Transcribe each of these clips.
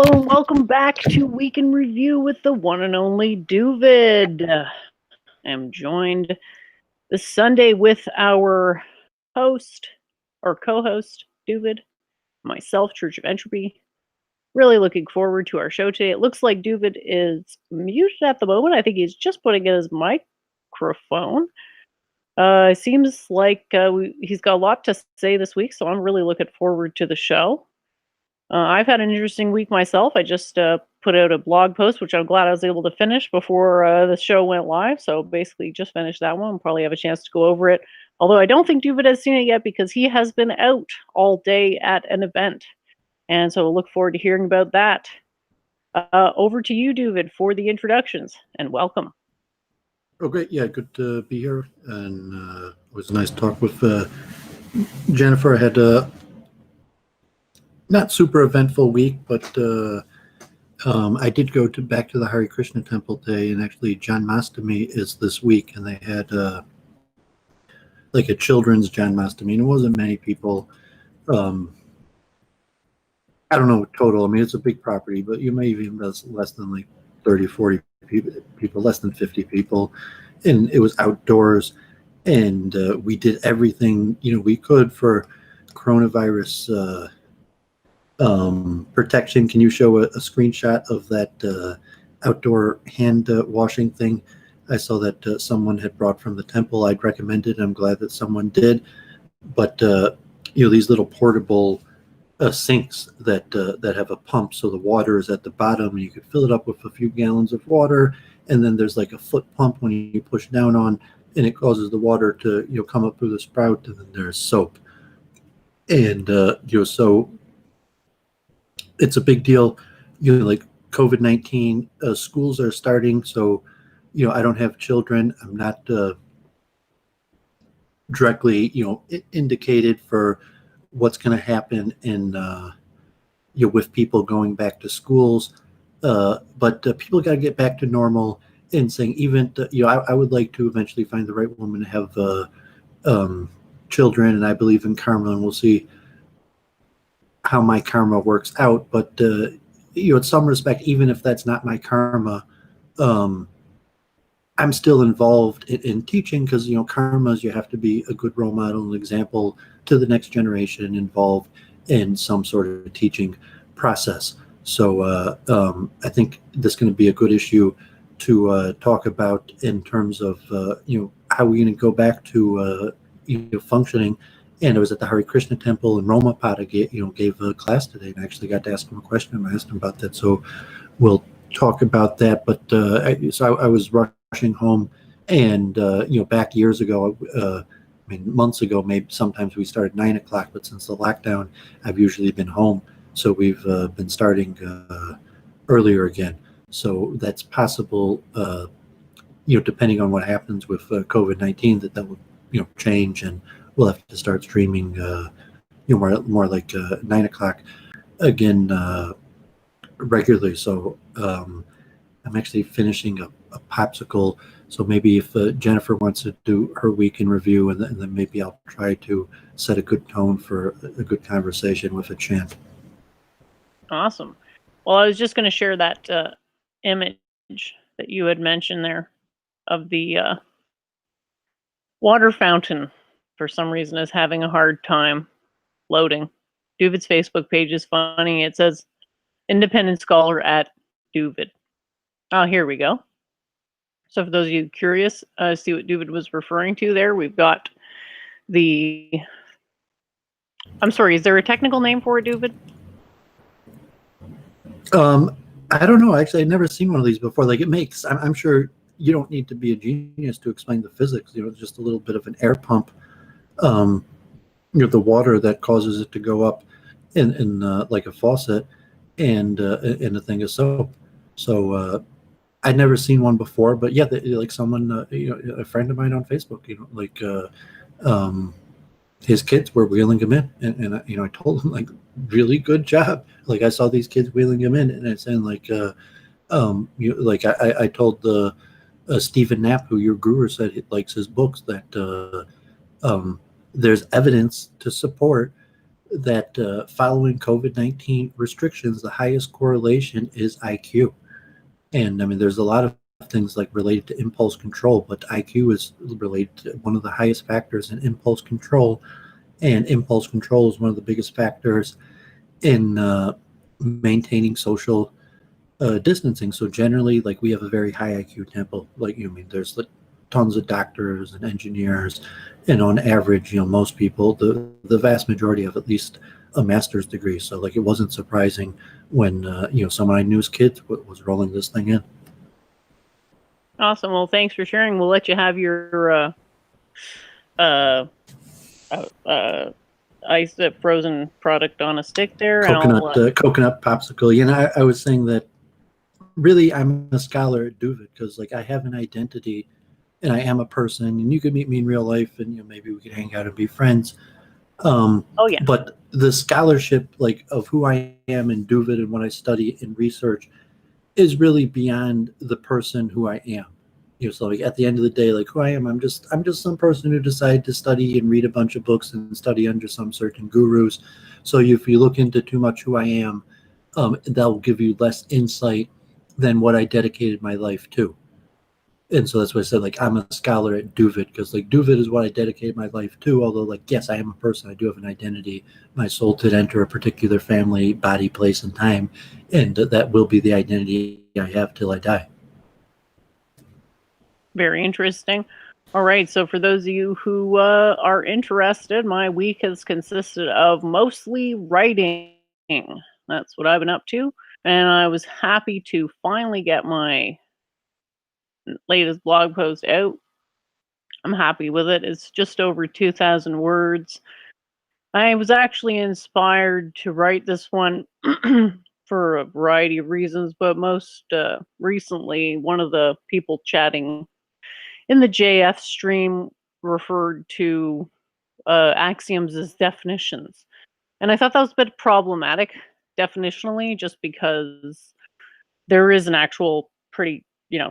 Hello and welcome back to Week in Review with the one and only Doooovid. I am joined this Sunday with our host, or co-host, Doooovid, myself, Church of Entropy. Really looking forward to our show today. It looks like Doooovid is muted at the moment. I think he's just putting in his microphone. It seems like he's got a lot to say this week, so I'm really looking forward to the show. I've had an interesting week myself. I just put out a blog post, which I'm glad I was able to finish before the show went live. So basically just finished that one. Probably have a chance to go over it. Although I don't think Doooovid has seen it yet because he has been out all day at an event. And so we'll look forward to hearing about that. Over to you, Doooovid, for the introductions, and welcome. Oh, great. Yeah, good to be here. And it was a nice talk with Jennifer. I had not super eventful week, but I did go back to the Hare Krishna Temple day, and actually Janmashtami is this week, and they had like a children's Janmashtami, and it wasn't many people. I don't know total. I mean, it's a big property, but you may even have less than like 30, 40 people, less than 50 people, and it was outdoors, and we did everything we could for coronavirus protection. Can you show a screenshot of that outdoor hand washing thing? I saw that someone had brought from the temple. I'd recommend it. I'm glad that someone did. But these little portable sinks that have a pump, so the water is at the bottom, and you could fill it up with a few gallons of water, and then there's like a foot pump when you push down on, and it causes the water to come up through the spout, and then there's soap, and so it's a big deal. Like COVID-19, schools are starting, so I don't have children. I'm not directly indicated for what's going to happen in with people going back to schools, but people got to get back to normal. And saying even I would like to eventually find the right woman to have children, and I believe in karma, and we'll see how my karma works out. But in some respect, even if that's not my karma, I'm still involved in teaching, because karma is you have to be a good role model and example to the next generation, involved in some sort of teaching process. So I think this is going to be a good issue to talk about in terms of how we're going to go back to functioning. And I was at the Hare Krishna Temple, and Roma Pada gave a class today, and I actually got to ask him a question, and I asked him about that. So we'll talk about that. But I was rushing home, and back years ago, months ago, maybe sometimes we started 9 o'clock, but since the lockdown, I've usually been home. So we've been starting earlier again. So that's possible, depending on what happens with COVID-19, that will change, and we'll have to start streaming more like 9 o'clock again regularly. So I'm actually finishing a popsicle. So maybe if Jennifer wants to do her week in review, and then maybe I'll try to set a good tone for a good conversation with a chant. Awesome. Well, I was just going to share that image that you had mentioned there of the water fountain. For some reason is having a hard time loading. Doooovid's Facebook page is funny. It says independent scholar at Doooovid. Oh, here we go. So for those of you curious, see what Doooovid was referring to there, we've got the... I'm sorry, is there a technical name for it, Doooovid? I don't know. Actually, I've never seen one of these before. Like, it makes... I'm sure you don't need to be a genius to explain the physics. It's just a little bit of an air pump. The water that causes it to go up in like a faucet, and a thing of soap. So I'd never seen one before, but yeah, like someone, a friend of mine on Facebook, his kids were wheeling him in, and I told him, like, really good job. Like, I saw these kids wheeling him in, and it's saying I told the Stephen Knapp, who your guru said he likes his books, that there's evidence to support that following COVID-19 restrictions, the highest correlation is IQ. And I mean, there's a lot of things like related to impulse control, but IQ is related to one of the highest factors in impulse control. And impulse control is one of the biggest factors in maintaining social distancing. So generally, like, we have a very high IQ tempo. Like, you know, I mean, there's like tons of doctors and engineers, and on average, you know, most people, the vast majority have at least a master's degree. So like, it wasn't surprising when you know, someone I knew's kids was rolling this thing in. Awesome. Well, thanks for sharing. We'll let you have your ice frozen product on a stick there. Coconut popsicle. You know, I was saying that really I'm a scholar at Doooovid because, like, I have an identity and I am a person, and you could meet me in real life and, you know, maybe we could hang out and be friends. Oh yeah. But the scholarship, like, of who I am in Doooovid and what I study and research is really beyond the person who I am. You know, so like, at the end of the day, like, who I am, I'm just some person who decided to study and read a bunch of books and study under some certain gurus. So if you look into too much who I am, that will give you less insight than what I dedicated my life to. And so that's why I said, like, I'm a scholar at Doooovid, because, like, Doooovid is what I dedicated my life to. Although, like, yes, I am a person. I do have an identity. My soul did enter a particular family, body, place, and time, and that will be the identity I have till I die. Very interesting. All right, so for those of you who are interested, my week has consisted of mostly writing. That's what I've been up to, and I was happy to finally get my latest blog post out. I'm happy with it. It's just over 2,000 words. I was actually inspired to write this one for a variety of reasons, but most recently, one of the people chatting in the JF stream referred to axioms as definitions. And I thought that was a bit problematic definitionally, just because there is an actual pretty,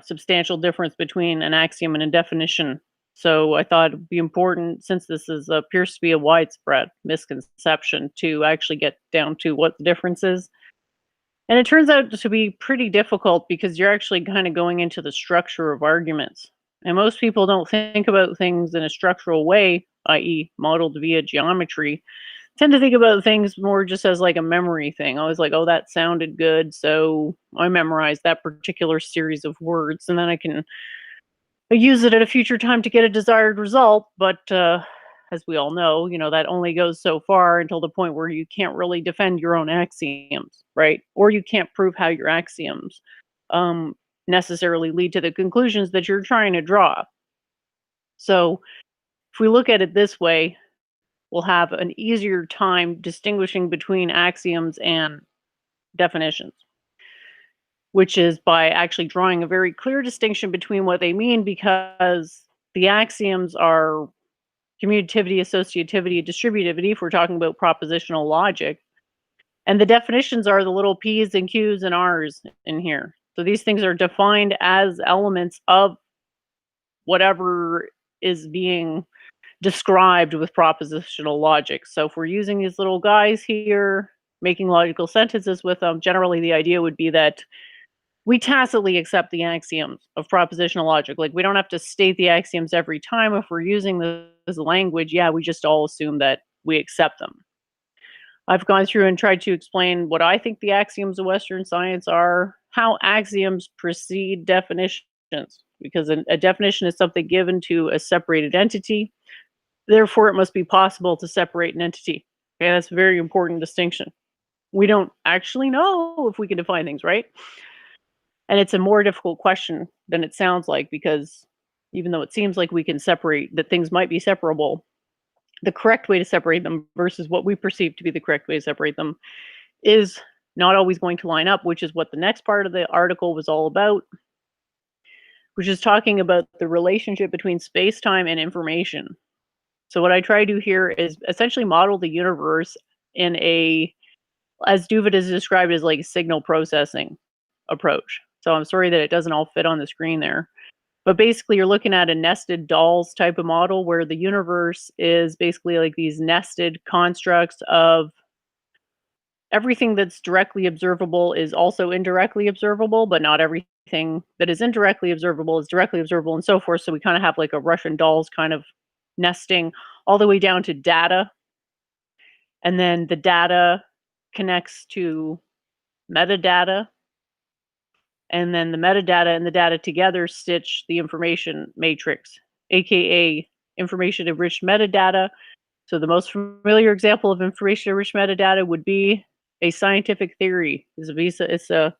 substantial difference between an axiom and a definition. So I thought it'd be important, since this appears to be a widespread misconception, to actually get down to what the difference is. And it turns out to be pretty difficult because you're actually kind of going into the structure of arguments. And most people don't think about things in a structural way, i.e., modeled via geometry. Tend to think about things more just as like a memory thing. Always like, oh, that sounded good, so I memorized that particular series of words, and then I can use it at a future time to get a desired result. But as we all know, that only goes so far until the point where you can't really defend your own axioms, right? Or you can't prove how your axioms necessarily lead to the conclusions that you're trying to draw. So if we look at it this way, we'll have an easier time distinguishing between axioms and definitions, which is by actually drawing a very clear distinction between what they mean, because the axioms are commutativity, associativity, distributivity, if we're talking about propositional logic. And the definitions are the little P's and Q's and R's in here. So these things are defined as elements of whatever is being described with propositional logic. So if we're using these little guys here, making logical sentences with them, generally the idea would be that we tacitly accept the axioms of propositional logic. Like, we don't have to state the axioms every time. If we're using this as a language, we just all assume that we accept them. I've gone through and tried to explain what I think the axioms of Western science are, how axioms precede definitions, because a definition is something given to a separated entity. Therefore, it must be possible to separate an entity. Okay, that's a very important distinction. We don't actually know if we can define things, right? And it's a more difficult question than it sounds like, because even though it seems like we can separate, that things might be separable, the correct way to separate them versus what we perceive to be the correct way to separate them is not always going to line up, which is what the next part of the article was all about, which is talking about the relationship between space-time and information. So what I try to do here is essentially model the universe in as Doooovid is described, as like a signal processing approach. So I'm sorry that it doesn't all fit on the screen there, But basically, you're looking at a nested dolls type of model where the universe is basically like these nested constructs of everything that's directly observable is also indirectly observable, but not everything that is indirectly observable is directly observable, and so forth. So we kind of have like a Russian dolls kind of nesting all the way down to data. And then the data connects to metadata. And then the metadata and the data together stitch the information matrix, aka information enriched metadata. So the most familiar example of information enriched metadata would be a scientific theory. It's a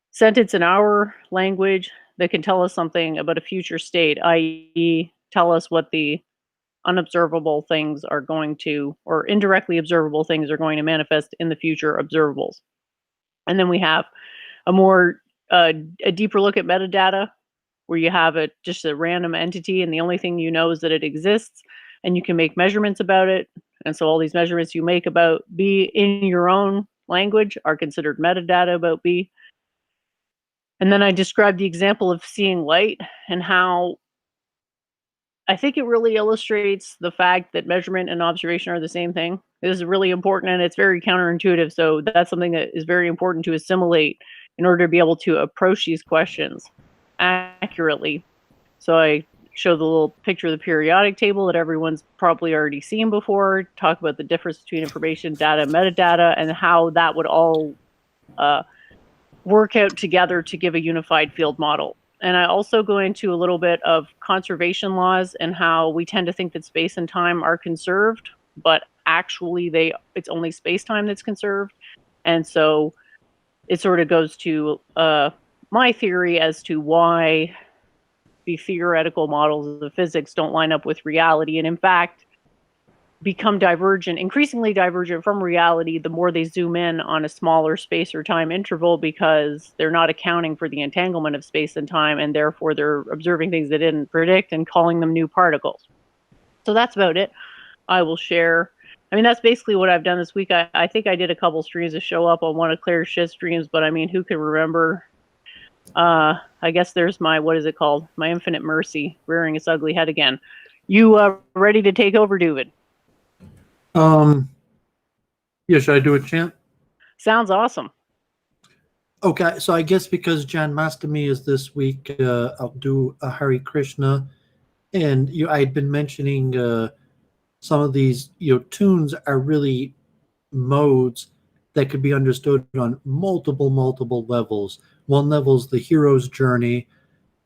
sentence in our language that can tell us something about a future state, i.e., tell us what the unobservable things are going to, or indirectly observable things are going to manifest in the future observables. And then we have a deeper look at metadata, where you have just a random entity, and the only thing you know is that it exists, and you can make measurements about it. And so all these measurements you make about B in your own language are considered metadata about B. And then I described the example of seeing light and how I think it really illustrates the fact that measurement and observation are the same thing. This is really important, and it's very counterintuitive. So that's something that is very important to assimilate in order to be able to approach these questions accurately. So I show the little picture of the periodic table that everyone's probably already seen before, talk about the difference between information, data, and metadata, and how that would all work out together to give a unified field model. And I also go into a little bit of conservation laws and how we tend to think that space and time are conserved, but actually it's only space-time that's conserved. And so it sort of goes to my theory as to why the theoretical models of physics don't line up with reality, and in fact become increasingly divergent from reality the more they zoom in on a smaller space or time interval, because they're not accounting for the entanglement of space and time, and therefore they're observing things they didn't predict and calling them new particles. So that's about it. I will share. I mean, that's basically what I've done this week. I think I did a couple streams to show up on one of Claire's shit streams, but I mean, who can remember? I guess there's my, what is it called? My infinite mercy rearing its ugly head again. You ready to take over, Doovid? Yeah, should I do a chant? Sounds awesome. Okay, so I guess because Janmashtami is this week, I'll do a Hare Krishna. And I had been mentioning some of these tunes are really modes that could be understood on multiple levels. One level is the hero's journey,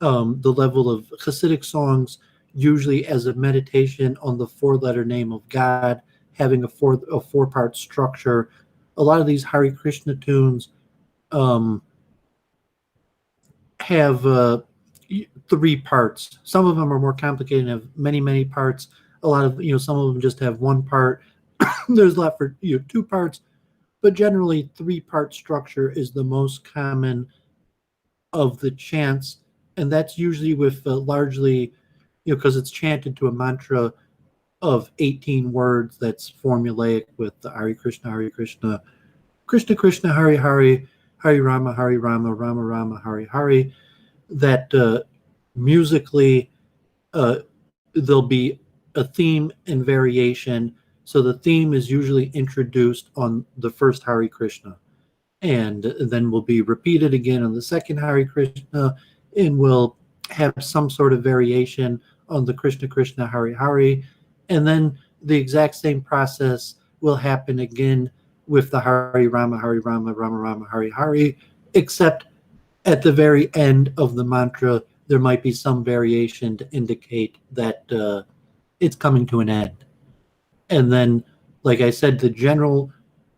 the level of Hasidic songs, usually as a meditation on the four-letter name of God, having a four-part structure. A lot of these Hare Krishna tunes have 3 parts. Some of them are more complicated and have many parts. A lot of some of them just have 1 part. There's left for 2 parts, but generally 3-part structure is the most common of the chants, and that's usually with largely because it's chanted to a mantra of 18 words that's formulaic with the Hare Krishna, Krishna Krishna, Hare Hare, Hare Rama, Rama Rama, Hare Hare. That musically there'll be a theme and variation. So the theme is usually introduced on the first Hare Krishna, and then will be repeated again on the second Hare Krishna, and will have some sort of variation on the Krishna Krishna, Hare Hare. And then the exact same process will happen again with the Hare Rama, Rama Rama, Hare Hare, except at the very end of the mantra, there might be some variation to indicate that it's coming to an end. And then, like I said, the general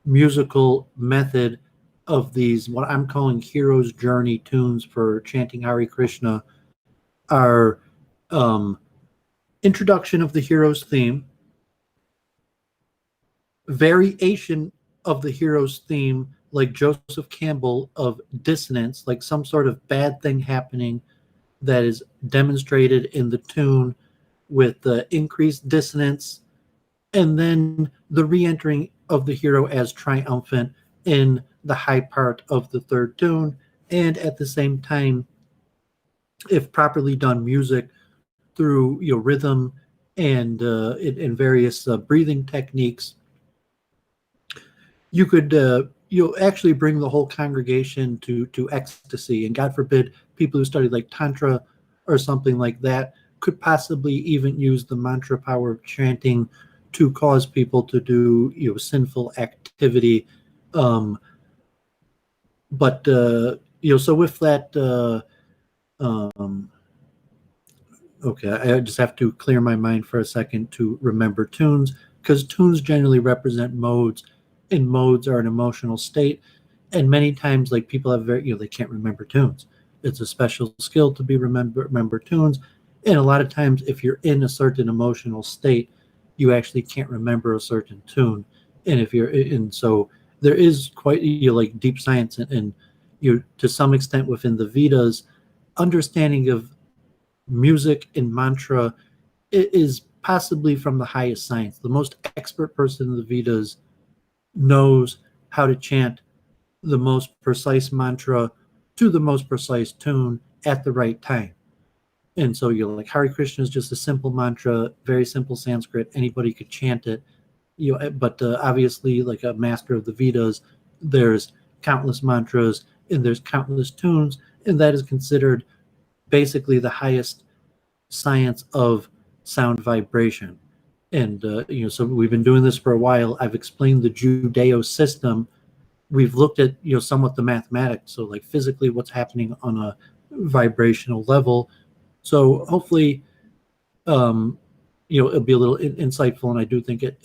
musical method of these, what I'm calling hero's journey tunes for chanting Hare Krishna, are introduction of the hero's theme, variation of the hero's theme, like Joseph Campbell, of dissonance, like some sort of bad thing happening that is demonstrated in the tune with the increased dissonance, and then the re-entering of the hero as triumphant in the high part of the third tune, and at the same time if properly done, music through rhythm and in various breathing techniques, you could you'll actually bring the whole congregation to ecstasy. And God forbid, people who study like tantra or something like that could possibly even use the mantra power of chanting to cause people to do sinful activity. Um, but so with that, um, okay, I just have to clear my mind for a second to remember tunes, because tunes generally represent modes, and modes are an emotional state. And many times, like, people have they can't remember tunes. It's a special skill to be remember tunes. And a lot of times, if you're in a certain emotional state, you actually can't remember a certain tune. And if you're and so there is quite like deep science and you to some extent within the Vedas, understanding of music and mantra is possibly from the highest science. The most expert person in the Vedas knows how to chant the most precise mantra to the most precise tune at the right time. And so you're like, Hare Krishna is just a simple mantra, very simple Sanskrit. Anybody could chant it. But obviously, like a master of the Vedas, there's countless mantras and there's countless tunes, and that is considered basically the highest science of sound vibration. And so we've been doing this for a while. I've explained the Judeo system. We've looked at somewhat the mathematics, so like physically what's happening on a vibrational level. So hopefully, it'll be a little insightful, and I do think it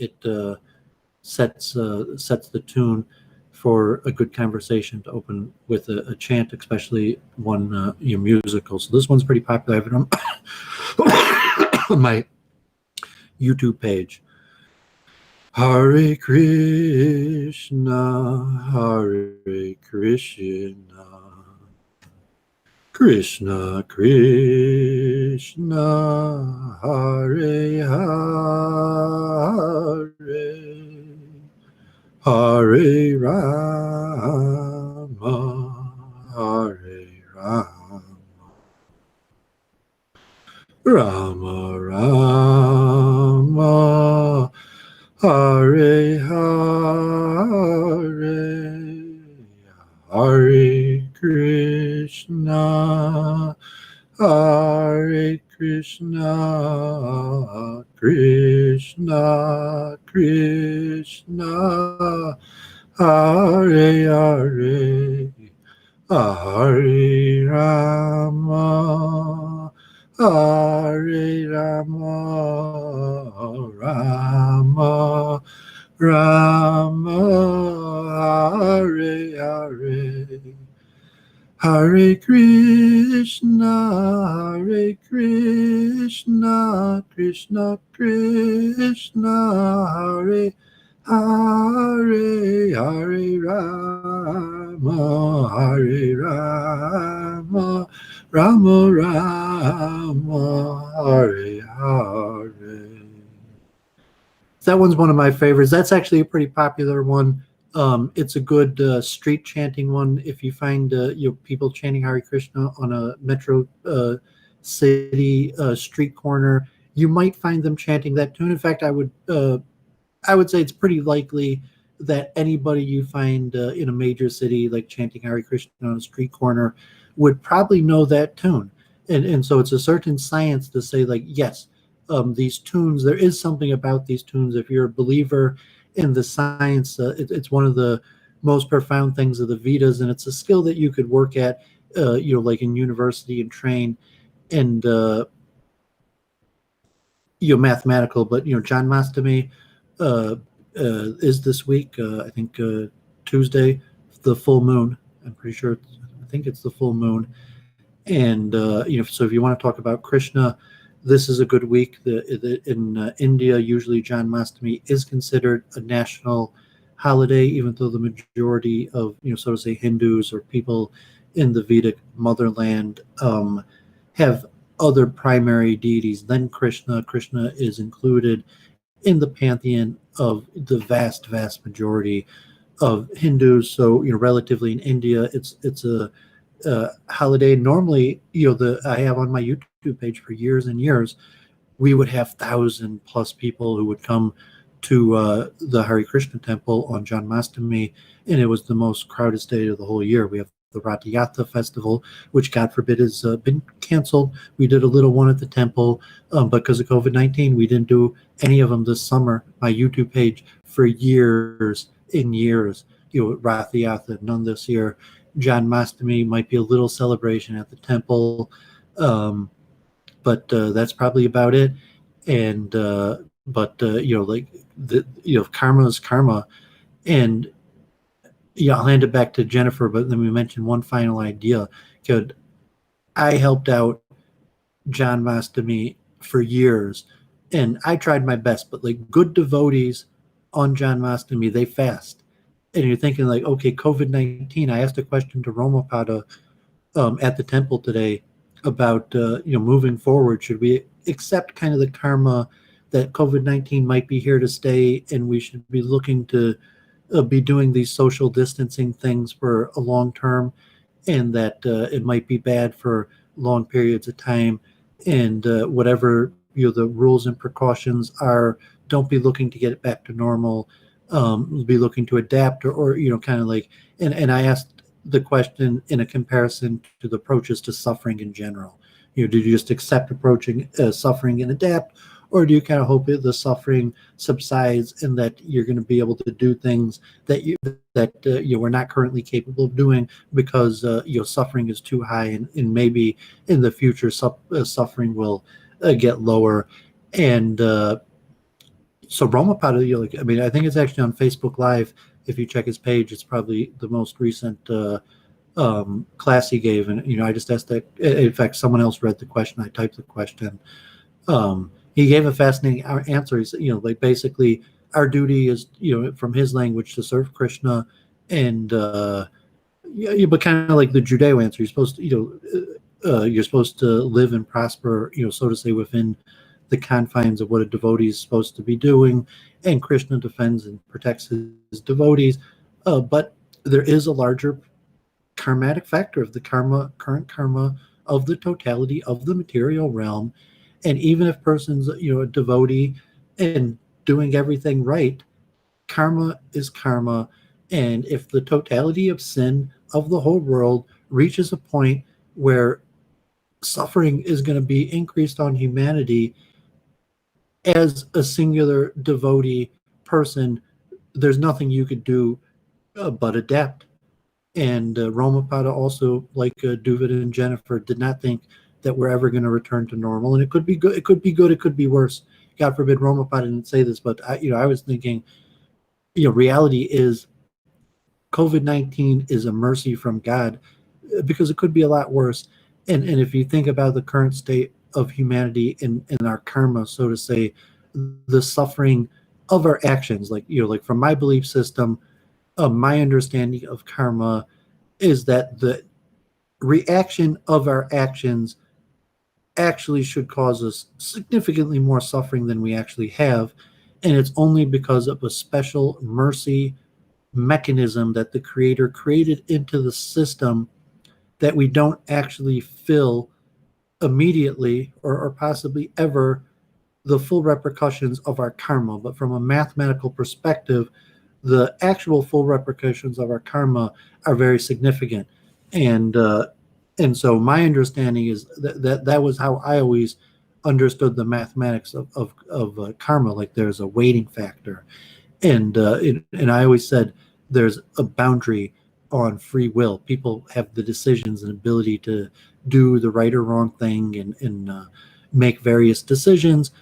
sets the tune for a good conversation to open with a chant, especially one musical. So this one's pretty popular. I have it on my YouTube page. Hare Krishna, Hare Krishna, Krishna Krishna, Hare Hare, Hare Rama, Hare Rama, Rama Rama, Hare Hare, Hare Krishna, Hare Krishna, Krishna Krishna, Hare Hare, Hare Rama, Hare Rama, Rama Rama, Hare Hare, Hare Krishna, Hare Krishna, Krishna Krishna, Hare Hare, Hare Rama, Hare Rama, Rama Rama, Hare Hare. That one's one of my favorites. That's actually a pretty popular one. It's a good street chanting one. If you find people chanting Hare Krishna on a metro city street corner, you might find them chanting that tune. In fact, I would say it's pretty likely that anybody you find in a major city like chanting Hare Krishna on a street corner would probably know that tune. And so it's a certain science to say, like, yes, these tunes, there is something about these tunes. If you're a believer in the science, it's one of the most profound things of the Vedas, and it's a skill that you could work at, like in university and train, and mathematical. But Janmashtami is this week. I think Tuesday, the full moon. I'm pretty sure. I think it's the full moon, and so if you want to talk about Krishna, this is a good week. In India, usually Janmashtami is considered a national holiday, even though the majority of, so to say, Hindus or people in the Vedic motherland have other primary deities than Krishna. Krishna is included in the pantheon of the vast majority of Hindus. So, relatively in India, it's a holiday. Normally, I have on my YouTube page for years and years, we would have 1,000+ people who would come to the Hare Krishna temple on Janmashtami, and it was the most crowded day of the whole year. We have the Rath Yatra festival, which God forbid has been canceled. We did a little one at the temple, but because of COVID-19, we didn't do any of them this summer. My YouTube page for years and years, Rath Yatra, none this year. Janmashtami might be a little celebration at the temple, but that's probably about it. And karma is karma, and I'll hand it back to Jennifer, but let me mention one final idea. I helped out Janmashtami for years, and I tried my best, but like good devotees on Janmashtami, they fast. And you're thinking like, okay, COVID-19, I asked a question to Romapada at the temple today about moving forward. Should we accept kind of the karma that COVID-19 might be here to stay, and we should be looking to be doing these social distancing things for a long term, and that it might be bad for long periods of time, and whatever the rules and precautions are, don't be looking to get it back to normal. Be looking to adapt, or kind of like, and I asked the question in a comparison to the approaches to suffering in general. Do you just accept approaching suffering and adapt, or do you kind of hope that the suffering subsides and that you're going to be able to do things that you we're not currently capable of doing because suffering is too high, and maybe in the future suffering will get lower. And so Romapada, I think it's actually on Facebook Live. If you check his page, it's probably the most recent class he gave. And, I just asked that. In fact, someone else read the question. I typed the question. He gave a fascinating answer. He said, basically our duty is, from his language, to serve Krishna. And, but kind of like the Judeo answer, you're supposed to live and prosper, so to say, within the confines of what a devotee is supposed to be doing, and Krishna defends and protects his devotees. But there is a larger karmatic factor of the current karma of the totality of the material realm. And even if person's, a devotee and doing everything right, karma is karma. And if the totality of sin of the whole world reaches a point where suffering is going to be increased on humanity, as a singular devotee person, there's nothing you could do but adapt. And Romapada also, like Doooovid and Jennifer, did not think that we're ever going to return to normal. And it could be good, it could be good, it could be worse. God forbid Romapada didn't say this, but I was thinking, reality is COVID-19 is a mercy from God, because it could be a lot worse. And if you think about the current state of humanity in our karma, so to say, the suffering of our actions, like from my belief system, my understanding of karma is that the reaction of our actions actually should cause us significantly more suffering than we actually have, and it's only because of a special mercy mechanism that the Creator created into the system that we don't actually feel immediately or possibly ever the full repercussions of our karma. But from a mathematical perspective, the actual full repercussions of our karma are very significant. And so my understanding is that was how I always understood the mathematics of karma. Like there's a weighting factor, and I always said there's a boundary on free will. People have the decisions and ability to do the right or wrong thing and make various decisions,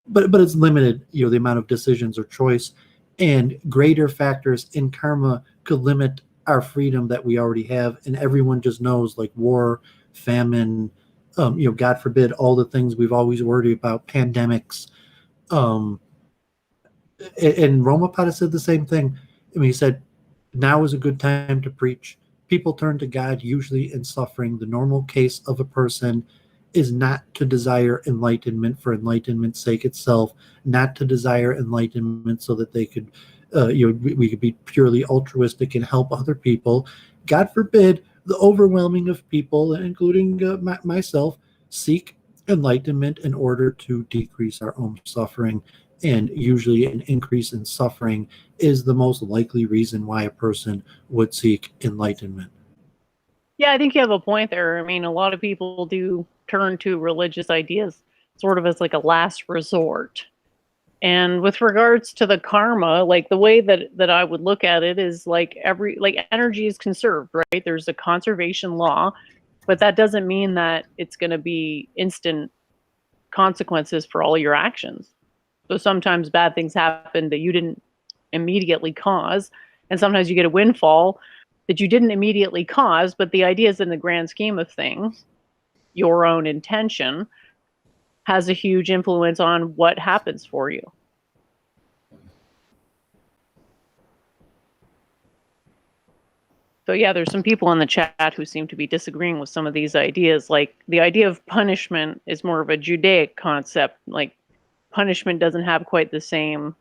but it's limited, the amount of decisions or choice, and greater factors in karma could limit our freedom that we already have. And everyone just knows, like war, famine, God forbid, all the things we've always worried about, pandemics. And Romapada said the same thing. He said, now is a good time to preach. People turn to God usually in suffering. The normal case of a person is not to desire enlightenment for enlightenment's sake itself, not to desire enlightenment so that they could, we could be purely altruistic and help other people. God forbid the overwhelming of people, including myself, seek enlightenment in order to decrease our own suffering. And usually an increase in suffering is the most likely reason why a person would seek enlightenment. Yeah, I think you have a point there. I mean, a lot of people do turn to religious ideas sort of as like a last resort. And with regards to the karma, like the way that I would look at it is like energy is conserved, right? There's a conservation law, but that doesn't mean that it's going to be instant consequences for all your actions. So sometimes bad things happen that you didn't immediately cause, and sometimes you get a windfall that you didn't immediately cause, but the idea is in the grand scheme of things, your own intention has a huge influence on what happens for you. So yeah, there's some people in the chat who seem to be disagreeing with some of these ideas. Like the idea of punishment is more of a Judaic concept. Like punishment doesn't have quite the same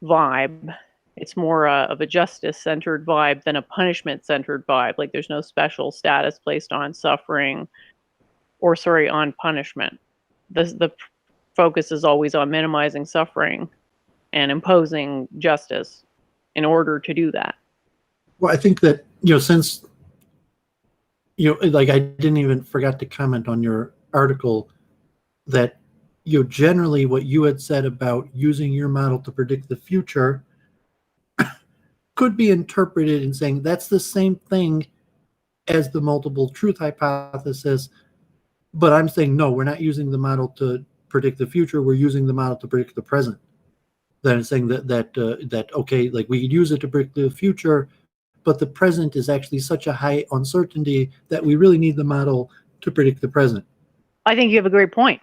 vibe. It's more of a justice-centered vibe than a punishment-centered vibe. Like there's no special status placed on suffering or, on punishment. The focus is always on minimizing suffering and imposing justice in order to do that. Well, I think that, since, like I didn't even forgot to comment on your article that, generally what you had said about using your model to predict the future could be interpreted in saying that's the same thing as the multiple truth hypothesis. But I'm saying, no, we're not using the model to predict the future. We're using the model to predict the present. Then it's saying that okay, like we could use it to predict the future, but the present is actually such a high uncertainty that we really need the model to predict the present. I think you have a great point.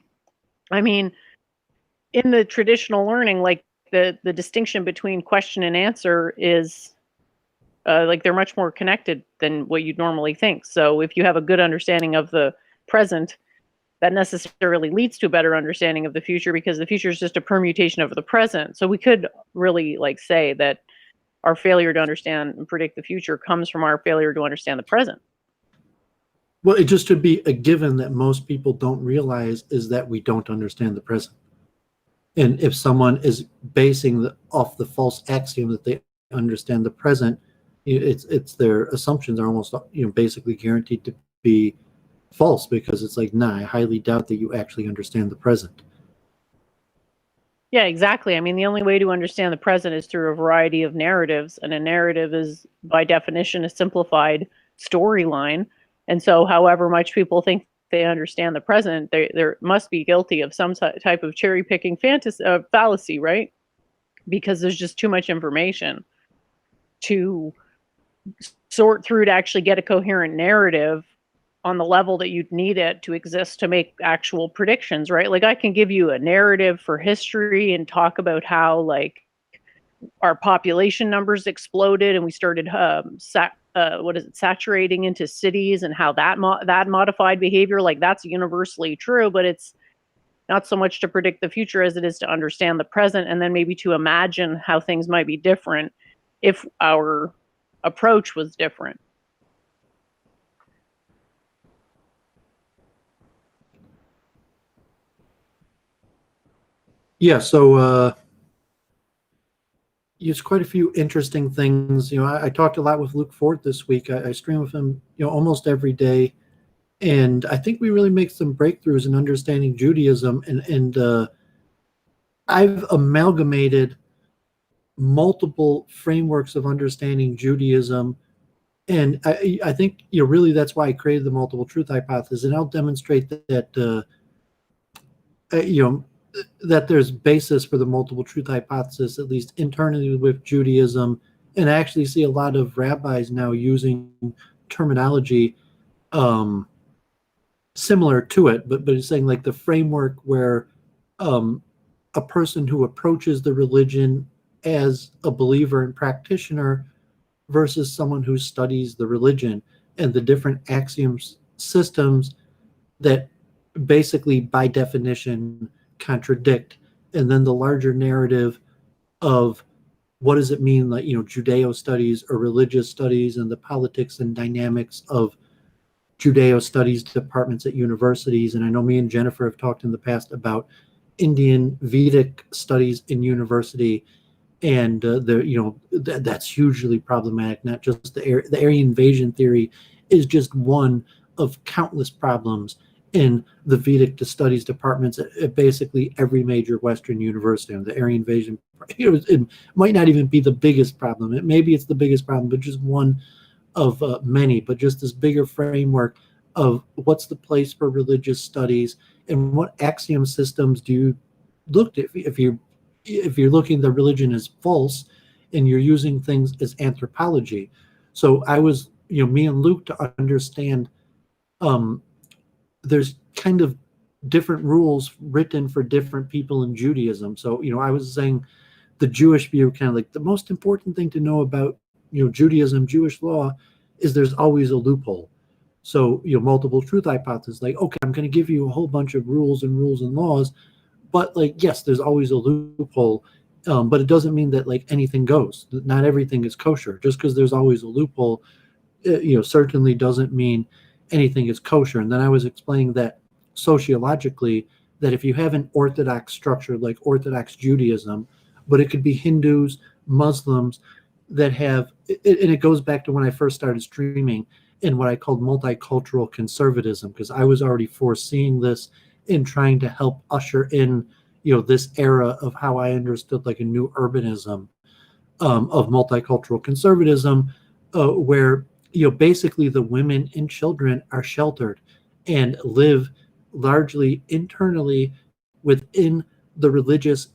I mean, in the traditional learning, like the distinction between question and answer is like they're much more connected than what you'd normally think. So if you have a good understanding of the present, that necessarily leads to a better understanding of the future, because the future is just a permutation of the present. So we could really like say that our failure to understand and predict the future comes from our failure to understand the present. Well, it just should be a given that most people don't realize is that we don't understand the present. And if someone is basing off the false axiom that they understand the present, it's their assumptions are almost basically guaranteed to be false, because it's like, nah, I highly doubt that you actually understand the present. Yeah, exactly. I mean, the only way to understand the present is through a variety of narratives, and a narrative is by definition a simplified storyline. And so however much people think they understand the present, they must be guilty of some type of cherry picking fallacy, right? Because there's just too much information to sort through to actually get a coherent narrative on the level that you'd need it to exist to make actual predictions, right? Like I can give you a narrative for history and talk about how like our population numbers exploded and we started saturating into cities, and how that modified behavior. Like that's universally true, but it's not so much to predict the future as it is to understand the present, and then maybe to imagine how things might be different if our approach was different. Yeah, so there's quite a few interesting things. I talked a lot with Luke Ford this week. I stream with him, almost every day, and I think we really make some breakthroughs in understanding Judaism. And I've amalgamated multiple frameworks of understanding Judaism, and I think really that's why I created the multiple truth hypothesis, and I'll demonstrate that that there's basis for the multiple truth hypothesis, at least internally with Judaism. And I actually see a lot of rabbis now using terminology similar to it, but it's saying like the framework where a person who approaches the religion as a believer and practitioner versus someone who studies the religion, and the different axioms systems that basically by definition contradict, and then the larger narrative of what does it mean, like, Judeo studies or religious studies and the politics and dynamics of Judeo studies departments at universities. And I know me and Jennifer have talked in the past about Indian Vedic studies in university, and that's hugely problematic. Not just the Aryan invasion theory is just one of countless problems in the Vedic studies departments at basically every major Western university. The Aryan invasion, it might not even be the biggest problem. Maybe it's the biggest problem, but just one of many. But just this bigger framework of what's the place for religious studies and what axiom systems do you look at if you're looking the religion is false and you're using things as anthropology. So I was, me and Luke, to understand there's kind of different rules written for different people in Judaism. So, I was saying the Jewish view, kind of like the most important thing to know about, Judaism, Jewish law, is there's always a loophole. So, multiple truth hypothesis, like, okay, I'm going to give you a whole bunch of rules and laws, but like, yes, there's always a loophole. But it doesn't mean that like anything goes. Not everything is kosher. Just because there's always a loophole, certainly doesn't mean anything is kosher. And then I was explaining that sociologically, that if you have an orthodox structure like Orthodox Judaism, but it could be Hindus, Muslims that have, and it goes back to when I first started streaming in what I called multicultural conservatism, because I was already foreseeing this in trying to help usher in, this era of how I understood like a new urbanism of multicultural conservatism, where basically the women and children are sheltered and live largely internally within the religious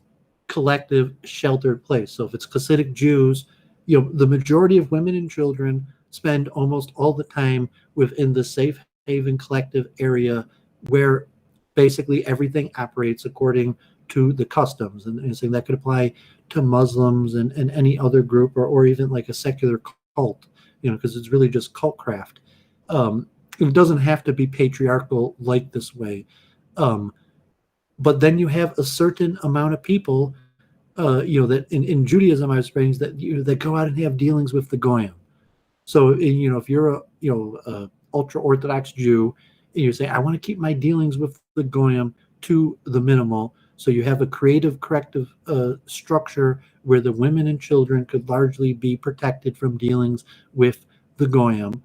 collective sheltered place. So if it's Hasidic Jews, the majority of women and children spend almost all the time within the safe haven collective area where basically everything operates according to the customs. And saying that could apply to Muslims and any other group, or even like a secular cult, because it's really just cult craft. It doesn't have to be patriarchal like this way. But then you have a certain amount of people, that in Judaism, I was saying, that go out and have dealings with the goyim. So, if you're a ultra Orthodox Jew, and you say, I want to keep my dealings with the goyim to the minimal. So you have a creative corrective structure where the women and children could largely be protected from dealings with the goyim.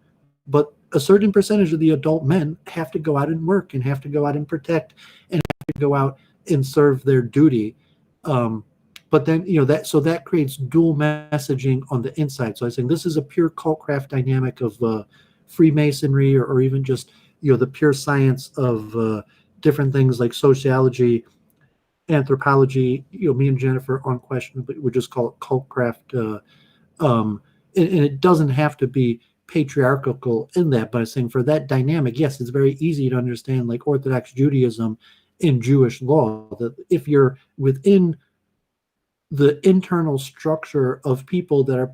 But a certain percentage of the adult men have to go out and work and have to go out and protect and have to go out and serve their duty. But then, that creates dual messaging on the inside. So I was saying this is a pure cult craft dynamic of Freemasonry, or even just, the pure science of different things like sociology, anthropology. Me and Jennifer unquestionably would just call it cult craft. And it doesn't have to be patriarchal in that, but I'm saying for that dynamic, yes, it's very easy to understand like Orthodox Judaism in Jewish law, that if you're within the internal structure of people that are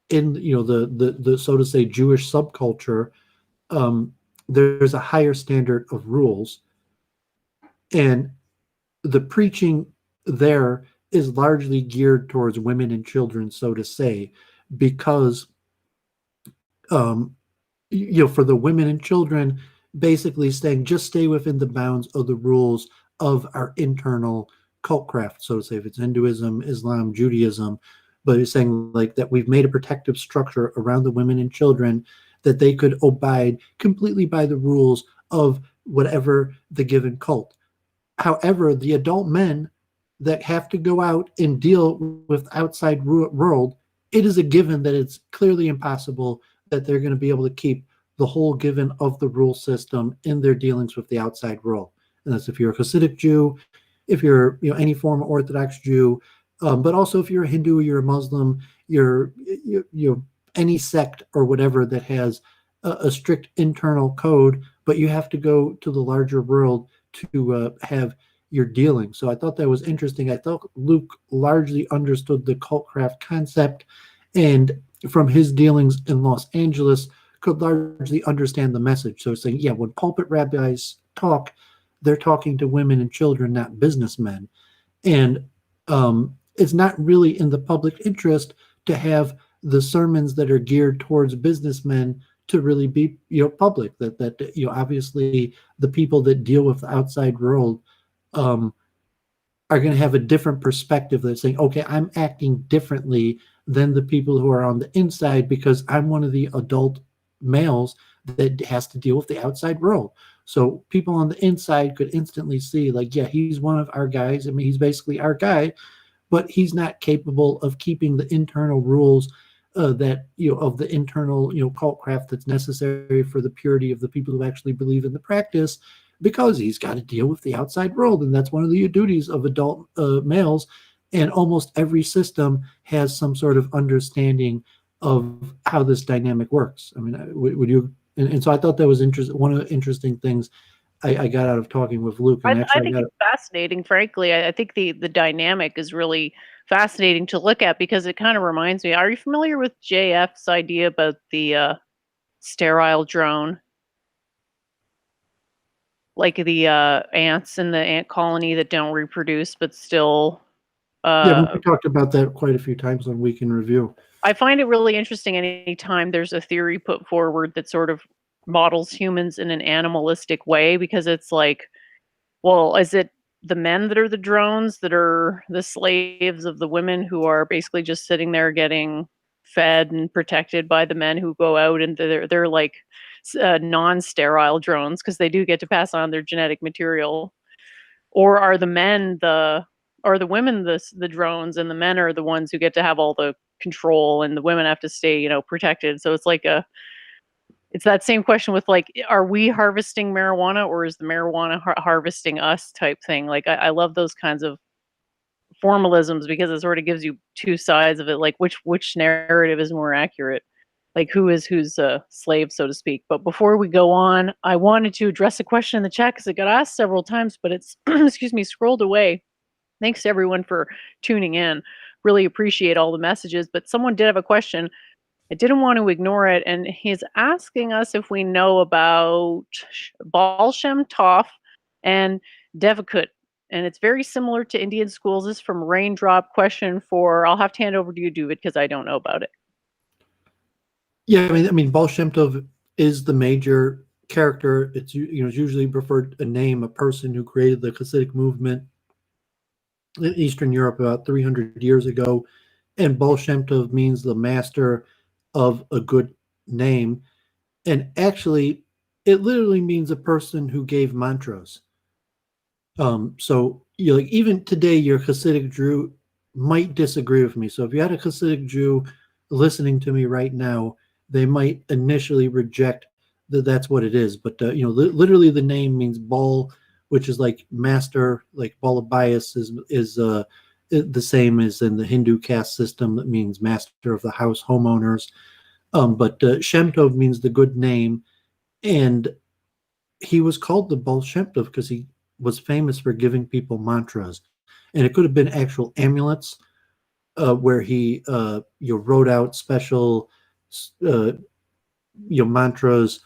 in, the so to say Jewish subculture, there's a higher standard of rules, and the preaching there is largely geared towards women and children, so to say, because for the women and children, basically saying just stay within the bounds of the rules of our internal cult craft, so to say, if it's Hinduism, Islam, Judaism. But it's saying like that we've made a protective structure around the women and children that they could abide completely by the rules of whatever the given cult. However, the adult men that have to go out and deal with outside world, it is a given that it's clearly impossible that they're going to be able to keep the whole given of the rule system in their dealings with the outside world. And that's if you're a Hasidic Jew, if you're any form of Orthodox Jew, but also if you're a Hindu, you're a Muslim, you're any sect or whatever that has a strict internal code, but you have to go to the larger world to have your dealing. So I thought that was interesting. I thought Luke largely understood the cult craft concept, and from his dealings in Los Angeles could largely understand the message. So saying, yeah, when pulpit rabbis talk, they're talking to women and children, not businessmen. And it's not really in the public interest to have the sermons that are geared towards businessmen to really be, public. That obviously the people that deal with the outside world are going to have a different perspective. That's saying, okay, I'm acting differently than the people who are on the inside because I'm one of the adult males that has to deal with the outside world. So people on the inside could instantly see, like, yeah, he's one of our guys. I mean, he's basically our guy, but he's not capable of keeping the internal rules that of the internal cult craft that's necessary for the purity of the people who actually believe in the practice, because he's got to deal with the outside world, and that's one of the duties of adult males. And almost every system has some sort of understanding of how this dynamic works. I mean, would you? And so I thought that was interesting. One of the interesting things I got out of talking with Luke, and I actually think it's fascinating, frankly. I think the dynamic is really fascinating to look at because it kind of reminds me. Are you familiar with JF's idea about the sterile drone? Like the ants in the ant colony that don't reproduce but still. yeah, we talked about that quite a few times on Week in Review. I find it really interesting anytime there's a theory put forward that sort of models humans in an animalistic way, because it's like, well, is it the men that are the drones that are the slaves of the women who are basically just sitting there getting fed and protected by the men who go out, and they're like non-sterile drones because they do get to pass on their genetic material? Or are the women the drones, and the men are the ones who get to have all the control, and the women have to stay, protected? So it's that same question with, like, are we harvesting marijuana, or is the marijuana harvesting us type thing? Like, I love those kinds of formalisms because it sort of gives you two sides of it, like which narrative is more accurate, like who is whose slave, so to speak. But before we go on, I wanted to address a question in the chat because it got asked several times, but it's excuse me, scrolled away. Thanks to everyone for tuning in. Really appreciate all the messages. But someone did have a question. I didn't want to ignore it, and he's asking us if we know about Baal Shem Tov and Devakut. And it's very similar to Indian schools. This is from Raindrop. Question for, I'll have to hand over to you, Doovid, because I don't know about it. Yeah, I mean, Baal Shem Tov is the major character. It's it's usually preferred a name, a person who created the Hasidic movement in Eastern Europe about 300 years ago. And Baal Shem Tov means the master of a good name. And actually, it literally means a person who gave mantras. So like even today, your Hasidic Jew might disagree with me. So if you had a Hasidic Jew listening to me right now, they might initially reject that that's what it is. But literally the name means Baal, which is like master, like Baal Bias is the same as in the Hindu caste system. That means master of the house, homeowners. But Shem Tov means the good name, and he was called the Baal Shem Tov because he was famous for giving people mantras, and it could have been actual amulets where he wrote out special mantras,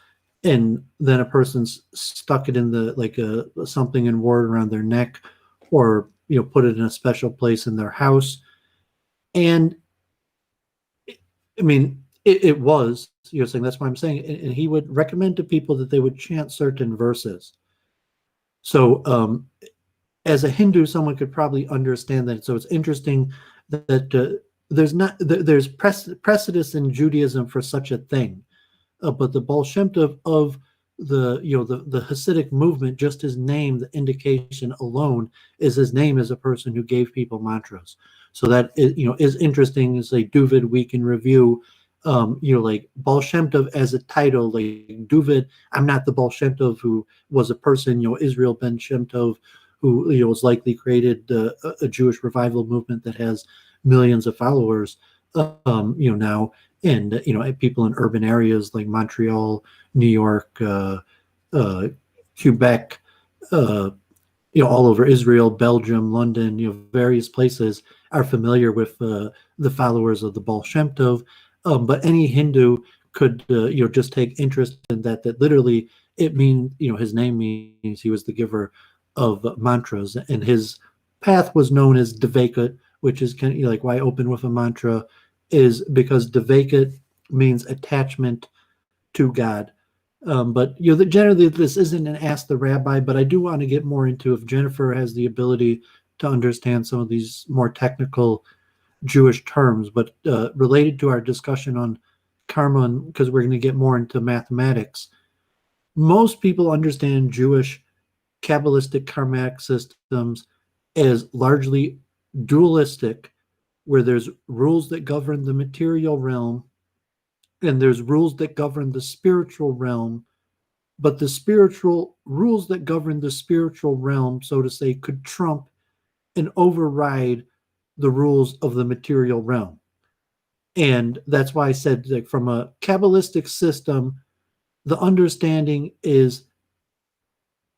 and then a person's stuck it in the like something in word around their neck, or put it in a special place in their house. And I mean, it was saying, that's why I'm saying, and he would recommend to people that they would chant certain verses. So as a Hindu, someone could probably understand that. So it's interesting that there's precedence in Judaism for such a thing, but the Baal Shem Tov of the Hasidic movement, just his name, the indication alone is his name as a person who gave people mantras. So that is interesting. As a Doovid Week in Review, like Baal Shem Tov as a title, like Doovid, I'm not the Baal Shem Tov who was a person, Israel ben Shem Tov, who was likely created a Jewish revival movement that has millions of followers, now, and people in urban areas like Montreal, New York, Quebec, all over Israel, Belgium, London, various places are familiar with the followers of the Baal Shem Tov. But any Hindu could, just take interest in that literally it means, his name means he was the giver of mantras, and his path was known as Devakut, which is kind of like why I open with a mantra, is because Doooovid means attachment to God. But generally this isn't an Ask the Rabbi, but I do want to get more into if Jennifer has the ability to understand some of these more technical Jewish terms, but related to our discussion on karma, because we're going to get more into mathematics. Most people understand Jewish Kabbalistic karmatic systems as largely dualistic, where there's rules that govern the material realm and there's rules that govern the spiritual realm, but the spiritual rules that govern the spiritual realm, so to say, could trump and override the rules of the material realm. And that's why I said, like, from a Kabbalistic system, the understanding is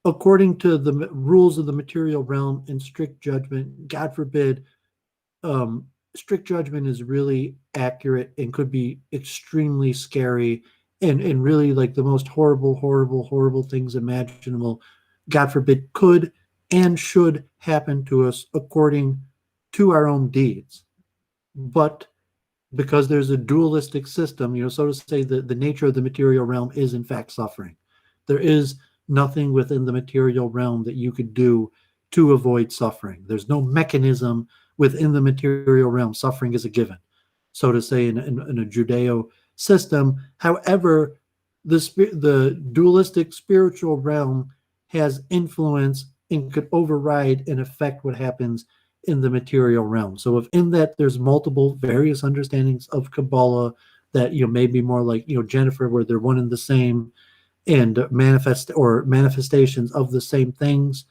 according to the rules of the material realm and strict judgment. God forbid, strict judgment is really accurate and could be extremely scary and really like the most horrible things imaginable, God forbid, could and should happen to us according to our own deeds. But because there's a dualistic system, so to say, the nature of the material realm is in fact suffering. There is nothing within the material realm that you could do to avoid suffering. There's no mechanism within the material realm. Suffering is a given, so to say, in a Judeo system. However, the dualistic spiritual realm has influence and could override and affect what happens in the material realm. So within that, there's multiple various understandings of Kabbalah that may be more like Jennifer, where they're one and the same, and manifestations of the same things.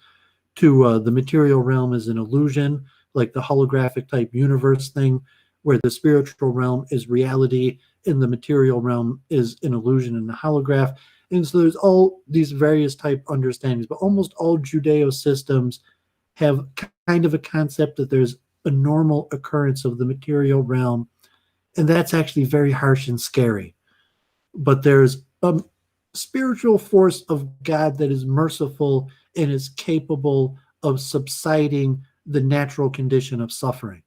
To the material realm is an illusion, like the holographic type universe thing, where the spiritual realm is reality and the material realm is an illusion and a holograph. And so there's all these various type understandings, but almost all Judeo systems have kind of a concept that there's a normal occurrence of the material realm, and that's actually very harsh and scary. But there's a spiritual force of God that is merciful and is capable of subsiding the natural condition of suffering.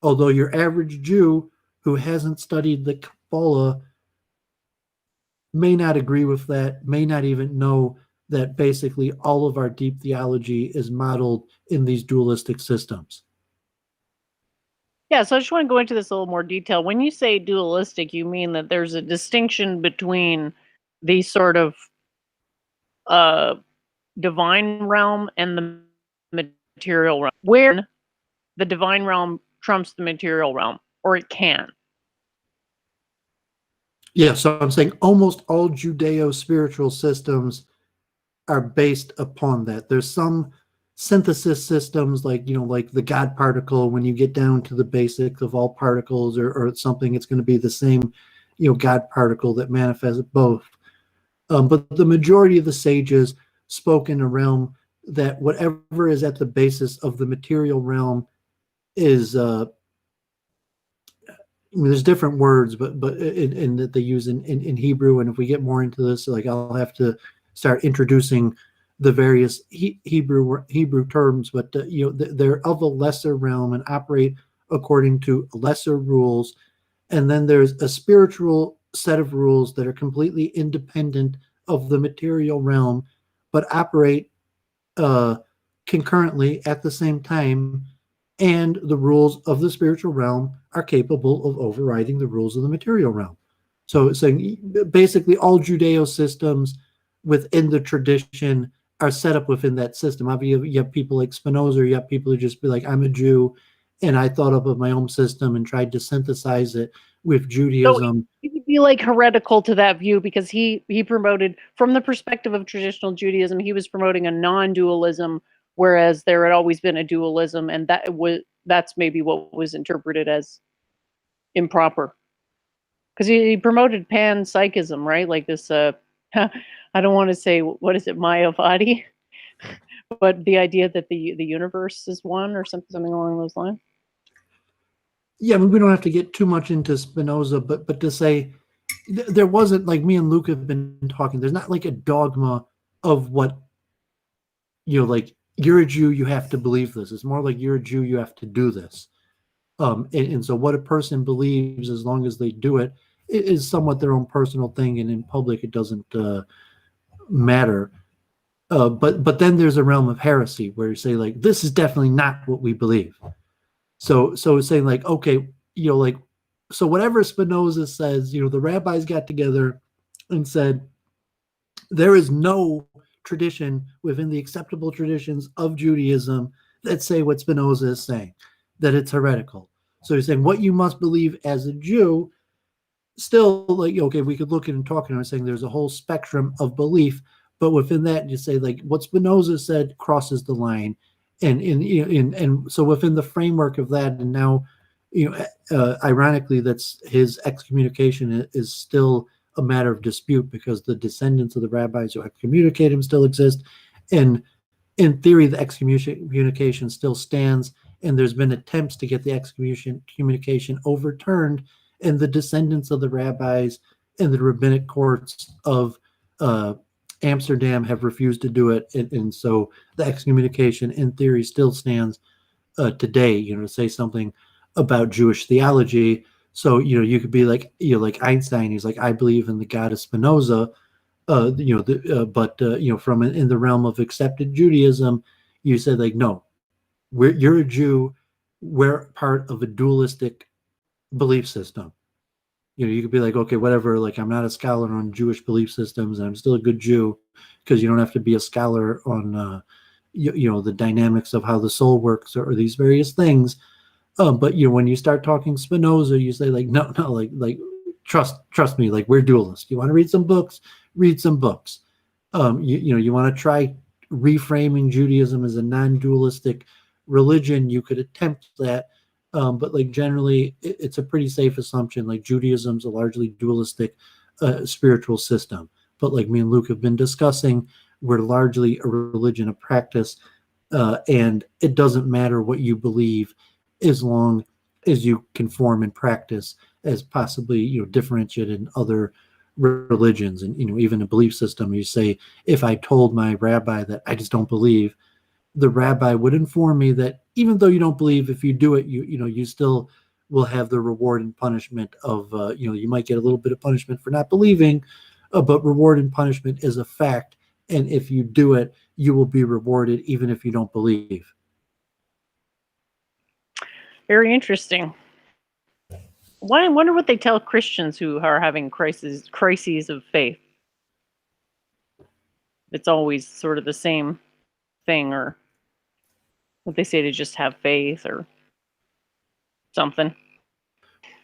Although your average Jew who hasn't studied the Kabbalah may not agree with that, may not even know that basically all of our deep theology is modeled in these dualistic systems. Yeah, so I just want to go into this a little more detail. When you say dualistic, you mean that there's a distinction between the sort of divine realm and the material realm, where the divine realm trumps the material realm, or it can. Yeah, so I'm saying almost all Judeo spiritual systems are based upon that. There's some synthesis systems like the God particle. When you get down to the basics of all particles or something, it's going to be the same God particle that manifests both. But the majority of the sages spoke in a realm that whatever is at the basis of the material realm is there's different words, but in that they use in Hebrew. And if we get more into this, like, I'll have to start introducing the various Hebrew terms, but they're of a lesser realm and operate according to lesser rules. And then there's a spiritual set of rules that are completely independent of the material realm, but operate concurrently at the same time. And the rules of the spiritual realm are capable of overriding the rules of the material realm. So it's saying basically all Judeo systems within the tradition are set up within that system. Obviously, you have people like Spinoza, you have people who just be like, I'm a Jew, and I thought up of my own system and tried to synthesize it with Judaism. So he would be like heretical to that view, because he promoted, from the perspective of traditional Judaism, he was promoting a non-dualism, whereas there had always been a dualism, and that's maybe what was interpreted as improper. Because he promoted panpsychism, right? Like this, I don't want to say, what is it, Mayavadi? But the idea that the universe is one, or something along those lines. Yeah, I mean, we don't have to get too much into Spinoza, but to say there wasn't, like me and Luke have been talking, there's not like a dogma of what like you're a Jew, you have to believe this. It's more like you're a Jew, you have to do this. And so what a person believes, as long as they do it, is somewhat their own personal thing, and in public it doesn't matter. But then there's a realm of heresy where you say, like, this is definitely not what we believe. So it's saying, like, okay, like, so whatever Spinoza says, the rabbis got together and said, there is no tradition within the acceptable traditions of Judaism that say what Spinoza is saying, that it's heretical. So he's saying what you must believe as a Jew, still, like, okay, we could look at and talk and saying there's a whole spectrum of belief, but within that, you say, like, what Spinoza said crosses the line, and so within the framework of that, and now, ironically, that's his excommunication is still a matter of dispute because the descendants of the rabbis who excommunicate him still exist, and in theory, the excommunication still stands, and there's been attempts to get the excommunication overturned, and the descendants of the rabbis and the rabbinic courts of Amsterdam have refused to do it, and so the excommunication, in theory, still stands today. To say something about Jewish theology, so you could be like like Einstein. He's like, I believe in the God of Spinoza, but from in the realm of accepted Judaism, you said, like, no, you're a Jew, we're part of a dualistic belief system. You could be like, okay, whatever, like, I'm not a scholar on Jewish belief systems, and I'm still a good Jew, because you don't have to be a scholar on the dynamics of how the soul works, or these various things. But when you start talking Spinoza, you say, like, no, like trust me, like, we're dualists. You want to read some books, read some books. You want to try reframing Judaism as a non-dualistic religion, you could attempt that. But, like, generally, it's a pretty safe assumption. Like, Judaism's a largely dualistic spiritual system. But, like me and Luke have been discussing, we're largely a religion of practice, and it doesn't matter what you believe as long as you conform in practice as possibly differentiated in other religions. And even a belief system, you say, if I told my rabbi that I just don't believe, the rabbi would inform me that even though you don't believe, if you do it, you still will have the reward and punishment of you might get a little bit of punishment for not believing, but reward and punishment is a fact, and if you do it, you will be rewarded even if you don't believe. Very interesting. I wonder what they tell Christians who are having crises of faith. It's always sort of the same thing, or what they say to just have faith or something.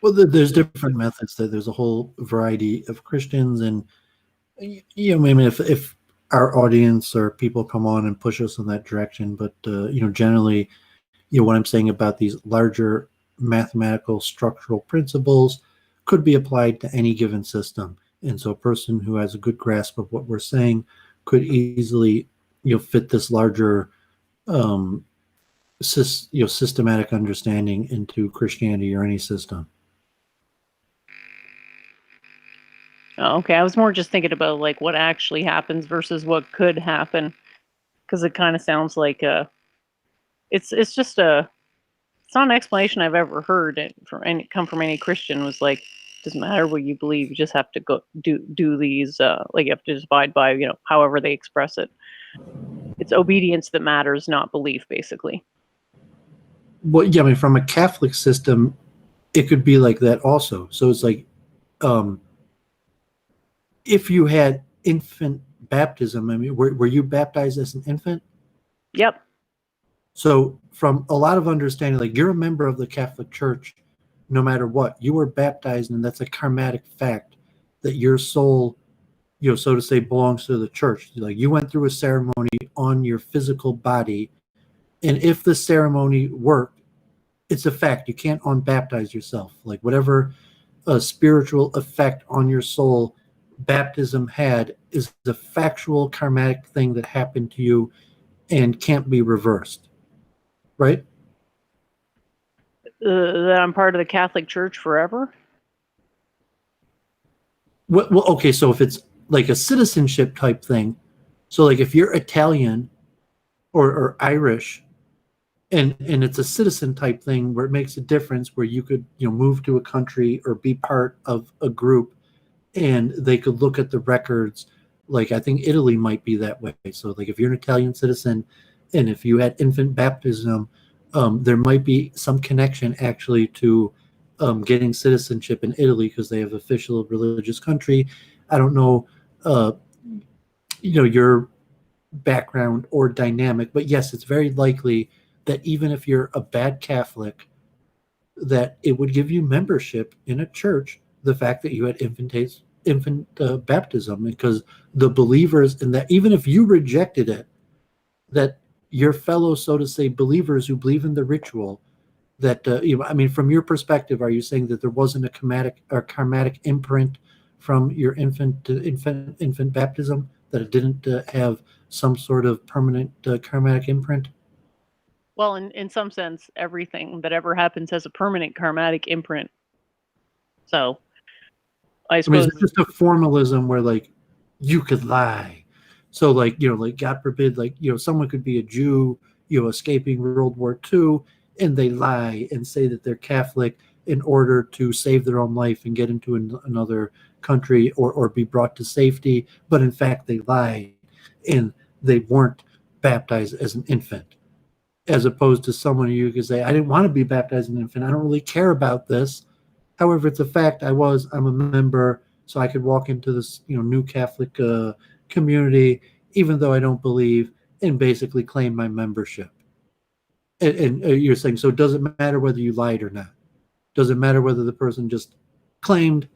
Well, there's different methods. There's a whole variety of Christians, and maybe if our audience or people come on and push us in that direction, but generally, what I'm saying about these larger mathematical structural principles could be applied to any given system, and so a person who has a good grasp of what we're saying could easily fit this larger systematic understanding into Christianity or any system. Oh, okay, I was more just thinking about, like, what actually happens versus what could happen, because it kind of sounds like it's not an explanation I've ever heard come from any Christian. Was like, doesn't matter what you believe, you just have to go do these, like, you have to just abide by however they express it. It's obedience that matters, not belief, basically. Well, yeah, I mean, from a Catholic system, it could be like that also. So it's like, if you had infant baptism, I mean, were you baptized as an infant? Yep. So from a lot of understanding, like, you're a member of the Catholic Church, no matter what, you were baptized, and that's a karmatic fact that your soul, so to say, belongs to the church. Like, you went through a ceremony on your physical body, and if the ceremony worked, it's a fact. You can't unbaptize yourself. Like, whatever spiritual effect on your soul baptism had is the factual karmatic thing that happened to you and can't be reversed, right? That I'm part of the Catholic Church forever? Well, okay, so if it's like a citizenship type thing, so like if you're Italian or Irish, and it's a citizen type thing where it makes a difference, where you could move to a country or be part of a group, and they could look at the records. Like, I think Italy might be that way. So like if you're an Italian citizen and if you had infant baptism, there might be some connection actually to getting citizenship in Italy, because they have official religious country. I don't know uh, your background or dynamic, but yes, it's very likely that even if you're a bad Catholic, that it would give you membership in a church, the fact that you had infant baptism, because the believers in that, even if you rejected it, that your fellow, so to say, believers who believe in the ritual, that I mean, from your perspective, are you saying that there wasn't a karmatic imprint from your infant baptism, that it didn't have some sort of permanent karmatic imprint? Well, in some sense, everything that ever happens has a permanent karmatic imprint. So I I mean, is suppose it just a formalism where like you could lie? So like, like God forbid, like, someone could be a Jew, escaping World War II, and they lie and say that they're Catholic in order to save their own life and get into another country, or be brought to safety. But in fact, they lied and they weren't baptized as an infant. As opposed to someone, you could say, I didn't want to be baptized as an infant. I don't really care about this. However, it's a fact. I'm a member, so I could walk into this, new Catholic community, even though I don't believe, and basically claim my membership. And you're saying, so it doesn't matter whether you lied or not. Doesn't matter whether the person just claimed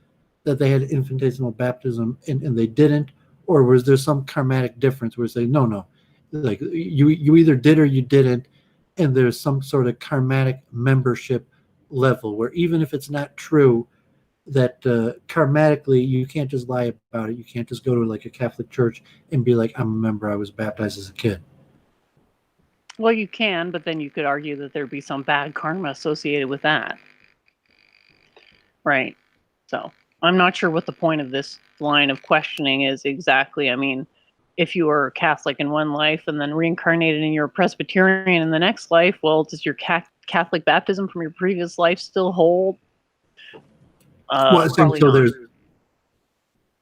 that they had infinitesimal baptism and they didn't, or was there some karmatic difference where they say, no, like you either did or you didn't, and there's some sort of karmatic membership level where even if it's not true, that karmatically you can't just lie about it. You can't just go to like a Catholic church and be like, I'm a member, I was baptized as a kid. well, you can, but then you could argue that there'd be some bad karma associated with that. Right. So I'm not sure what the point of this line of questioning is exactly. I mean, if you were Catholic in one life and then reincarnated and you're a Presbyterian in the next life, well, does your Catholic baptism from your previous life still hold? Well, I think Probably so. not. There's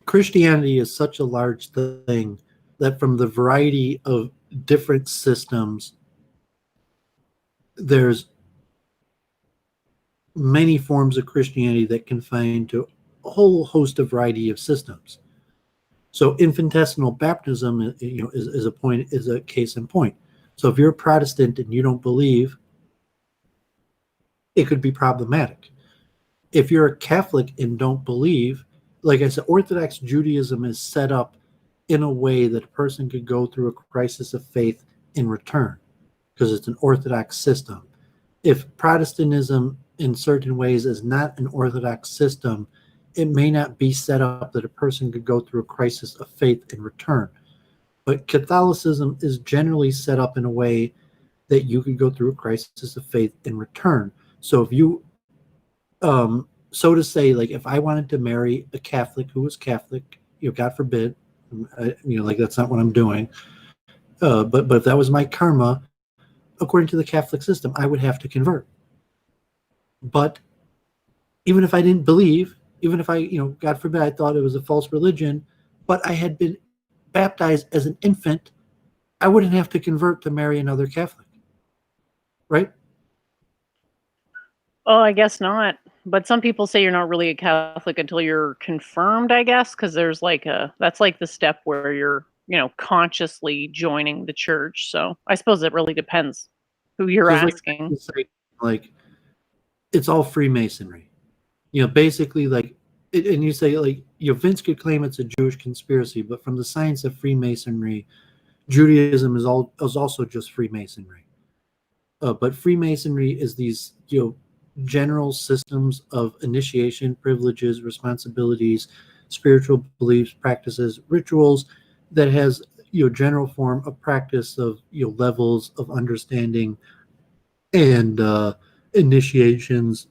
Christianity is such a large thing that from the variety of different systems, there's many forms of Christianity that confine to a whole host of variety of systems. So infinitesimal baptism, is a case in point. So if you're a Protestant and you don't believe, it could be problematic. If you're a Catholic and don't believe, like I said, Orthodox Judaism is set up in a way that a person could go through a crisis of faith in return, because it's an Orthodox system. If Protestantism in certain ways is not an Orthodox system, it may not be set up that a person could go through a crisis of faith in return. But Catholicism is generally set up in a way that you could go through a crisis of faith in return. So if you, so to say, like if I wanted to marry a Catholic who was Catholic, God forbid, like that's not what I'm doing. But if that was my karma, according to the Catholic system, I would have to convert. But even if I didn't believe, even if I, God forbid, I thought it was a false religion, but I had been baptized as an infant, I wouldn't have to convert to marry another Catholic, right? Oh, I guess not. But some people say you're not really a Catholic until you're confirmed, I guess, because there's that's like the step where you're, consciously joining the church. So I suppose it really depends who you're So asking. like it's all Freemasonry, basically like, and you say like, Vince could claim it's a Jewish conspiracy, but from the science of Freemasonry, Judaism is also just Freemasonry. But Freemasonry is these, general systems of initiation, privileges, responsibilities, spiritual beliefs, practices, rituals that has, general form of practice of, levels of understanding and initiations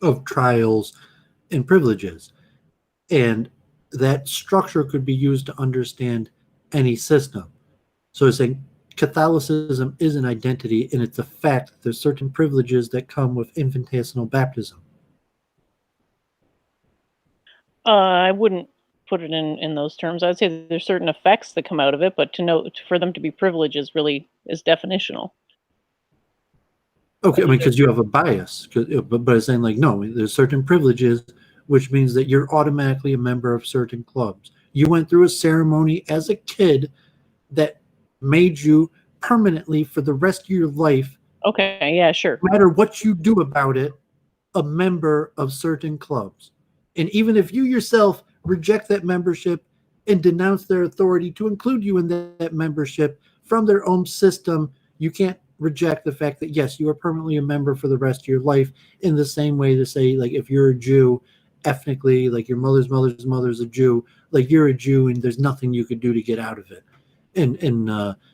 of trials and privileges. And that structure could be used to understand any system. So it's saying Catholicism is an identity, and it's a fact that there's certain privileges that come with infinitesimal baptism. I wouldn't put it in those terms. I'd say that there's certain effects that come out of it, but for them to be privileges really is definitional. Okay, I mean, because you have a bias, but I'm saying, like, no, there's certain privileges, which means that you're automatically a member of certain clubs. You went through a ceremony as a kid that made you permanently for the rest of your life, Okay, yeah, sure. no matter what you do about it, a member of certain clubs. And even if you yourself reject that membership and denounce their authority to include you in that membership from their own system, you can't reject the fact that, yes, you are permanently a member for the rest of your life, in the same way to say, like, if you're a Jew, ethnically, like your mother's mother's a Jew, like you're a Jew and there's nothing you could do to get out of it. And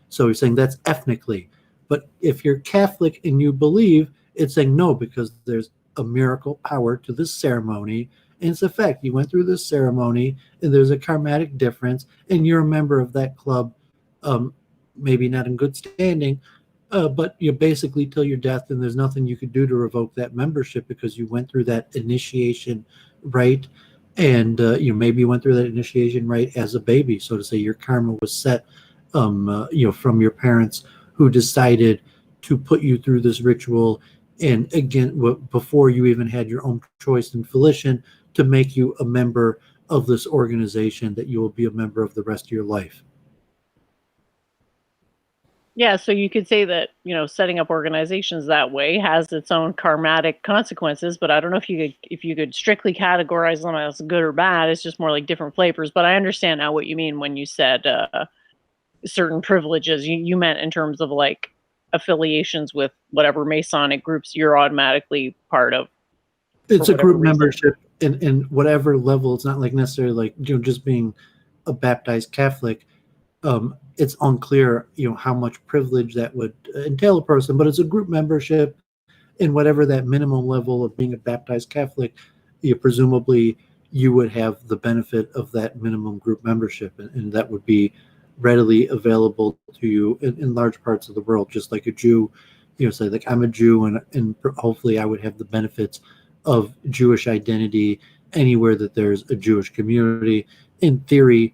so he's saying that's ethnically. But if you're Catholic and you believe, it's saying no, because there's a miracle power to this ceremony. And it's a fact. You went through this ceremony and there's a karmatic difference, and you're a member of that club, maybe not in good standing, but you're basically till your death, and there's nothing you could do to revoke that membership because you went through that initiation rite. And maybe you went through that initiation rite as a baby, so to say. Your karma was set, from your parents who decided to put you through this ritual, and again, before you even had your own choice and volition, to make you a member of this organization that you will be a member of the rest of your life. Yeah, so you could say that, setting up organizations that way has its own karmatic consequences, but I don't know if you could strictly categorize them as good or bad. It's just more like different flavors. But I understand now what you mean when you said certain privileges. You meant in terms of like affiliations with whatever Masonic groups you're automatically part of. It's a group membership in whatever level. It's not like necessarily like just being a baptized Catholic. It's unclear, how much privilege that would entail a person, but it's a group membership in whatever that minimum level of being a baptized Catholic. Presumably you would have the benefit of that minimum group membership, and that would be readily available to you in large parts of the world, just like a Jew. Say like I'm a Jew, and hopefully I would have the benefits of Jewish identity anywhere that there's a Jewish community. In theory,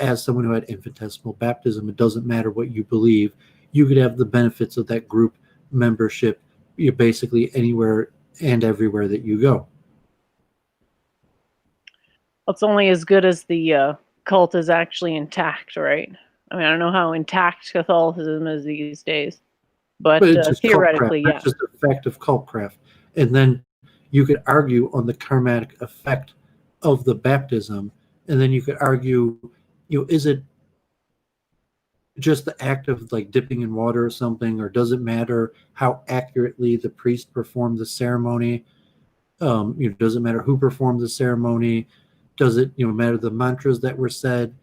as someone who had infinitesimal baptism, it doesn't matter what you believe, you could have the benefits of that group membership, basically anywhere and everywhere that you go. It's only as good as the cult is actually intact, right? I mean, I don't know how intact Catholicism is these days, but it's just theoretically, yeah. It's just a fact of cultcraft. And then you could argue on the karmatic effect of the baptism, and then you could argue, is it just the act of like dipping in water or something, or does it matter how accurately the priest performed the ceremony? Does it matter who performed the ceremony? Does it matter the mantras that were said?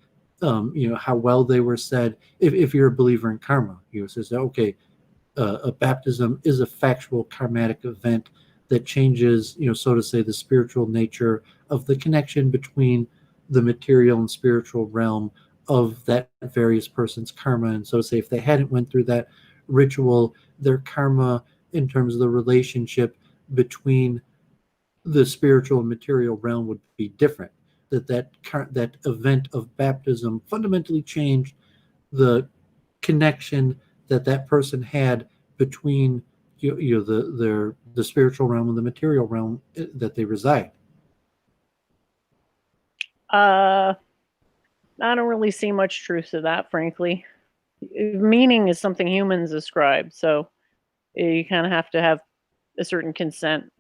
How well they were said? If you're a believer in karma, says, okay, a baptism is a factual karmatic event that changes, so to say, the spiritual nature of the connection between the material and spiritual realm of that various person's karma. And so to say, if they hadn't went through that ritual, their karma in terms of the relationship between the spiritual and material realm would be different. That event of baptism fundamentally changed the connection that person had between the spiritual realm and the material realm that they reside. I don't really see much truth to that, frankly. Meaning is something humans ascribe, so you kind of have to have a certain consent.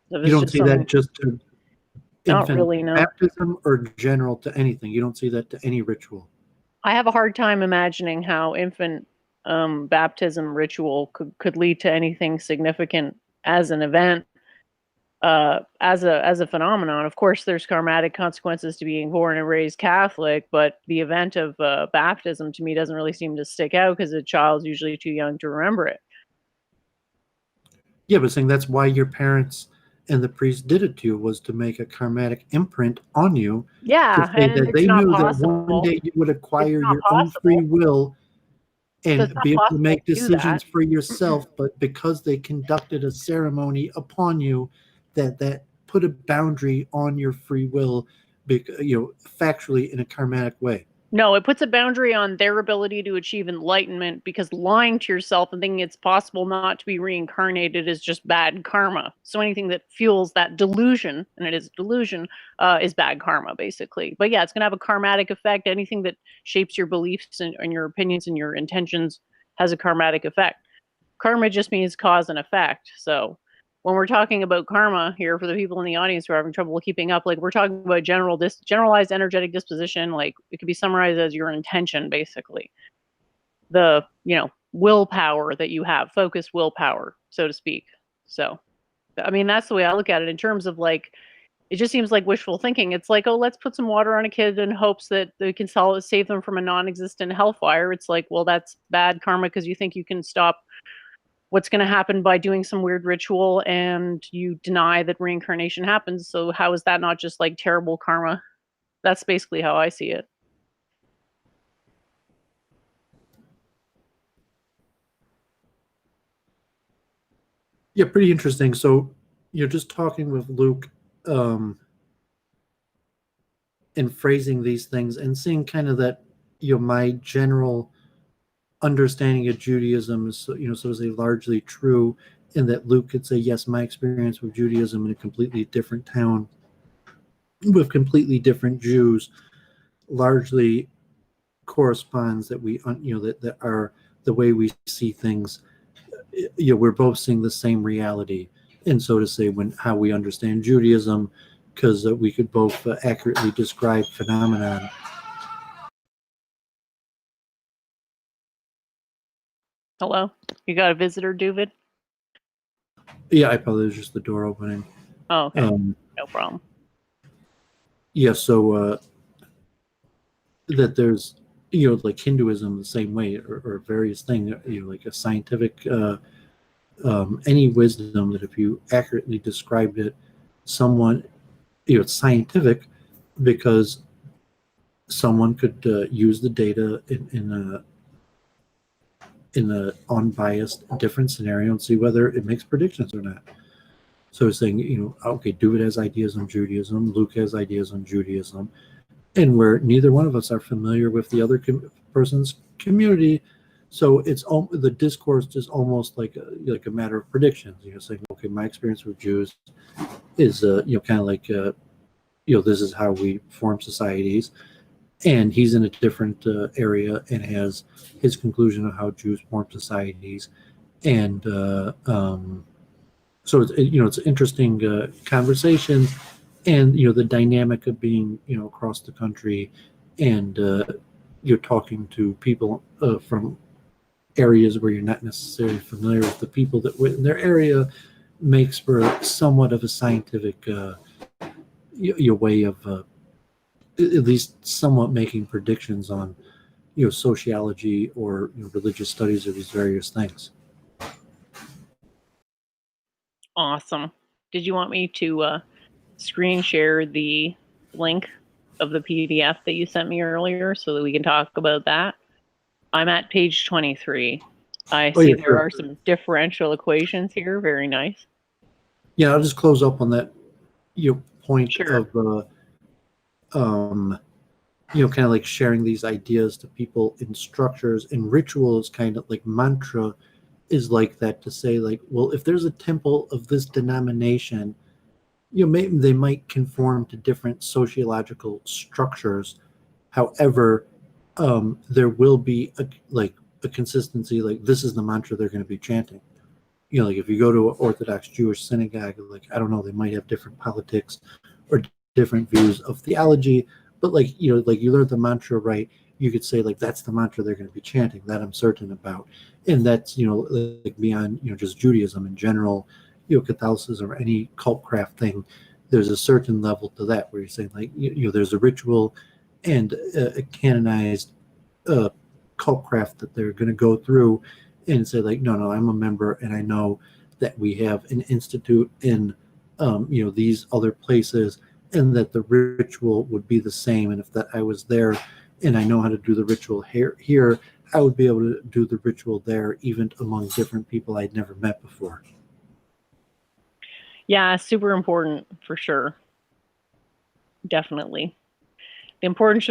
You don't see that just to really, no. Baptism or general to anything? You don't see that to any ritual? I have a hard time imagining how infant baptism ritual could lead to anything significant as an event. As a phenomenon. Of course, there's karmatic consequences to being born and raised Catholic, but the event of baptism to me doesn't really seem to stick out because a child's usually too young to remember it. Yeah, but saying that's why your parents and the priest did it to you, was to make a karmatic imprint on you. Yeah, to say and that it's they not knew possible. that one day you would acquire your own free will So it's and not be able to possible make to do that. decisions for yourself, but because they conducted a ceremony upon you that put a boundary on your free will, factually in a karmatic way. No, it puts a boundary on their ability to achieve enlightenment, because lying to yourself and thinking it's possible not to be reincarnated is just bad karma. So anything that fuels that delusion, and it is a delusion, is bad karma, basically. But yeah, it's going to have a karmatic effect. Anything that shapes your beliefs and your opinions and your intentions has a karmatic effect. Karma just means cause and effect. So when we're talking about karma here, for the people in the audience who are having trouble keeping up, like, we're talking about generalized energetic disposition. Like, it could be summarized as your intention, basically. The, willpower that you have, focused willpower, so to speak. So, I mean, that's the way I look at it in terms of, like, it just seems like wishful thinking. It's like, oh, let's put some water on a kid in hopes that they can save them from a non-existent hellfire. It's like, well, that's bad karma because you think you can stop what's going to happen by doing some weird ritual, and you deny that reincarnation happens. So how is that not just like terrible karma? That's basically how I see it. Yeah, pretty interesting. So you're just talking with Luke, and phrasing these things and seeing kind of that, my general understanding of Judaism is, so to say, largely true, in that Luke could say, yes, my experience with Judaism in a completely different town with completely different Jews largely corresponds, that that are the way we see things. We're both seeing the same reality, and so to say, when how we understand Judaism, because we could both accurately describe phenomenon. Hello? You got a visitor, Doovid? Yeah, I probably was just the door opening. Oh, okay. No problem. Yeah, so that there's, like Hinduism the same way, or various things, like a scientific, any wisdom that if you accurately described it, someone, it's scientific because someone could use the data in a unbiased different scenario and see whether it makes predictions or not. So it's saying, okay, Doovid has ideas on Judaism, Luke has ideas on Judaism, and where neither one of us are familiar with the other person's community, so it's the discourse is almost like a matter of predictions. Saying, okay, my experience with Jews is kind of like this is how we form societies, and he's in a different area and has his conclusion of how Jews form societies, and so it's an interesting conversation, and the dynamic of being across the country, and you're talking to people from areas where you're not necessarily familiar with the people that were in their area, makes for somewhat of a scientific your way of at least somewhat making predictions on sociology or religious studies of these various things. Awesome. Did you want me to screen share the link of the PDF that you sent me earlier so that we can talk about that? I'm at page 23. I see there are some differential equations here. Very nice. Yeah, I'll just close up on that point Sure. of kind of like sharing these ideas to people in structures and rituals, kind of like mantra is like that, to say, like, well, if there's a temple of this denomination, maybe they might conform to different sociological structures. However, there will be a consistency, like this is the mantra they're going to be chanting. Like if you go to an Orthodox Jewish synagogue, like, I don't know, they might have different politics or different views of theology, but like you learn the mantra right, you could say, like, that's the mantra they're going to be chanting, that I'm certain about. And that's like beyond just Judaism in general, Catholicism or any cult craft thing. There's a certain level to that where you're saying, like, there's a ritual and a canonized cult craft that they're going to go through and say, like, no, I'm a member, and I know that we have an institute in these other places, and that the ritual would be the same. And if that I was there and I know how to do the ritual here, I would be able to do the ritual there, even among different people I'd never met before. Yeah, super important for sure. Definitely. The importance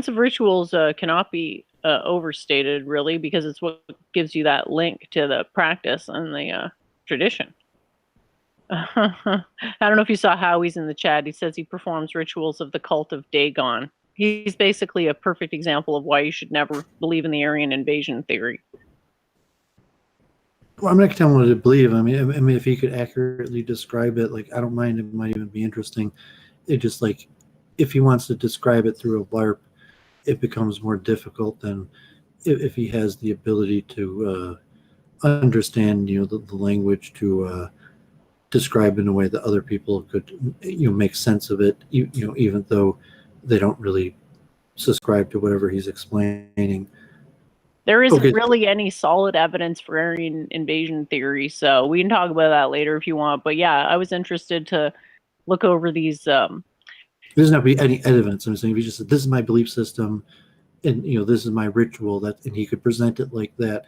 of rituals cannot be overstated, really, because it's what gives you that link to the practice and the tradition. I don't know if you saw Howie's in the chat. He says he performs rituals of the cult of Dagon. He's basically a perfect example of why you should never believe in the Aryan invasion theory. Well, I'm not going to tell him what to believe. I mean, if he could accurately describe it, like, I don't mind. It might even be interesting. It just, like, if he wants to describe it through a LARP, it becomes more difficult than if he has the ability to understand, the language to describe in a way that other people could, make sense of it, even though they don't really subscribe to whatever he's explaining. There isn't really any solid evidence for Aryan invasion theory, so we can talk about that later if you want. But yeah, I was interested to look over these. There doesn't have to be any evidence. I'm saying if he just said, "This is my belief system," and this is my ritual, and he could present it like that,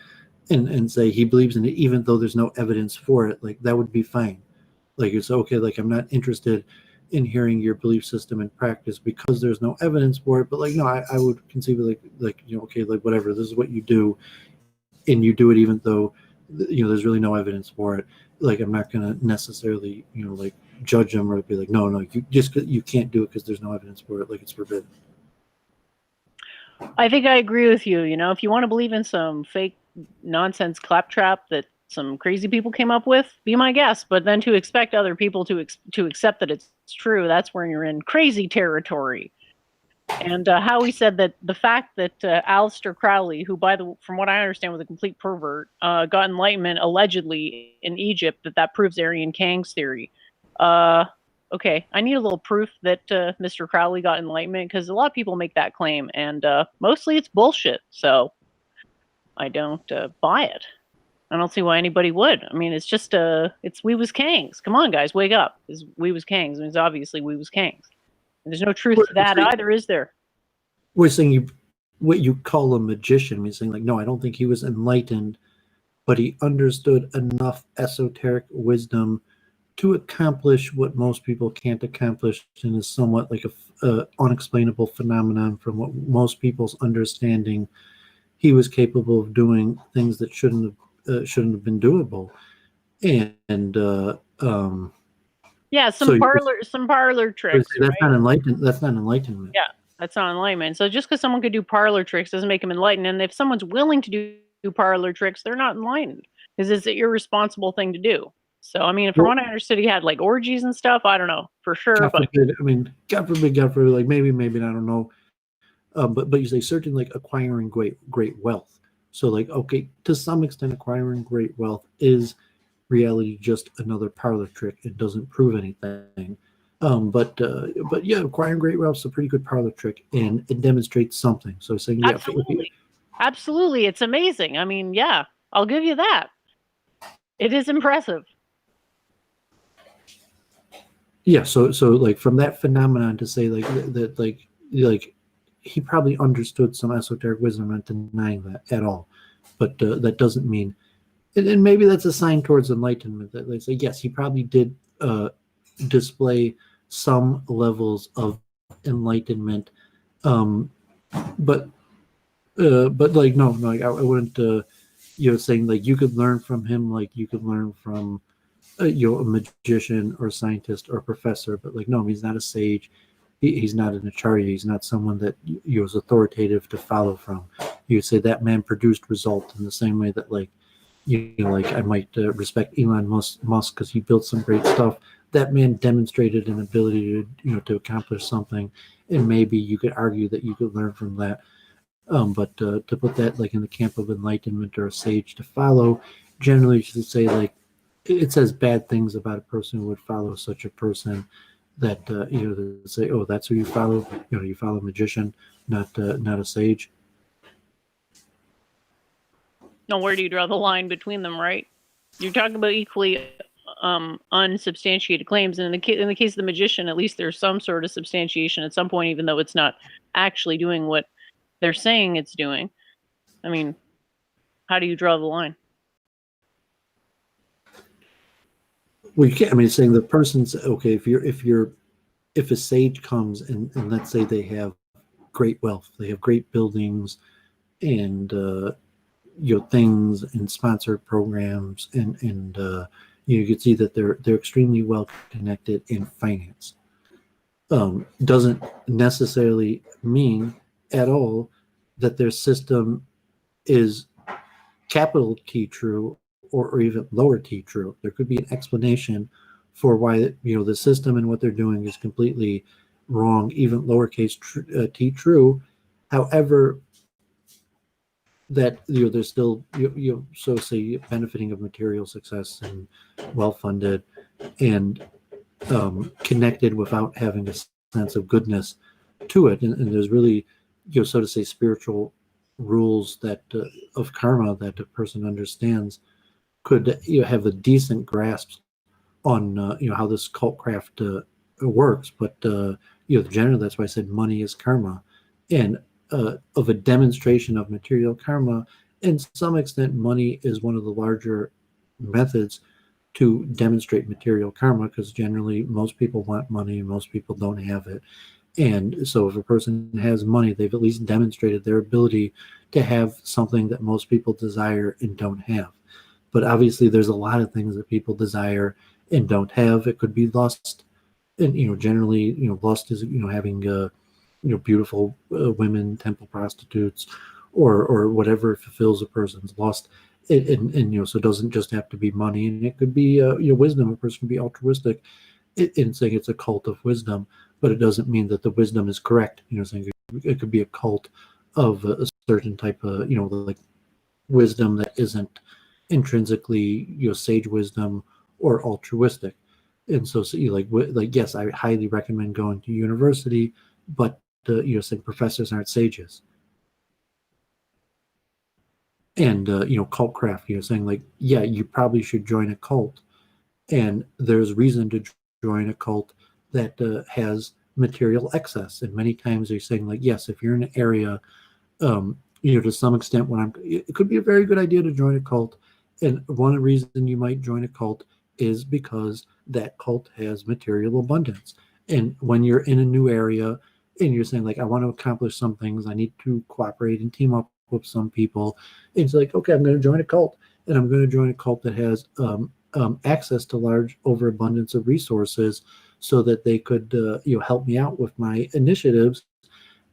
and say he believes in it, even though there's no evidence for it, like that would be fine. Like, it's okay. Like, I'm not interested in hearing your belief system and practice because there's no evidence for it. But like, no, I would conceive of okay, like whatever. This is what you do, and you do it even though there's really no evidence for it. Like, I'm not gonna necessarily like judge them or be like, no, you can't do it because there's no evidence for it. Like, it's forbidden. I think I agree with you. If you want to believe in some fake nonsense claptrap that some crazy people came up with, be my guest. But then to expect other people to accept that it's true, that's where you're in crazy territory. And Howie said that the fact that Aleister Crowley, who, from what I understand, was a complete pervert, got enlightenment allegedly in Egypt, that proves Arian Kang's theory. Okay, I need a little proof that Mr. Crowley got enlightenment, because a lot of people make that claim, and mostly it's bullshit. So I don't buy it. I don't see why anybody would. I mean, it's just it's we was kangs. Come on, guys, wake up. We was kangs. I mean, it's obviously we was kangs. And there's no truth to that either, is there? We're saying what you call a magician. We're saying, like, no, I don't think he was enlightened, but he understood enough esoteric wisdom to accomplish what most people can't accomplish, and is somewhat like a unexplainable phenomenon from what most people's understanding. He was capable of doing things that shouldn't have been doable, and yeah, some parlor tricks. That's right? not enlightenment. That's not enlightenment. Yeah, that's not enlightenment. So just because someone could do parlor tricks doesn't make them enlightened. And if someone's willing to do parlor tricks, they're not enlightened, because it's an irresponsible thing to do. So I mean, from what I understood, he had like orgies and stuff. I don't know for sure. God forbid, I mean, God forbid, like maybe, I don't know. But you say certainly, like, acquiring great wealth. So, like, okay, to some extent, acquiring great wealth is reality just another parlor trick. It doesn't prove anything. But yeah, acquiring great wealth is a pretty good parlor trick, and it demonstrates something. So saying, yeah, absolutely, it's amazing. I mean, yeah, I'll give you that. It is impressive. Yeah, so like, from that phenomenon to say like that, like he probably understood some esoteric wisdom. I'm not denying that at all, but that doesn't mean, and maybe that's a sign towards enlightenment, that they say, yes, he probably did display some levels of enlightenment, but like, no, like, I wouldn't, saying like you could learn from him, like you could learn from a magician or a scientist or a professor, but like, no, he's not a sage. He's not an acharya. He's not someone that is authoritative to follow from. You would say that man produced result in the same way that, like, like, I might respect Elon Musk because he built some great stuff. That man demonstrated an ability to to accomplish something, and maybe you could argue that you could learn from that. But to put that like in the camp of enlightenment or a sage to follow, generally you should say, like, it says bad things about a person who would follow such a person, that they say, oh, that's who you follow. You follow a magician, not a sage. No, where do you draw the line between them, right? You're talking about equally unsubstantiated claims, and in the case of the magician, at least there's some sort of substantiation at some point, even though it's not actually doing what they're saying it's doing. I mean, how do you draw the line? Well, you can't. I mean, saying the person's okay. If a sage comes and let's say they have great wealth, they have great buildings and things and sponsored programs, and you can see that they're extremely well connected in finance. Doesn't necessarily mean at all that their system is capital T true or even lower T true. There could be an explanation for why the system and what they're doing is completely wrong, even lowercase t true. However, that they're still so say benefiting of material success and well funded and connected without having a sense of goodness to it, and there's really so to say spiritual rules that of karma that a person understands could have a decent grasp on how this cult craft works, but generally that's why I said money is karma, and of a demonstration of material karma. In some extent, money is one of the larger methods to demonstrate material karma because generally most people want money and most people don't have it. And so if a person has money, they've at least demonstrated their ability to have something that most people desire and don't have. But obviously there's a lot of things that people desire and don't have. It could be lust. And generally, lust is having beautiful women, temple prostitutes, or whatever fulfills a person's lust. And so it doesn't just have to be money, and it could be wisdom. A person can be altruistic in saying it's a cult of wisdom, but it doesn't mean that the wisdom is correct. Saying it could be a cult of a certain type of like wisdom that isn't intrinsically sage wisdom or altruistic. And so like yes, I highly recommend going to university, but saying professors aren't sages. And cult craft, saying like, yeah, you probably should join a cult, and there's reason to join a cult that has material excess. And many times they're saying like, yes, if you're in an area, to some extent, it could be a very good idea to join a cult. And one reason you might join a cult is because that cult has material abundance. And when you're in a new area and you're saying like, I want to accomplish some things, I need to cooperate and team up with some people. It's like, okay, I'm going to join a cult, and I'm going to join a cult that has access to large overabundance of resources, so that they could help me out with my initiatives.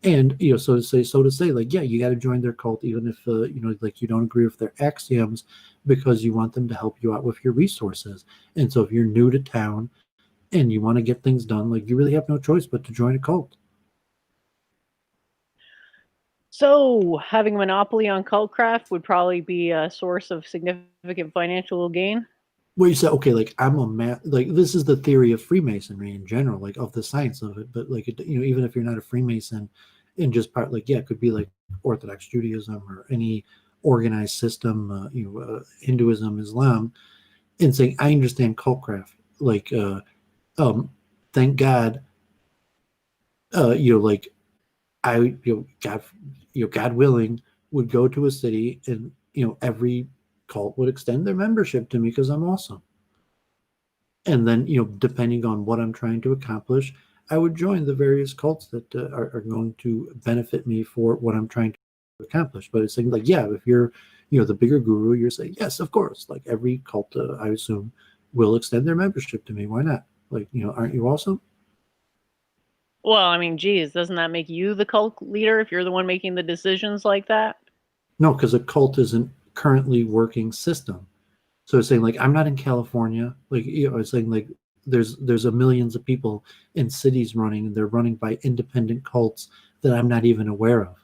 And so to say like, yeah, you got to join their cult even if like you don't agree with their axioms, because you want them to help you out with your resources. And so if you're new to town and you want to get things done, like you really have no choice but to join a cult. So having a monopoly on cultcraft would probably be a source of significant financial gain. Where you say, okay, like I'm like this is the theory of Freemasonry in general, like of the science of it. But like even if you're not a Freemason, in just part, like yeah, it could be like Orthodox Judaism or any organized system, Hinduism, Islam, and saying I understand cultcraft. Like, thank God, like I, God willing, would go to a city and every cult would extend their membership to me because I'm awesome. And then depending on what I'm trying to accomplish, I would join the various cults that are going to benefit me for what I'm trying to accomplish. But it's saying like, yeah, if you're the bigger guru, you're saying yes, of course. Like every cult, I assume, will extend their membership to me. Why not? Like aren't you awesome? Well, I mean, geez, doesn't that make you the cult leader if you're the one making the decisions like that? No, because a cult isn't currently working system. So it's saying like I'm not in California. Like it's saying like there's a millions of people in cities running, and they're running by independent cults that I'm not even aware of.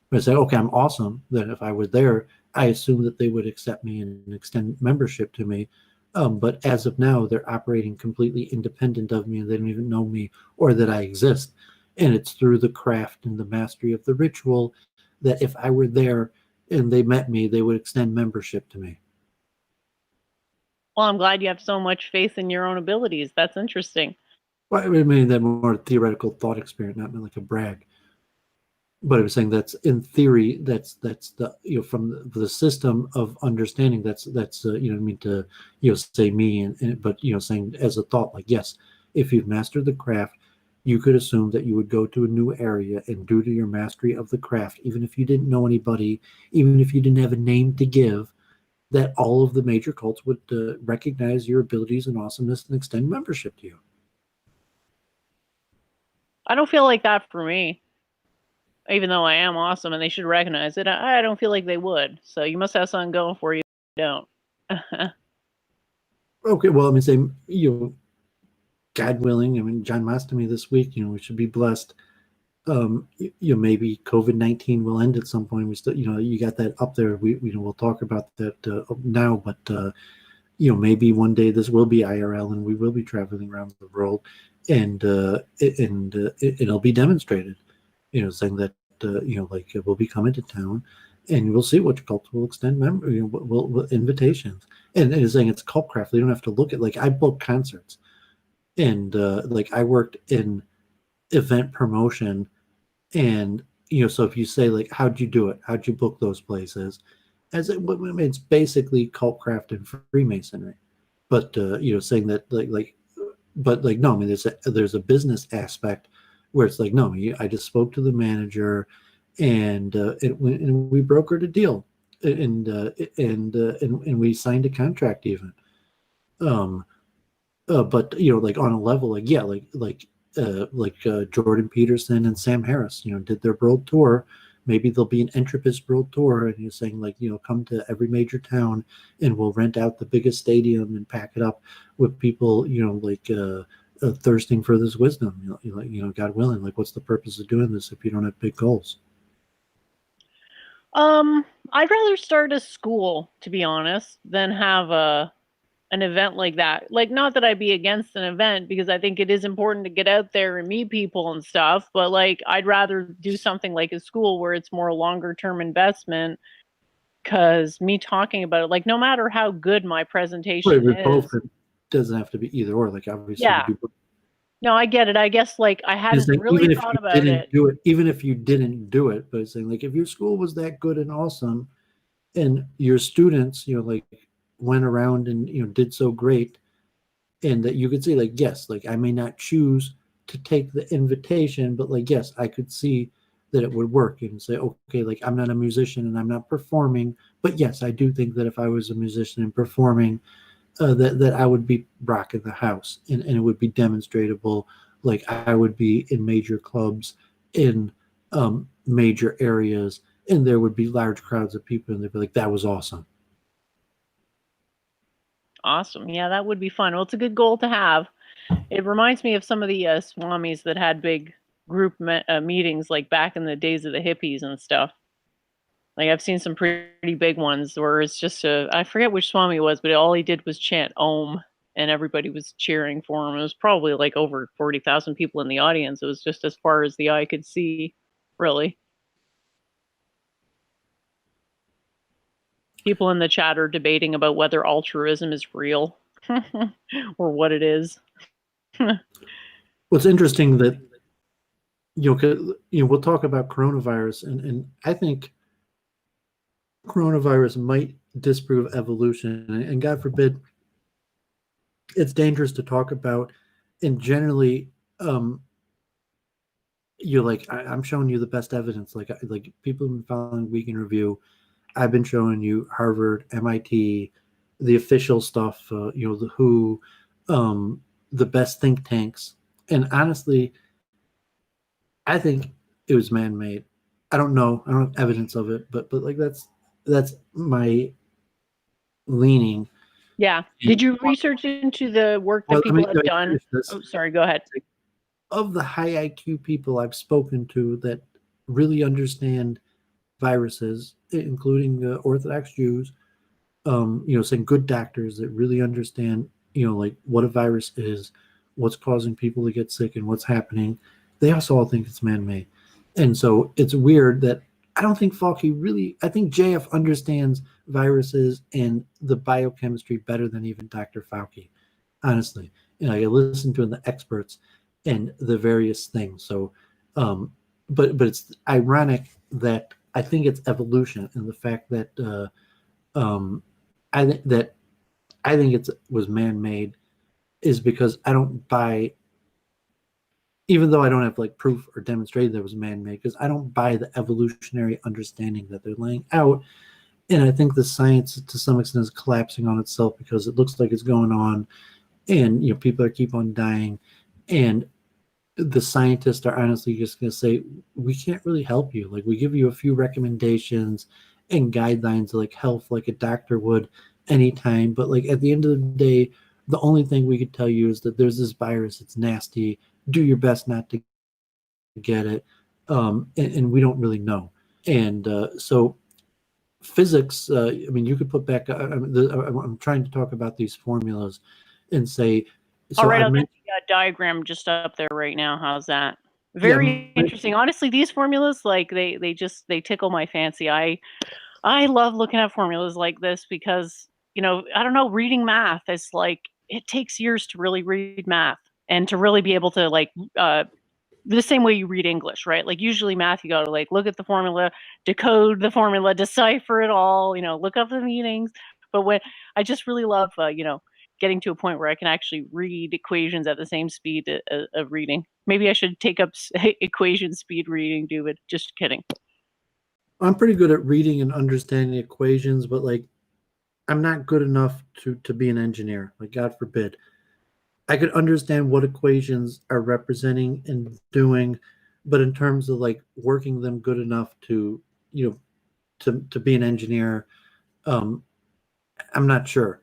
But I say, okay, I'm awesome. That if I were there, I assume that they would accept me and extend membership to me. But as of now, they're operating completely independent of me, and they don't even know me or that I exist. And it's through the craft and the mastery of the ritual that if I were there and they met me, they would extend membership to me. Well, I'm glad you have so much faith in your own abilities. That's interesting. Well, I mean that more theoretical thought experiment, not like a brag. But I was saying that's in theory, that's the, from the system of understanding, that's I mean, to say me, but saying as a thought, like, yes, if you've mastered the craft, you could assume that you would go to a new area, and due to your mastery of the craft, even if you didn't know anybody, even if you didn't have a name to give, that all of the major cults would recognize your abilities and awesomeness and extend membership to you. I don't feel like that for me. Even though I am awesome and they should recognize it, I don't feel like they would. So you must have something going for you. Don't. Okay, well, I mean, say, God willing, I mean, John Mastamy this week, we should be blessed. Maybe COVID-19 will end at some point. We still, you got that up there. We'll talk about that now, but maybe one day this will be IRL and we will be traveling around the world, and it'll be demonstrated. Saying that like we'll be coming to town, and we'll see which cults will extend will invitations, and it's saying it's cult craft. They don't have to look at, like, I book concerts, and like I worked in event promotion, and so if you say, like, how'd you do it, how'd you book those places, it's basically cult craft and Freemasonry, but saying that, but like, no, I mean, there's a business aspect where it's like, no, I just spoke to the manager, and we brokered a deal, and we signed a contract even. But like on a level, like, yeah, like Jordan Peterson and Sam Harris, did their world tour. Maybe there'll be an Entropist world tour, and you're saying, like, come to every major town, and we'll rent out the biggest stadium and pack it up with people, like thirsting for this wisdom. God willing, like, what's the purpose of doing this if you don't have big goals? I'd rather start a school, to be honest, than have an event like that. Like, not that I'd be against an event, because I think it is important to get out there and meet people and stuff, but like, I'd rather do something like a school where it's more longer term investment, because me talking about it, like, no matter how good my presentation is, both, it doesn't have to be either or. Like, obviously, yeah. No, I get it. I guess, like, I hadn't really thought about it. Even if you didn't do it, but it's saying, like, if your school was that good and awesome, and your students, like, went around and did so great, and that you could say, like, yes, like, I may not choose to take the invitation, but, like, yes, I could see that it would work, and say, okay, like, I'm not a musician and I'm not performing, but yes, I do think that if I was a musician and performing, that I would be rocking the house, and it would be demonstratable. Like, I would be in major clubs in major areas, and there would be large crowds of people, and they'd be like, that was awesome. Awesome. Yeah, that would be fun. Well, it's a good goal to have. It reminds me of some of the swamis that had big group meetings, like back in the days of the hippies and stuff. Like, I've seen some pretty big ones where it's just I forget which swami it was, but all he did was chant Om, and everybody was cheering for him. It was probably like over 40,000 people in the audience. It was just as far as the eye could see, really. People in the chat are debating about whether altruism is real or what it is. What's interesting that, we'll talk about coronavirus, and I think coronavirus might disprove evolution, and God forbid, it's dangerous to talk about. And generally, like, I'm showing you the best evidence. Like people have been following Week in Review. I've been showing you Harvard, MIT, the official stuff. The WHO, the best think tanks. And honestly, I think it was man-made. I don't know. I don't have evidence of it, but like, that's my leaning. Yeah. Did you research into the work that people have done? Oh, sorry. Go ahead. Of the high IQ people I've spoken to that really understand viruses, including Orthodox Jews, saying good doctors that really understand, like, what a virus is, what's causing people to get sick, and what's happening, they also all think it's man-made. And so it's weird that I don't think Fauci really, I think JF understands viruses and the biochemistry better than even Dr. Fauci, honestly. I listen to the experts and the various things. So but it's ironic that I think it's evolution, and the fact that um, I think that I think it was man-made is because I don't buy, even though I don't have like proof or demonstrated that it was man-made, because I don't buy the evolutionary understanding that they're laying out. And I think the science to some extent is collapsing on itself because it looks like it's going on, and people are keep on dying, and the scientists are honestly just going to say, we can't really help you. Like, we give you a few recommendations and guidelines like health, like a doctor would anytime, but like at the end of the day, the only thing we could tell you is that there's this virus, it's nasty, do your best not to get it. And we don't really know. And so physics, I mean, you could put back, I'm trying to talk about these formulas and say, so all right, I'll get the diagram just up there right now. How's that? Very interesting. Honestly, these formulas, like they tickle my fancy. I love looking at formulas like this because, I don't know, reading math is like, it takes years to really read math and to really be able to like the same way you read English, right? Like usually math, you got to like look at the formula, decode the formula, decipher it all, look up the meanings. But when I just really love, getting to a point where I can actually read equations at the same speed of reading. Maybe I should take up equation speed reading, Doowovid. Just kidding. I'm pretty good at reading and understanding equations, but like I'm not good enough to be an engineer. Like, God forbid. I could understand what equations are representing and doing, but in terms of like working them good enough to to be an engineer, I'm not sure.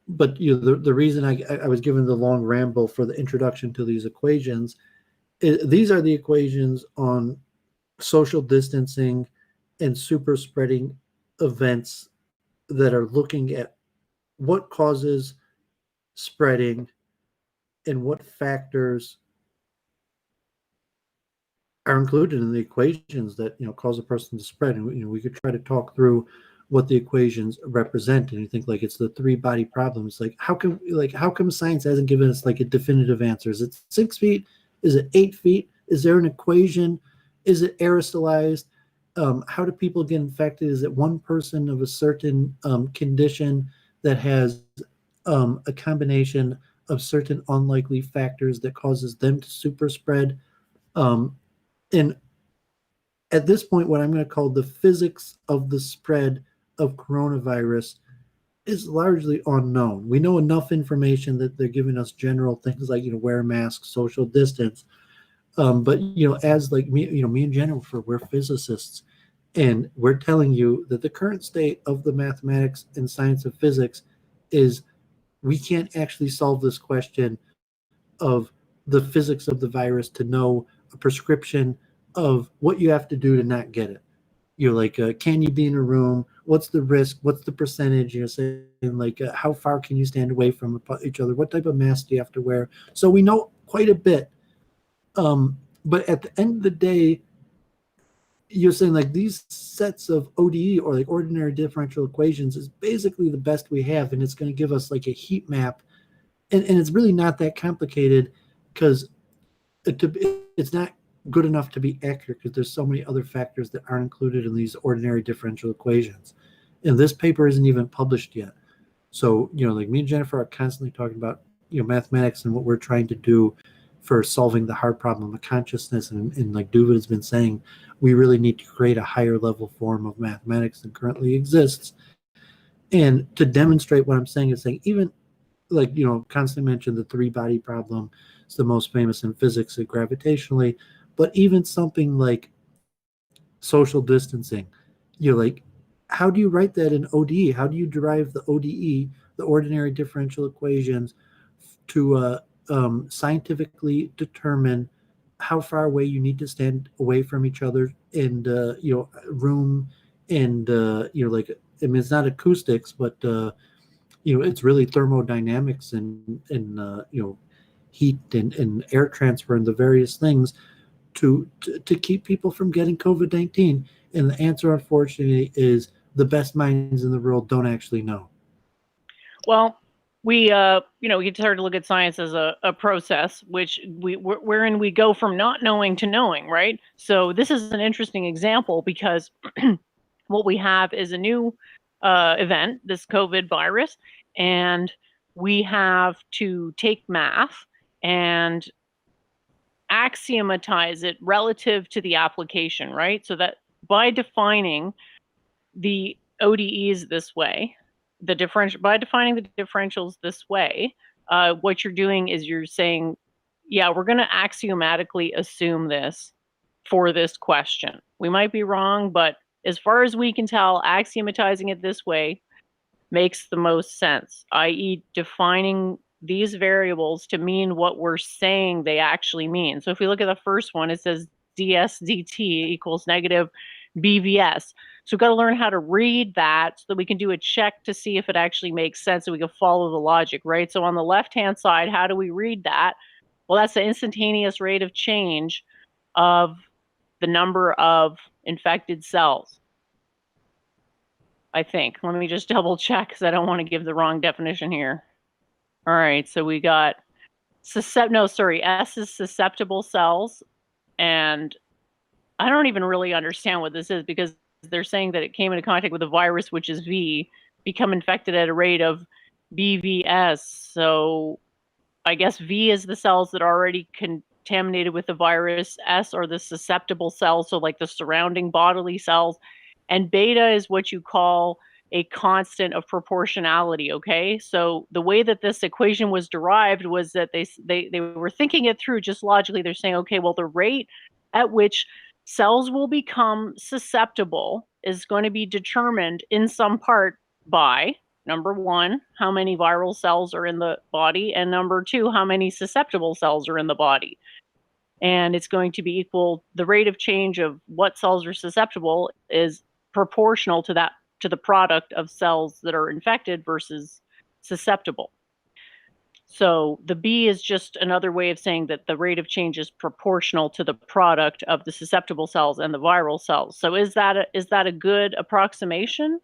But the reason I was given the long ramble for the introduction to these equations is these are the equations on social distancing and super spreading events that are looking at what causes spreading and what factors are included in the equations that cause a person to spread. And we could try to talk through what the equations represent. And you think like it's the three body problem. It's like how come science hasn't given us like a definitive answer? Is it 6 feet? Is it 8 feet? Is there an equation? Is it aerosolized? How do people get infected? Is it one person of a certain condition that has a combination of certain unlikely factors that causes them to super spread? And at this point, what I'm going to call the physics of the spread of coronavirus is largely unknown. We know enough information that they're giving us general things like wear a mask, social distance. But as like me and Jennifer, we're physicists, and we're telling you that the current state of the mathematics and science of physics is we can't actually solve this question of the physics of the virus to know a prescription of what you have to do to not get it. You're like, can you be in a room? What's the risk? What's the percentage? Saying like, how far can you stand away from each other? What type of mask do you have to wear? So we know quite a bit. But at the end of the day, you're saying like these sets of ODE or like ordinary differential equations is basically the best we have, and it's going to give us like a heat map, and it's really not that complicated because it's not good enough to be accurate because there's so many other factors that aren't included in these ordinary differential equations, and this paper isn't even published yet. So like me and Jennifer are constantly talking about mathematics and what we're trying to do for solving the hard problem of consciousness, and like Doowovid has been saying, we really need to create a higher level form of mathematics than currently exists. And to demonstrate what I'm saying is saying even like constantly mention the three body problem. It's the most famous in physics gravitationally, but even something like social distancing, like how do you write that in ODE? How do you derive the ODE, the ordinary differential equations, to scientifically determine how far away you need to stand away from each other and room and like, I mean, it's not acoustics, but it's really thermodynamics and heat and air transfer and the various things to keep people from getting COVID-19. And the answer, unfortunately, is the best minds in the world don't actually know. Well, we we start to look at science as a process, wherein we go from not knowing to knowing, right? So this is an interesting example because what we have is a new event, this COVID virus, and we have to take math and axiomatize it relative to the application, right? So that by defining the ODEs this way, by defining the differentials this way, what you're doing is you're saying, yeah, we're going to axiomatically assume this for this question. We might be wrong, but as far as we can tell, axiomatizing it this way makes the most sense, i.e., defining these variables to mean what we're saying they actually mean. So if we look at the first one, it says ds dt equals negative BVS. So we've got to learn how to read that so that we can do a check to see if it actually makes sense and we can follow the logic, right? So on the left-hand side, how do we read that? Well, that's the instantaneous rate of change of the number of infected cells, I think. Let me just double check because I don't want to give the wrong definition here. All right, so we got S is susceptible cells, and I don't even really understand what this is because they're saying that it came into contact with a virus, which is V, become infected at a rate of BVS. So I guess V is the cells that are already contaminated with the virus. S are the susceptible cells, so like the surrounding bodily cells. And beta is what you call a constant of proportionality, okay? So the way that this equation was derived was that they were thinking it through just logically. They're saying, okay, well, the rate at which cells will become susceptible is going to be determined in some part by, number one, how many viral cells are in the body, and number two, how many susceptible cells are in the body. And it's going to be equal, the rate of change of what cells are susceptible is proportional to the product of cells that are infected versus susceptible. So the B is just another way of saying that the rate of change is proportional to the product of the susceptible cells and the viral cells. So is that a good approximation?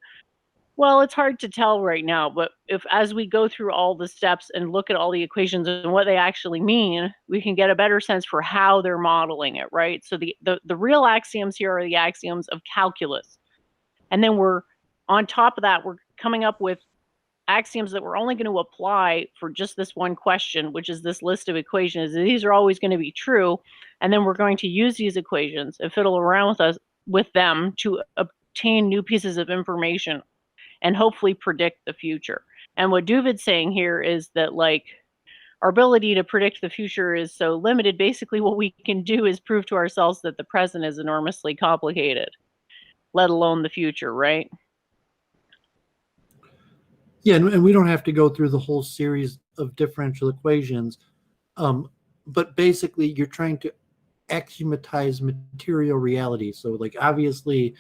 Well, it's hard to tell right now, but as we go through all the steps and look at all the equations and what they actually mean, we can get a better sense for how they're modeling it, right? So the real axioms here are the axioms of calculus. And then on top of that, we're coming up with axioms that we're only going to apply for just this one question, which is this list of equations. These are always going to be true. And then we're going to use these equations and fiddle around with them to obtain new pieces of information and hopefully predict the future. And what Doooovid's saying here is that, like, our ability to predict the future is so limited. Basically, what we can do is prove to ourselves that the present is enormously complicated, let alone the future, right? Yeah, and we don't have to go through the whole series of differential equations, but basically you're trying to axiomatize material reality. So, like, obviously,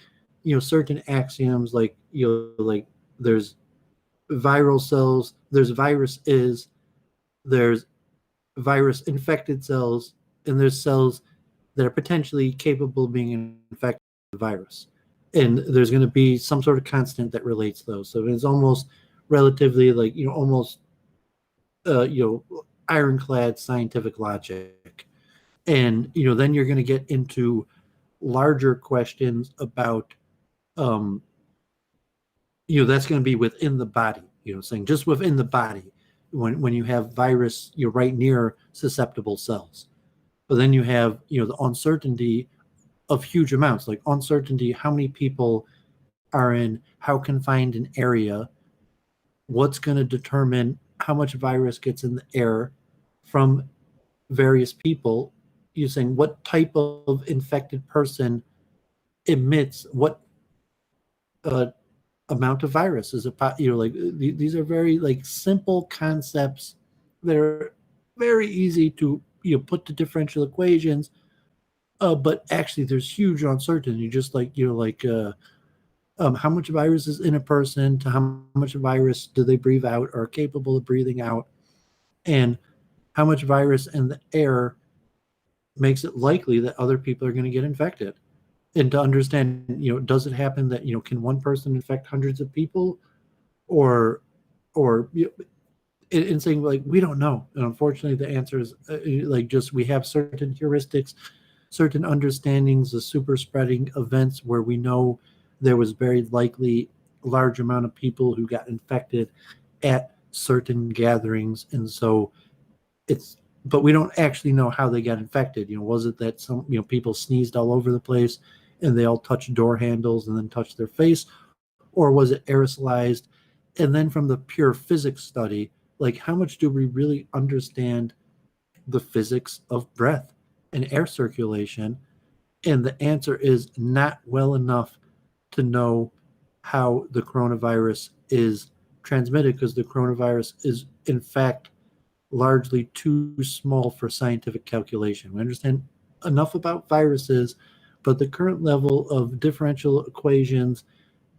certain axioms, like, like there's viral cells, there's there's virus infected cells, and there's cells that are potentially capable of being infected with the virus. And there's going to be some sort of constant that relates those. So it's almost relatively, like, almost ironclad scientific logic. And then you're going to get into larger questions about that's going to be within the body, saying just within the body, when you have virus, you're right near susceptible cells. But then you have the uncertainty of huge amounts, like uncertainty how many people are in how confined an area, what's going to determine how much virus gets in the air from various people, using what type of infected person emits what amount of virus. Is it, like, these are very, like, simple concepts that are very easy to put to differential equations, but actually there's huge uncertainty, just like how much virus is in a person to how much virus do they breathe out or are capable of breathing out, and how much virus in the air makes it likely that other people are going to get infected. And to understand, does it happen that, can one person infect hundreds of people, or and saying like we don't know. And unfortunately, the answer is like just we have certain heuristics, certain understandings of super spreading events where we know there was very likely a large amount of people who got infected at certain gatherings, and so it's but we don't actually know how they got infected. Was it that some people sneezed all over the place and they all touched door handles and then touched their face, or was it aerosolized? And then from the pure physics study, like how much do we really understand the physics of breath and air circulation? And the answer is not well enough to know how the coronavirus is transmitted, because the coronavirus is in fact largely too small for scientific calculation. We understand enough about viruses, but the current level of differential equations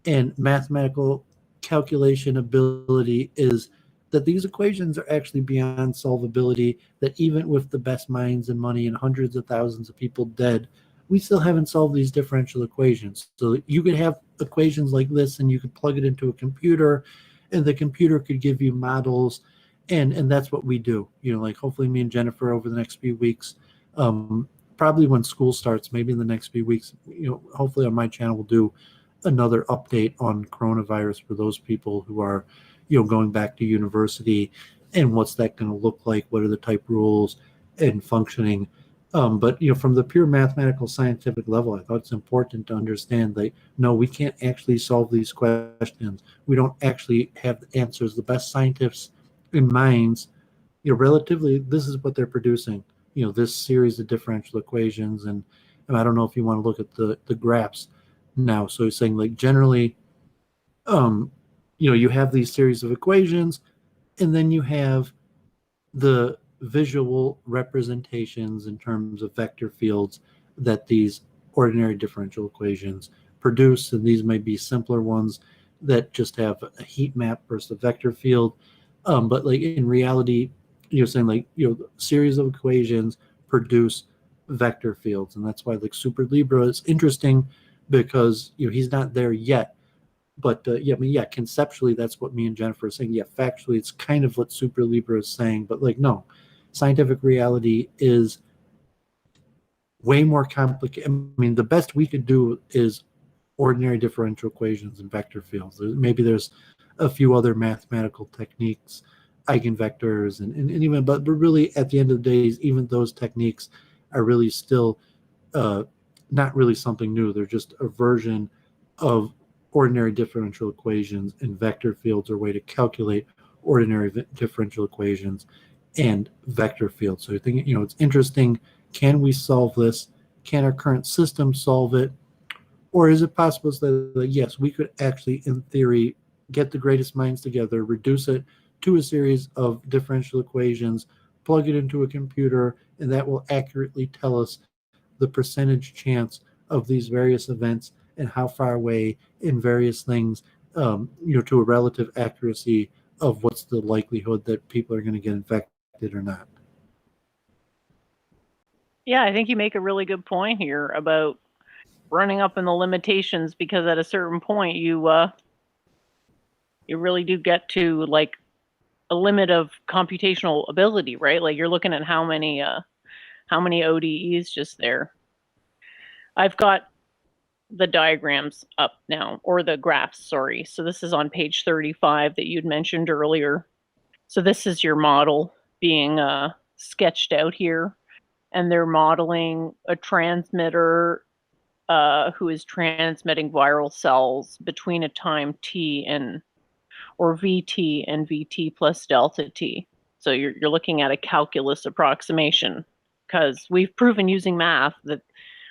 and mathematical calculation ability is that these equations are actually beyond solvability, that even with the best minds and money and hundreds of thousands of people dead, we still haven't solved these differential equations. So you could have equations like this and you could plug it into a computer and the computer could give you models, and that's what we do. Like hopefully me and Jennifer over the next few weeks, probably when school starts, maybe in the next few weeks, hopefully on my channel we'll do another update on coronavirus for those people who are, going back to university, and what's that going to look like? What are the type rules and functioning? But from the pure mathematical scientific level, I thought it's important to understand that no, we can't actually solve these questions. We don't actually have the answers. The best scientists in minds, relatively, this is what they're producing. This series of differential equations, and I don't know if you want to look at the graphs now. So he's saying like generally, you have these series of equations, and then you have the visual representations in terms of vector fields that these ordinary differential equations produce. And these may be simpler ones that just have a heat map versus a vector field. But like in reality, you're saying like, series of equations produce vector fields. And that's why like Super Libra is interesting, because, he's not there yet. But conceptually, that's what me and Jennifer are saying. Yeah, factually, it's kind of what Super Libra is saying. But like, no, scientific reality is way more complicated. I mean, the best we could do is ordinary differential equations and vector fields. Maybe there's a few other mathematical techniques, eigenvectors, and even, but really at the end of the day, even those techniques are really still not really something new. They're just a version of ordinary differential equations, and vector fields are a way to calculate ordinary differential equations and vector fields. So I think, it's interesting. Can we solve this? Can our current system solve it? Or is it possible that, yes, we could actually, in theory, get the greatest minds together, reduce it to a series of differential equations, plug it into a computer, and that will accurately tell us the percentage chance of these various events and how far away in various things, to a relative accuracy of what's the likelihood that people are going to get infected or not. Yeah, I think you make a really good point here about running up in the limitations, because at a certain point you really do get to like a limit of computational ability, right? Like you're looking at how many ODEs just there. I've got the diagrams up now, or the graphs, sorry. So this is on page 35 that you'd mentioned earlier. So this is your model being sketched out here, and they're modeling a transmitter who is transmitting viral cells between a time t or vt and vt plus delta t. So you're looking at a calculus approximation, because we've proven using math that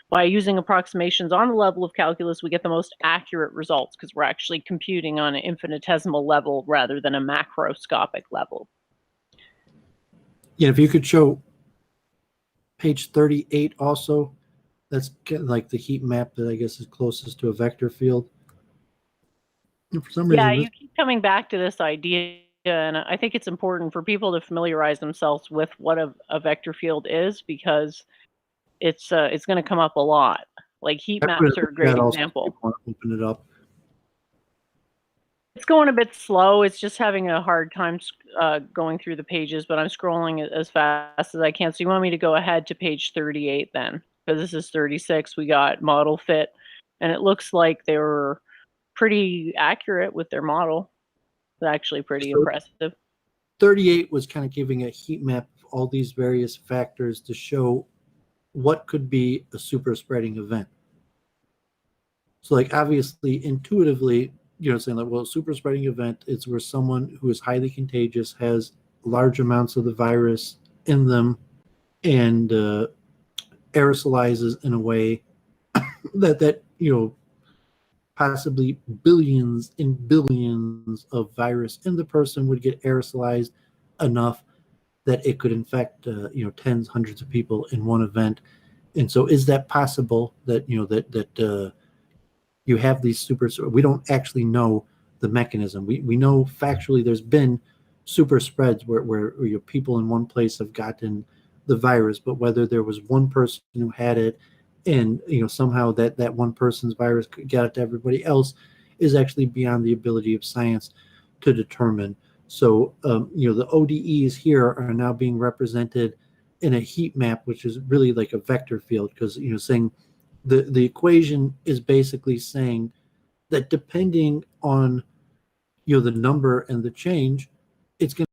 by using approximations on the level of calculus, we get the most accurate results, because we're actually computing on an infinitesimal level rather than a macroscopic level. Yeah, if you could show page 38 also, that's like the heat map that I guess is closest to a vector field. And for some reason, you keep coming back to this idea, and I think it's important for people to familiarize themselves with what a vector field is, because it's going to come up a lot. Like heat maps are a great example. Open it up. It's going a bit slow. It's just having a hard time going through the pages, but I'm scrolling as fast as I can. So you want me to go ahead to page 38 then? Because this is 36. We got model fit, and it looks like they were pretty accurate with their model. It's actually pretty impressive. 38 was kind of giving a heat map of all these various factors to show what could be a super spreading event. So like obviously intuitively, saying like, well, super spreading event is where someone who is highly contagious has large amounts of the virus in them and aerosolizes in a way that possibly billions and billions of virus in the person would get aerosolized enough that it could infect tens, hundreds of people in one event. And so is that possible that you have these super, we don't actually know the mechanism. We know factually there's been super spreads where people in one place have gotten the virus, but whether there was one person who had it and somehow that one person's virus got it to everybody else is actually beyond the ability of science to determine. So the ODEs here are now being represented in a heat map, which is really like a vector field, because saying the equation is basically saying that depending on the number and the change, it's going to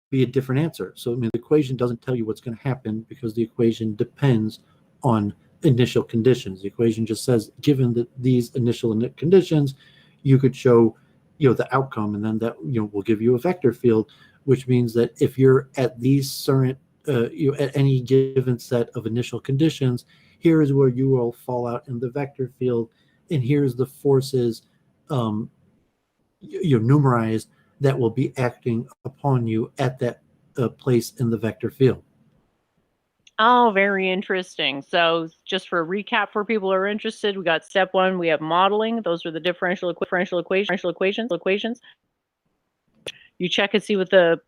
be a different answer. So the equation doesn't tell you what's going to happen because the equation depends on initial conditions. The equation just says, given these initial conditions, you could show the outcome, and then that will give you a vector field, which means that if you're at these certain at any given set of initial conditions, here is where you will fall out in the vector field, and here's the forces numerized that will be acting upon you at that place in the vector field. Oh, very interesting. So just for a recap for people who are interested, we got step one, we have modeling. Those are the differential equations. You check and see what the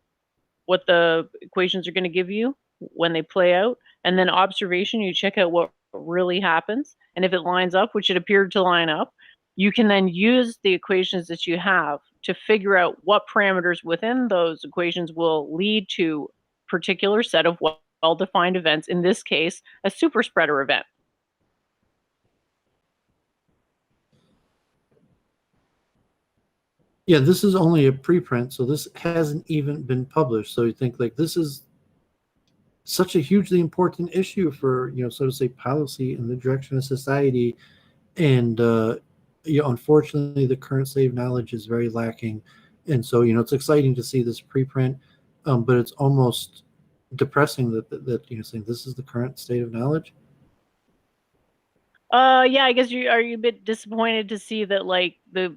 equations are going to give you when they play out. And then observation, you check out what really happens. And if it lines up, which it appeared to line up, you can then use the equations that you have to figure out what parameters within those equations will lead to a particular set of well-defined events, in this case, a super spreader event. Yeah, this is only a preprint, so this hasn't even been published. So you think like this is such a hugely important issue for, so to say, policy and the direction of society. And, unfortunately, the current state of knowledge is very lacking. And so, it's exciting to see this preprint, but it's almost depressing that saying this is the current state of knowledge. Yeah, I guess are you a bit disappointed to see that like the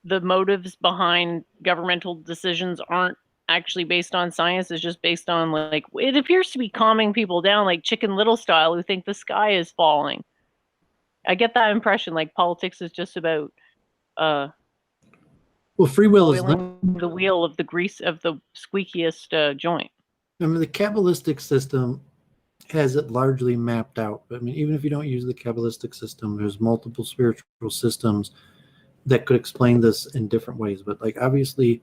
motives behind governmental decisions aren't actually based on science? It's just based on like, it appears to be calming people down, like Chicken Little style, who think the sky is falling. I get that impression, like politics is just about well, free will is the wheel of the grease of the squeakiest joint. I mean, the Kabbalistic system has it largely mapped out. I mean, even if you don't use the Kabbalistic system, there's multiple spiritual systems that could explain this in different ways. But like obviously,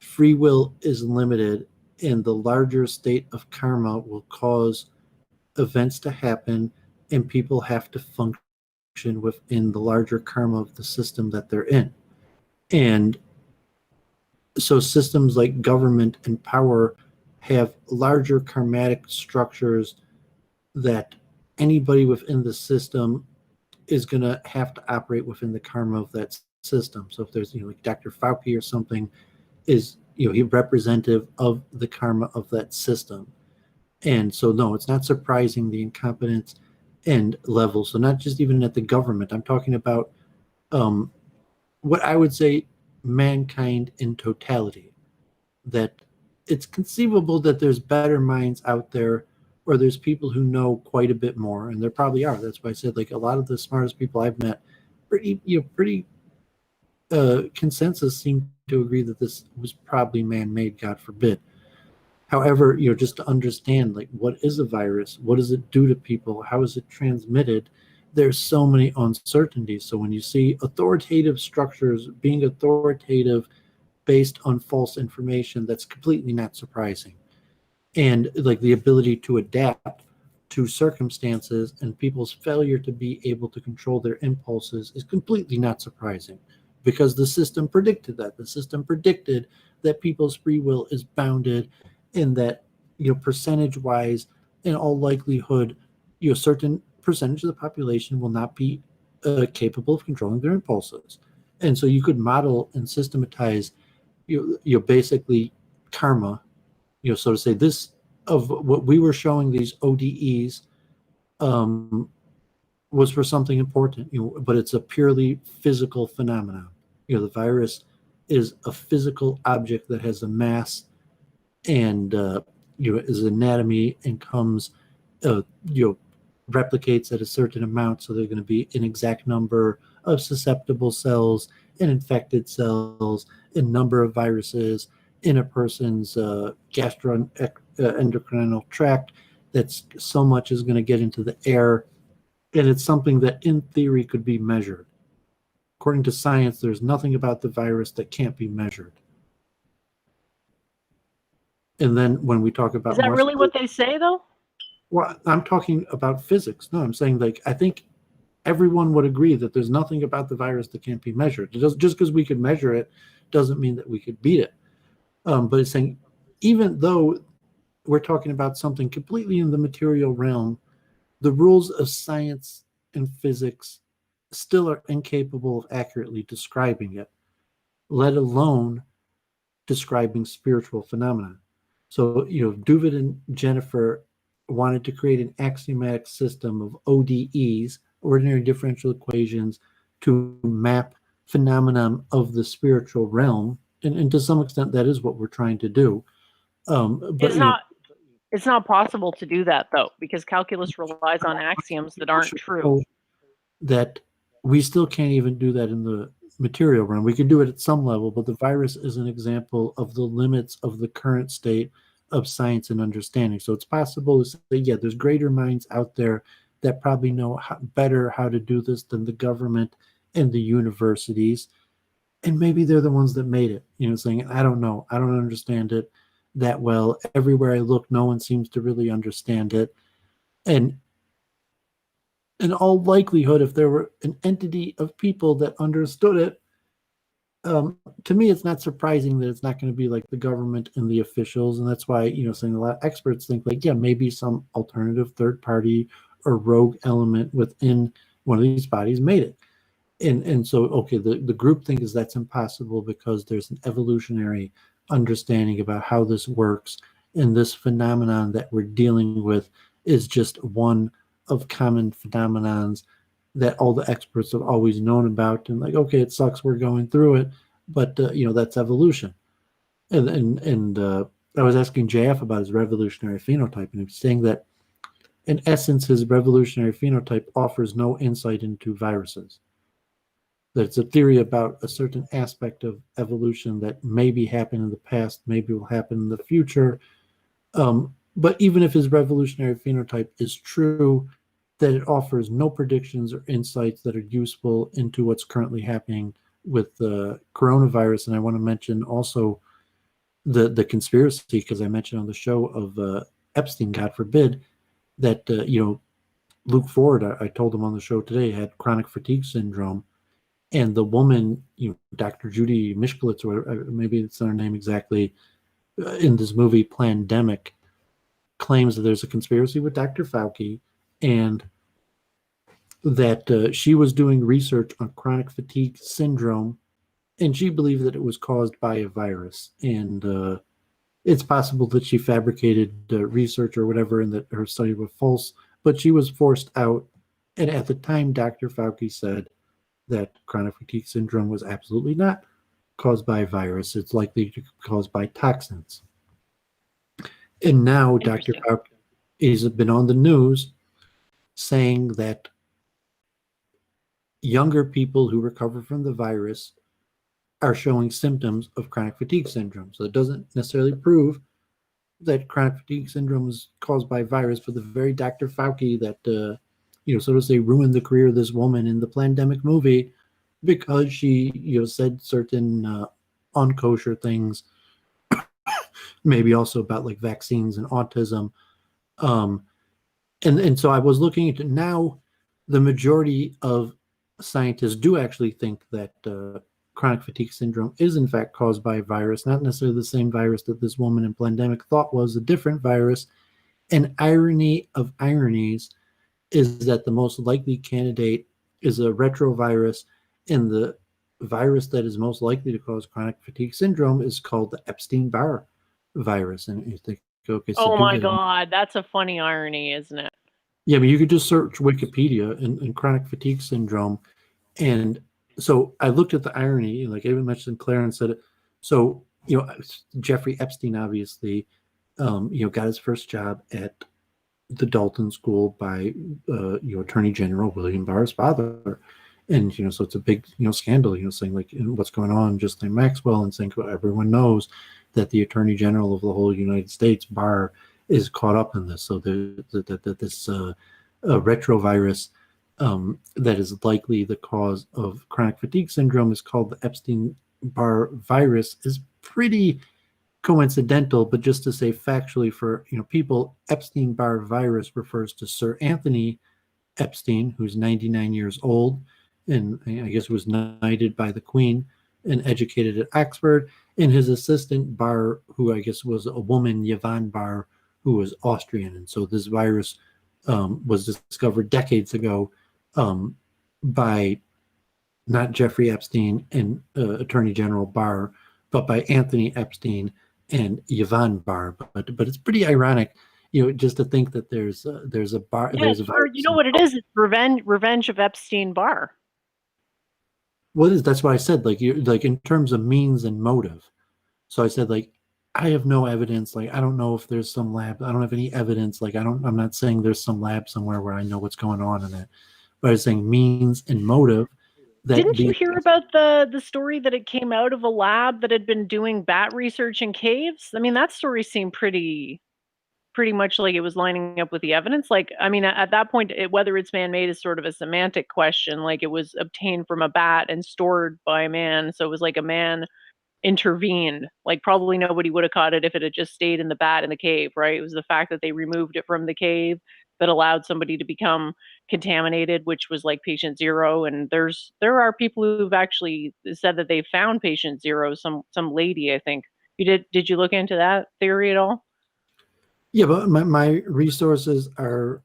free will is limited, and the larger state of karma will cause events to happen, and people have to function within the larger karma of the system that they're in. And so systems like government and power have larger karmatic structures that anybody within the system is going to have to operate within the karma of that system. So if there's, like Dr. Fauci or something is, he representative of the karma of that system. And so, no, it's not surprising the incompetence and level. So not just even at the government, I'm talking about what I would say mankind in totality, that it's conceivable that there's better minds out there, or there's people who know quite a bit more, and there probably are. That's why I said, like, a lot of the smartest people I've met, pretty consensus seem to agree that this was probably man-made, God forbid. However, just to understand, like, what is a virus? What does it do to people? How is it transmitted? there's so many uncertainties. So when you see authoritative structures being authoritative based on false information, that's completely not surprising. And like the ability to adapt to circumstances and people's failure to be able to control their impulses is completely not surprising, because the system predicted that. The system predicted that people's free will is bounded, and that, percentage wise, in all likelihood, a certain percentage of the population will not be capable of controlling their impulses. And so you could model and systematize, basically karma, so to say, this of what we were showing these ODEs um, was for something important, but it's a purely physical phenomenon. The virus is a physical object that has a mass and is anatomy and comes, uh, you know, replicates at a certain amount. So there's going to be an exact number of susceptible cells and infected cells, a number of viruses in a person's gastroendocrine tract. That's so much is going to get into the air, and it's something that in theory could be measured. According to science, there's nothing about the virus that can't be measured. And then when we talk about, is that really what they say, though? Well, I'm talking about physics. No, I'm saying, like, I think everyone would agree that there's nothing about the virus that can't be measured. It does, just because we could measure it doesn't mean that we could beat it. But it's saying, even though we're talking about something completely in the material realm, the rules of science and physics still are incapable of accurately describing it, let alone describing spiritual phenomena. So, Doovid and Jennifer wanted to create an axiomatic system of ODEs, ordinary differential equations, to map phenomenon of the spiritual realm. And to some extent, that is what we're trying to do. But it's not possible to do that, though, because calculus relies on axioms that aren't true. That we still can't even do that in the material realm. We can do it at some level, but the virus is an example of the limits of the current state of science and understanding. So it's possible to say, yeah, there's greater minds out there that probably know better how to do this than the government and the universities. And maybe they're the ones that made it, saying, I don't know. I don't understand it that well. Everywhere I look, no one seems to really understand it. And in all likelihood, if there were an entity of people that understood it, to me, it's not surprising that it's not going to be like the government and the officials. And that's why, saying a lot of experts think, like, yeah, maybe some alternative third party or rogue element within one of these bodies made it. And so, okay, the group think is that's impossible because there's an evolutionary understanding about how this works. And this phenomenon that we're dealing with is just one of common phenomenons that all the experts have always known about. And like, okay, it sucks, we're going through it, but that's evolution. And I was asking JF about his revolutionary phenotype, and he was saying that in essence, his revolutionary phenotype offers no insight into viruses. That it's a theory about a certain aspect of evolution that maybe happened in the past, maybe will happen in the future. But even if his revolutionary phenotype is true, that it offers no predictions or insights that are useful into what's currently happening with the coronavirus. And I want to mention also the conspiracy, because I mentioned on the show of Epstein, God forbid, that, Luke Ford, I told him on the show today, had chronic fatigue syndrome. And the woman, Dr. Judy Mishkowitz, or maybe it's not her name exactly, in this movie Plandemic, claims that there's a conspiracy with Dr. Fauci, and that she was doing research on chronic fatigue syndrome, and she believed that it was caused by a virus. And it's possible that she fabricated research or whatever, and that her study was false, but she was forced out. And at the time, Dr. Fauci said that chronic fatigue syndrome was absolutely not caused by a virus. It's likely to be caused by toxins. And now Dr. Fauci has been on the news saying that younger people who recover from the virus are showing symptoms of chronic fatigue syndrome. So it doesn't necessarily prove that chronic fatigue syndrome is caused by virus, but the very Dr. Fauci that so to say, ruined the career of this woman in the pandemic movie because she, said certain unkosher things, maybe also about like vaccines and autism. Um, and so I was looking into now, the majority of scientists do actually think that chronic fatigue syndrome is in fact caused by a virus, not necessarily the same virus that this woman in pandemic thought was a different virus. An irony of ironies is that the most likely candidate is a retrovirus, and the virus that is most likely to cause chronic fatigue syndrome is called the Epstein-Barr virus. And you think, okay, so Oh my God, that's a funny irony, isn't it? yeah, but you could just search Wikipedia and chronic fatigue syndrome. And so I looked at the irony, like I even mentioned Clarence said it. So, Jeffrey Epstein obviously, got his first job at the Dalton School by, Attorney General William Barr's father. And, so it's a big, scandal, saying like what's going on, just like Maxwell, and saying everyone knows that the Attorney General of the whole United States, Barr, is caught up in this. So this retrovirus that is likely the cause of chronic fatigue syndrome is called the Epstein-Barr virus is pretty coincidental. But just to say factually for people, Epstein-Barr virus refers to Sir Anthony Epstein, who's 99 years old, and I guess was knighted by the Queen and educated at Oxford, and his assistant Barr, who I guess was a woman, Yvonne Barr, who was Austrian. And so this virus was discovered decades ago by not Jeffrey Epstein and Attorney General Barr, but by Anthony Epstein and Yvonne Barr. But it's pretty ironic, just to think that there's a Barr. Yeah, there's a virus. you know what it is? It's revenge of Epstein-Barr. What is that's why I said like in terms of means and motive. So I said like I have no evidence. Like I don't know if there's some lab. I don't have any evidence. Like I'm not saying there's some lab somewhere where I know what's going on in it. But I was saying means and motive. Didn't you hear about the story that it came out of a lab that had been doing bat research in caves? I mean, that story seemed pretty much like it was lining up with the evidence. Like, I mean, at that point, whether it's man-made is sort of a semantic question. Like, it was obtained from a bat and stored by a man, so it was like a man intervened. Like, probably nobody would have caught it if it had just stayed in the bat in the cave, right? It was the fact that they removed it from the cave that allowed somebody to become contaminated, which was like patient zero. And there are people who've actually said that they found patient zero, some lady, I think. Did you look into that theory at all? Yeah, but my resources are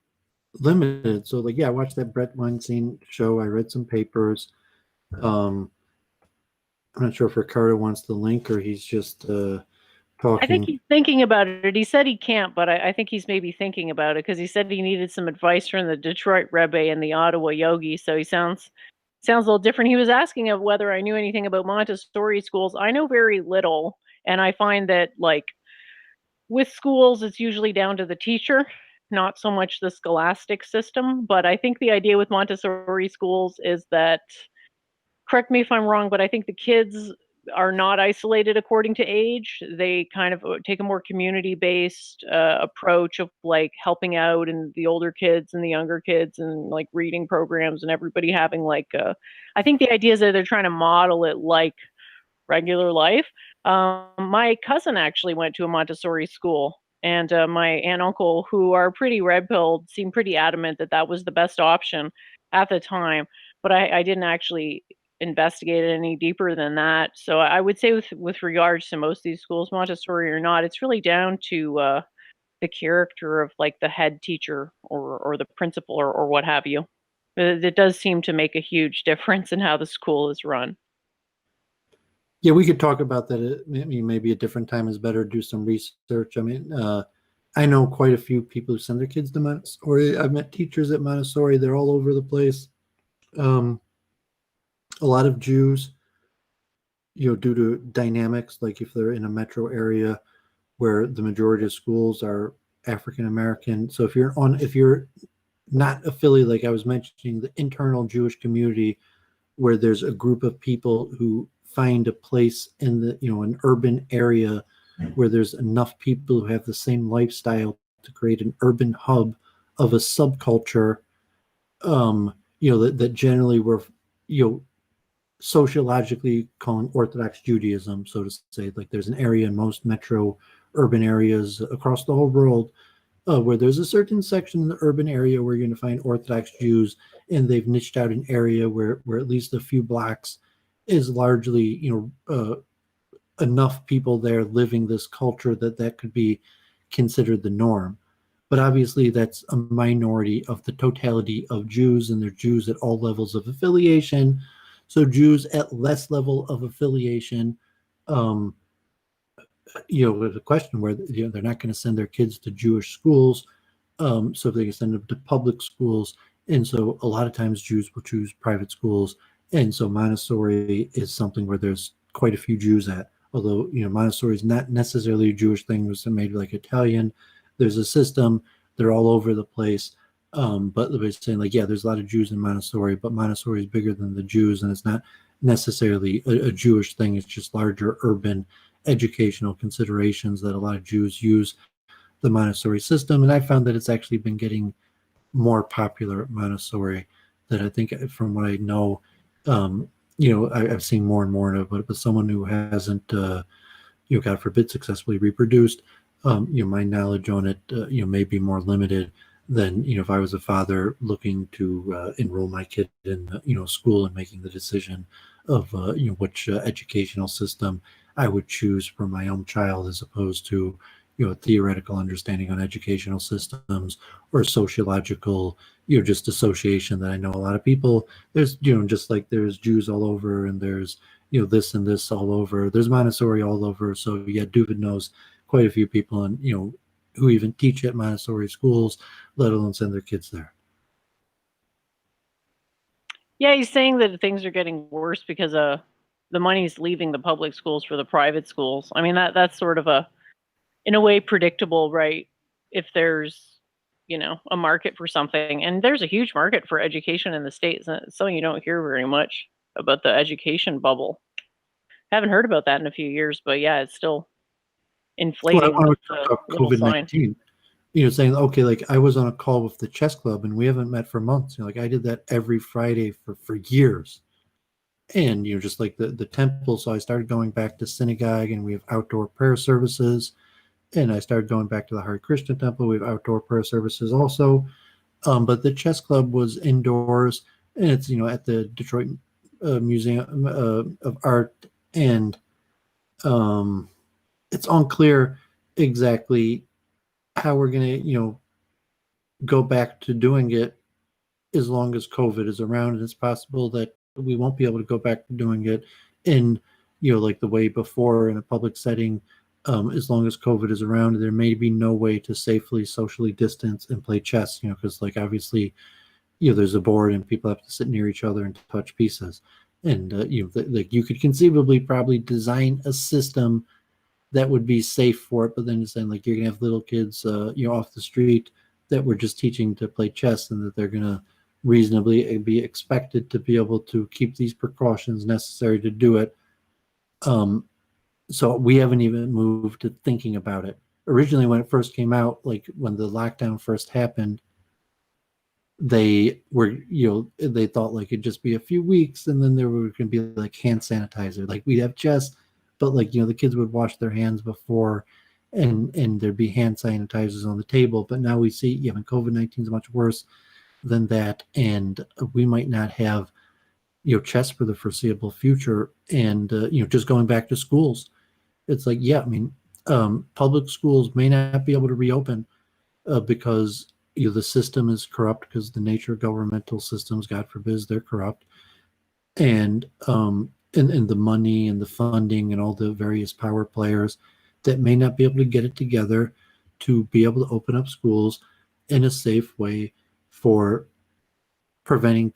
limited. So like, yeah, I watched that Brett Weinstein show. I read some papers. I'm not sure if Ricardo wants the link or he's just talking. I think he's thinking about it. He said he can't, but I think he's maybe thinking about it because he said he needed some advice from the Detroit Rebbe and the Ottawa Yogi. So he sounds a little different. He was asking of whether I knew anything about Montessori schools. I know very little, and I find that like with schools, it's usually down to the teacher, not so much the scholastic system. But I think the idea with Montessori schools is that, correct me if I'm wrong, but I think the kids are not isolated according to age. They kind of take a more community-based approach of like helping out and the older kids and the younger kids and like reading programs and everybody having like I think the idea is that they're trying to model it like regular life. My cousin actually went to a Montessori school, and my aunt and uncle, who are pretty red-pilled, seemed pretty adamant that that was the best option at the time. But I didn't actually investigate it any deeper than that. So I would say with regards to most of these schools, Montessori or not, it's really down to the character of like the head teacher or the principal or what have you. It does seem to make a huge difference in how the school is run. Yeah, we could talk about that. I mean, maybe a different time is better. Do some research. I mean, I know quite a few people who send their kids to Montessori. I've met teachers at Montessori. They're all over the place. A lot of Jews, due to dynamics, like if they're in a metro area where the majority of schools are African American. So if you're not affiliated, like I was mentioning, the internal Jewish community, where there's a group of people who find a place in the an urban area where there's enough people who have the same lifestyle to create an urban hub of a subculture, that generally were, sociologically calling Orthodox Judaism, so to say. Like there's an area in most metro urban areas across the whole world where there's a certain section in the urban area where you're going to find Orthodox Jews, and they've niched out an area where at least a few blocks is largely, enough people there living this culture that could be considered the norm. But obviously, that's a minority of the totality of Jews, and they're Jews at all levels of affiliation. So Jews at less level of affiliation, um, with a question where they're not going to send their kids to Jewish schools, so they can send them to public schools. And so a lot of times Jews will choose private schools, and so Montessori is something where there's quite a few Jews at. Although Montessori is not necessarily a Jewish thing; it was made like Italian. There's a system; they're all over the place. But they're saying like, yeah, there's a lot of Jews in Montessori, but Montessori is bigger than the Jews, and it's not necessarily a Jewish thing. It's just larger urban educational considerations that a lot of Jews use the Montessori system. And I found that it's actually been getting more popular at Montessori. That I think, from what I know, I've seen more and more of it. But someone who hasn't, God forbid, successfully reproduced, my knowledge on it, may be more limited than if I was a father looking to enroll my kid in school and making the decision of which educational system I would choose for my own child, as opposed to a theoretical understanding on educational systems or sociological just association that I know a lot of people. There's just like there's Jews all over, and there's this and this all over. There's Montessori all over. So yeah, Doovid knows quite a few people, and who even teach at Montessori schools, let alone send their kids there. Yeah, he's saying that things are getting worse because the money's leaving the public schools for the private schools. I mean, that's sort of in a way, predictable, right? If there's a market for something, and there's a huge market for education in the States, and it's something you don't hear very much about, the education bubble. Haven't heard about that in a few years, but yeah, it's still inflating. Well, I want to talk about COVID-19. Saying, okay, like I was on a call with the chess club and we haven't met for months. Like I did that every Friday for years. And just like the temple. So I started going back to synagogue, and we have outdoor prayer services. And I started going back to the Hare Krishna temple. We have outdoor prayer services also. But the chess club was indoors, and it's at the Detroit Museum of Art, and it's unclear exactly how we're going to go back to doing it as long as COVID is around. And it's possible that we won't be able to go back to doing it in like the way before in a public setting. As long as COVID is around, there may be no way to safely socially distance and play chess, because like obviously, there's a board and people have to sit near each other and touch pieces. And, like you could conceivably probably design a system that would be safe for it. But then you're saying like you're going to have little kids, off the street that we're just teaching to play chess, and that they're going to reasonably be expected to be able to keep these precautions necessary to do it. So we haven't even moved to thinking about it. Originally, when it first came out, like when the lockdown first happened, they were, they thought like it'd just be a few weeks, and then there were going to be like hand sanitizer. Like we'd have chess, but like, the kids would wash their hands before, and there'd be hand sanitizers on the table. But now we see, when COVID-19 is much worse than that, and we might not have, chess for the foreseeable future. And, just going back to schools, it's like, yeah, I mean, public schools may not be able to reopen because the system is corrupt, because the nature of governmental systems, God forbid, they're corrupt, and the money and the funding and all the various power players that may not be able to get it together to be able to open up schools in a safe way for preventing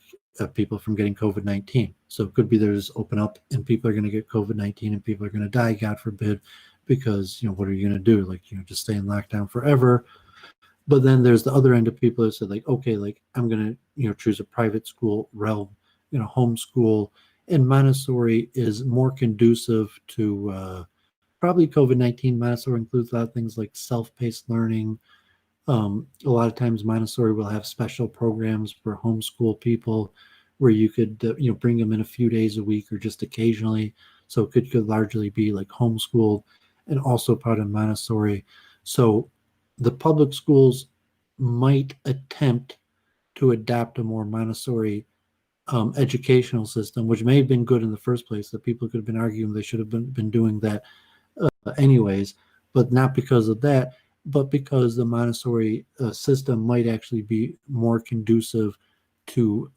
people from getting COVID-19. So it could be there's open up and people are going to get COVID-19 and people are going to die, God forbid, because, what are you going to do? Like, just stay in lockdown forever. But then there's the other end of people that said like, okay, like I'm going to, choose a private school realm, homeschool. And Montessori is more conducive to probably COVID-19. Montessori includes a lot of things like self-paced learning, A lot of times Montessori will have special programs for homeschool people where you could bring them in a few days a week or just occasionally. So it could largely be like homeschooled and also part of Montessori. So the public schools might attempt to adopt a more Montessori educational system, which may have been good in the first place, that people could have been arguing they should have been doing that anyways, but not because of that, but because the Montessori system might actually be more conducive to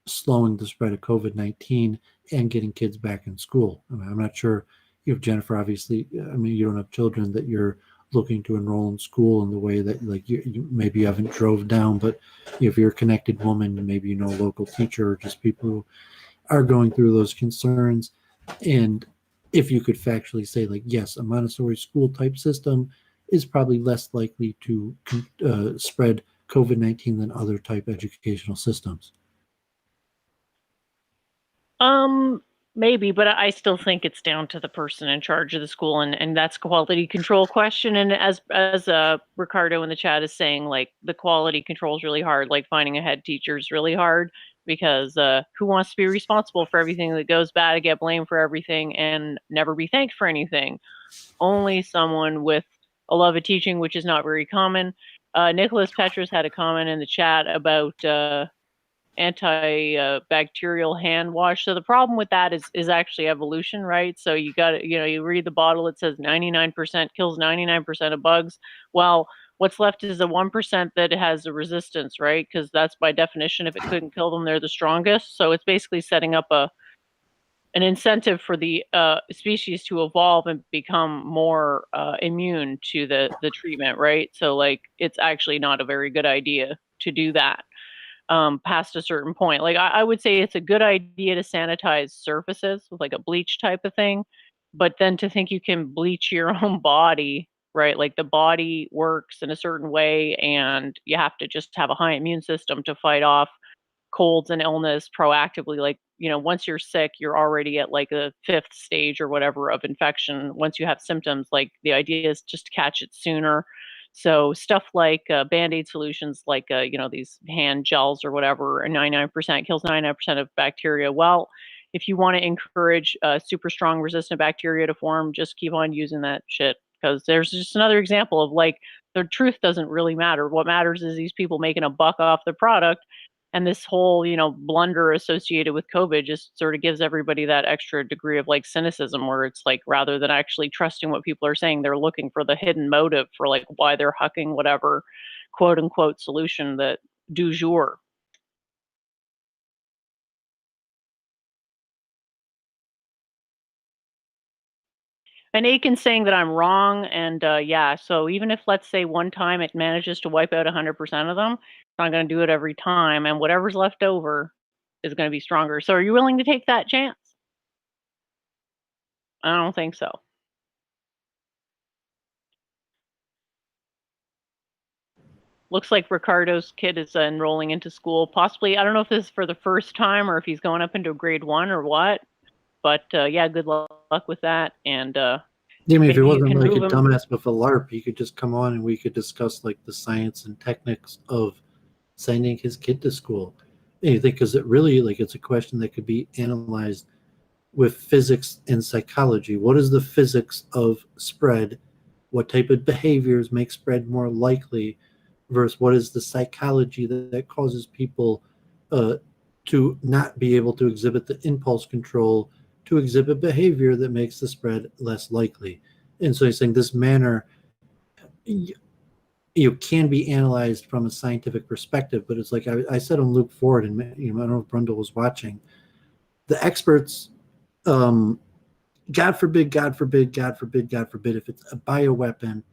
slowing the spread of COVID-19 and getting kids back in school. I mean, I'm not sure if Jennifer, obviously, I mean, you don't have children that you're looking to enroll in school in the way that like you maybe you haven't drove down, but if you're a connected woman, maybe you know a local teacher or just people who are going through those concerns. And if you could factually say, like, yes, a Montessori school type system is probably less likely to spread COVID-19 than other type educational systems. Maybe, but I still think it's down to the person in charge of the school, and that's quality control question. And as Ricardo in the chat is saying, like, the quality control is really hard. Like, finding a head teacher is really hard because who wants to be responsible for everything that goes bad and get blamed for everything and never be thanked for anything? Only someone with a love of teaching, which is not very common. Nicholas Petrus had a comment in the chat about antibacterial hand wash. So the problem with that is actually evolution, right? So you got to, you read the bottle, it says 99% kills 99% of bugs. Well, what's left is a 1% that has a resistance, right? Because that's by definition, if it couldn't kill them, they're the strongest. So it's basically setting up an incentive for the species to evolve and become more immune to the treatment, right? So like, it's actually not a very good idea to do that past a certain point. Like, I would say it's a good idea to sanitize surfaces with like a bleach type of thing, but then to think you can bleach your own body, right? Like, the body works in a certain way and you have to just have a high immune system to fight off colds and illness proactively. Like, once you're sick, you're already at like a fifth stage or whatever of infection. Once you have symptoms, like, the idea is just to catch it sooner. So stuff like Band-Aid solutions, like, these hand gels or whatever, and 99% kills 99% of bacteria. Well, if you want to encourage super strong resistant bacteria to form, just keep on using that shit. Because there's just another example of, like, the truth doesn't really matter. What matters is these people making a buck off the product. And this whole, blunder associated with COVID just sort of gives everybody that extra degree of like cynicism, where it's like, rather than actually trusting what people are saying, they're looking for the hidden motive for like why they're hucking whatever quote unquote solution that du jour. And Aiken's saying that I'm wrong, and yeah, so even if, let's say, one time it manages to wipe out 100% of them, it's not going to do it every time, and whatever's left over is going to be stronger. So are you willing to take that chance? I don't think so. Looks like Ricardo's kid is enrolling into school. Possibly, I don't know if this is for the first time or if he's going up into grade 1 or what. But yeah, good luck with that. And Yeah, I mean, if it maybe you wasn't can like a move him. dumbass with a LARP, he could just come on and we could discuss like the science and techniques of sending his kid to school. And you think, because it really, like, it's a question that could be analyzed with physics and psychology. What is the physics of spread? What type of behaviors make spread more likely? Versus what is the psychology that causes people to not be able to exhibit the impulse control to exhibit behavior that makes the spread less likely. And so he's saying this manner can be analyzed from a scientific perspective, but it's like I said on Luke Ford, and I don't know if Brundle was watching, the experts, God forbid, God forbid, God forbid, God forbid, if it's a bioweapon,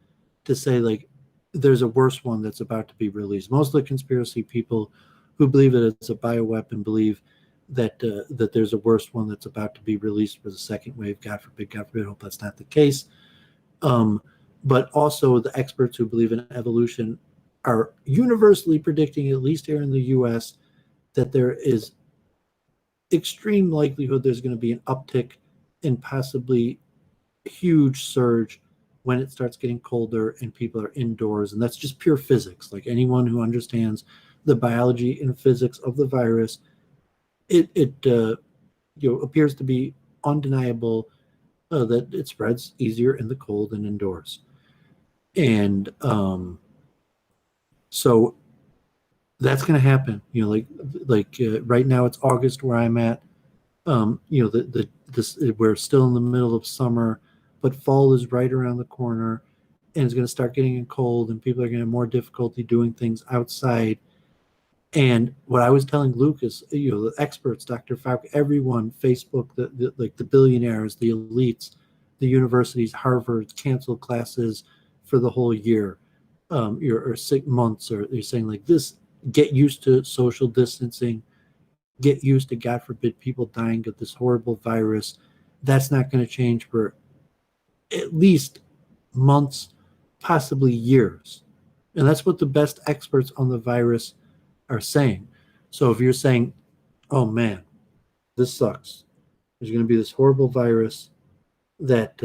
to say like there's a worse one that's about to be released. Most of the conspiracy people who believe that it's a bioweapon believe that that there's a worse one that's about to be released for the second wave. God forbid, God forbid. I hope that's not the case. But also the experts who believe in evolution are universally predicting, at least here in the U.S., that there is extreme likelihood there's going to be an uptick and possibly huge surge when it starts getting colder and people are indoors, and that's just pure physics. Like anyone who understands the biology and physics of the virus, it appears to be undeniable that it spreads easier in the cold than indoors. And so that's going to happen. Right now it's August where I'm at. We're still in the middle of summer, but fall is right around the corner, and it's going to start getting cold, and people are going to have more difficulty doing things outside. And what I was telling Luke is, the experts, Dr. Fauci, everyone, Facebook, the billionaires, the elites, the universities, Harvard, canceled classes for the whole year, or 6 months, or they're saying like this, get used to social distancing, get used to, God forbid, people dying of this horrible virus. That's not going to change for at least months, possibly years. And that's what the best experts on the virus are saying. So if you're saying, oh man, this sucks, there's going to be this horrible virus that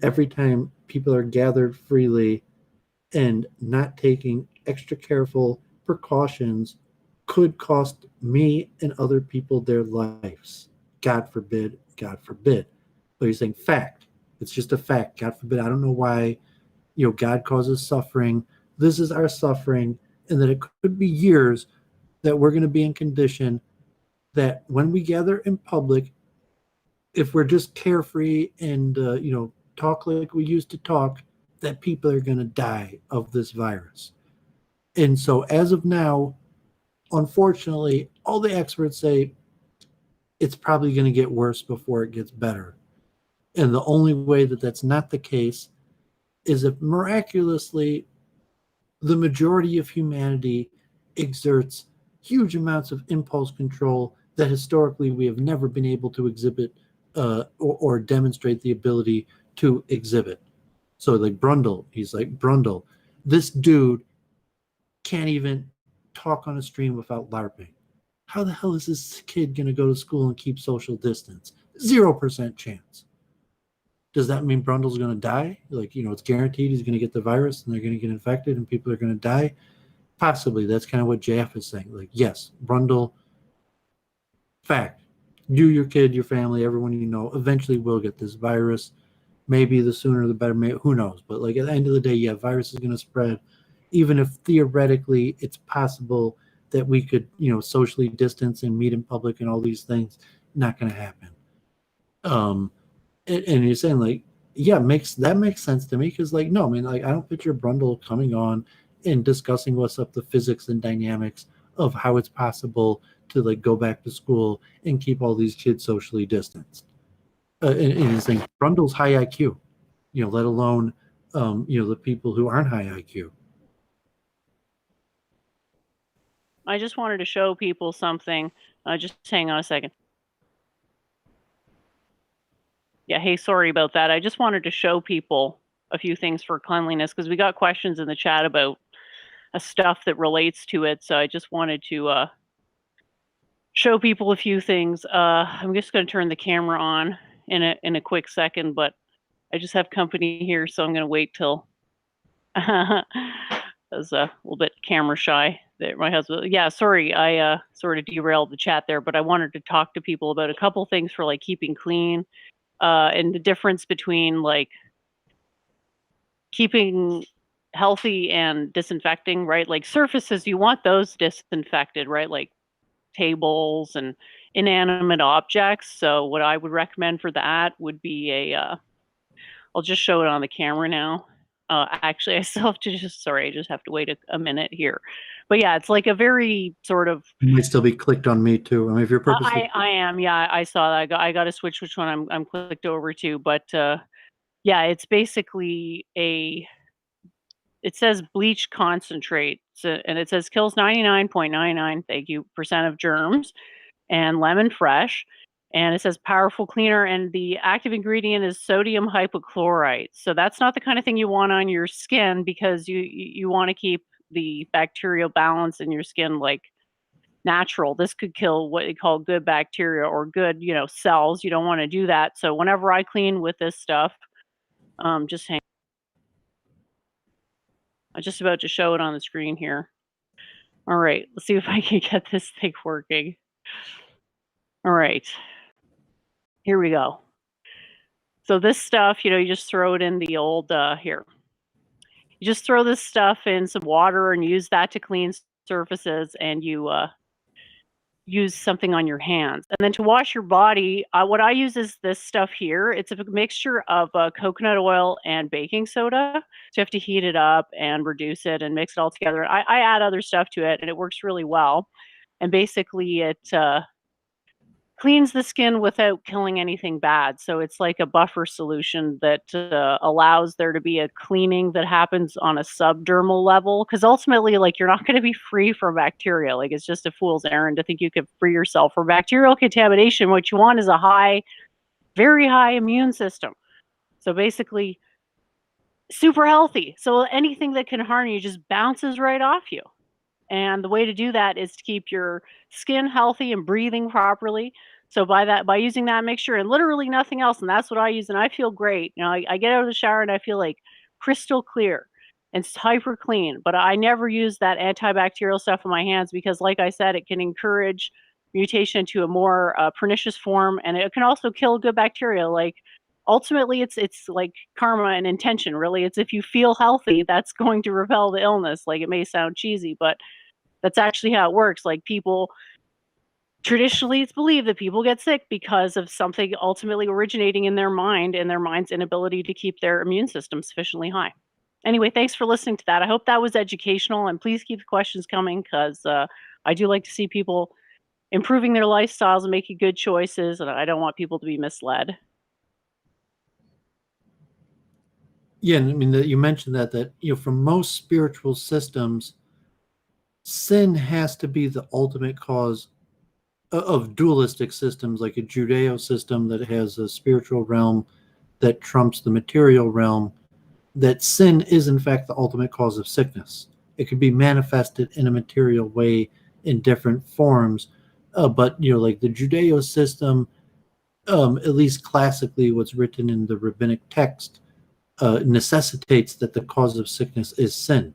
every time people are gathered freely and not taking extra careful precautions could cost me and other people their lives. God forbid, God forbid. But you're saying fact. It's just a fact. God forbid. I don't know why, God causes suffering. This is our suffering, and that it could be years that we're going to be in condition that when we gather in public, if we're just carefree and, talk like we used to talk, that people are going to die of this virus. And so as of now, unfortunately, all the experts say it's probably going to get worse before it gets better. And the only way that that's not the case is if miraculously the majority of humanity exerts huge amounts of impulse control that historically we have never been able to exhibit or demonstrate the ability to exhibit. So like Brundle, he's like, Brundle, this dude can't even talk on a stream without LARPing. How the hell is this kid going to go to school and keep social distance? 0% chance. Does that mean Brundle's going to die? Like, it's guaranteed he's going to get the virus and they're going to get infected and people are going to die? Possibly. That's kind of what JF is saying. Like, yes, Brundle, fact. You, your kid, your family, everyone you know, eventually will get this virus. Maybe the sooner the better. Maybe, who knows? But like at the end of the day, yeah, virus is going to spread. Even if theoretically it's possible that we could, socially distance and meet in public and all these things, not going to happen. And you're saying like, yeah, that makes sense to me because like, no, I mean, like I don't picture Brundle coming on and discussing what's up the physics and dynamics of how it's possible to like go back to school and keep all these kids socially distanced. And he's saying Brundle's high IQ, let alone, the people who aren't high IQ. I just wanted to show people something. Just hang on a second. Yeah, hey, sorry about that. I just wanted to show people a few things for cleanliness because we got questions in the chat about stuff that relates to it. So I just wanted to show people a few things. I'm just going to turn the camera on in a quick second, but I just have company here, so I'm going to wait till I was a little bit camera shy. There, my husband. Yeah, sorry, I sort of derailed the chat there, but I wanted to talk to people about a couple things for like keeping clean, and the difference between like keeping healthy and disinfecting, right? Like surfaces, you want those disinfected, right? Like tables and inanimate objects. So what I would recommend for that would be I'll just show it on the camera now. Actually, I still have to I just have to wait a minute here. But yeah, it's like a very sort of. You might still be clicked on me too. I mean, if you're purposely. I am. Yeah, I saw that. I got to switch which one I'm clicked over to. But yeah, it's basically it says bleach concentrate, and it says kills 99.99, thank you, percent of germs, and lemon fresh. And it says powerful cleaner, and the active ingredient is sodium hypochlorite. So that's not the kind of thing you want on your skin because you want to keep the bacterial balance in your skin like natural. This could kill what they call good bacteria or good, cells. You don't want to do that. So whenever I clean with this stuff, just hang I'm just about to show it on the screen here. All right, let's see if I can get this thing working. All right, here we go. So this stuff, you just throw it in the old, here. You just throw this stuff in some water and use that to clean surfaces, and you use something on your hands. And then to wash your body, what I use is this stuff here. It's a mixture of coconut oil and baking soda. So you have to heat it up and reduce it and mix it all together. I add other stuff to it, and it works really well. And basically, it cleans the skin without killing anything bad. So it's like a buffer solution that allows there to be a cleaning that happens on a subdermal level. Because ultimately, like, you're not going to be free from bacteria. Like, it's just a fool's errand to think you could free yourself from bacterial contamination. What you want is a high, very high immune system. So basically, super healthy. So anything that can harm you just bounces right off you. And the way to do that is to keep your skin healthy and breathing properly. So by using that mixture and literally nothing else, and that's what I use, and I feel great. I get out of the shower and I feel like crystal clear and hyper clean. But I never use that antibacterial stuff on my hands because, like I said, it can encourage mutation to a more pernicious form, and it can also kill good bacteria. Like, ultimately, it's like karma and intention. Really, it's if you feel healthy, that's going to repel the illness. Like, it may sound cheesy, but that's actually how it works. Like, people, traditionally, it's believed that people get sick because of something ultimately originating in their mind and their mind's inability to keep their immune system sufficiently high. Anyway, thanks for listening to that. I hope that was educational, and please keep the questions coming because I do like to see people improving their lifestyles and making good choices, and I don't want people to be misled. Yeah, I mean, you mentioned that for most spiritual systems, sin has to be the ultimate cause of dualistic systems, like a Judeo system that has a spiritual realm that trumps the material realm. That sin is in fact the ultimate cause of sickness. It could be manifested in a material way in different forms, but like the Judeo system, at least classically, what's written in the rabbinic text necessitates that the cause of sickness is sin.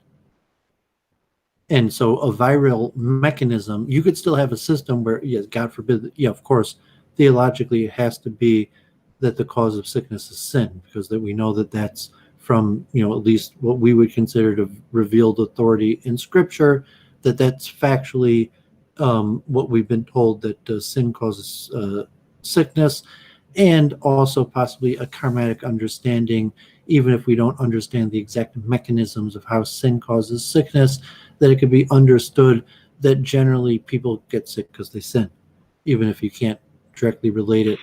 And so a viral mechanism, you could still have a system where, yes, God forbid, of course, theologically it has to be that the cause of sickness is sin, because that we know that that's from, at least what we would consider to revealed authority in Scripture, that's factually what we've been told, that sin causes sickness, and also possibly a karmatic understanding, even if we don't understand the exact mechanisms of how sin causes sickness, that it could be understood that generally people get sick because they sin, even if you can't directly relate it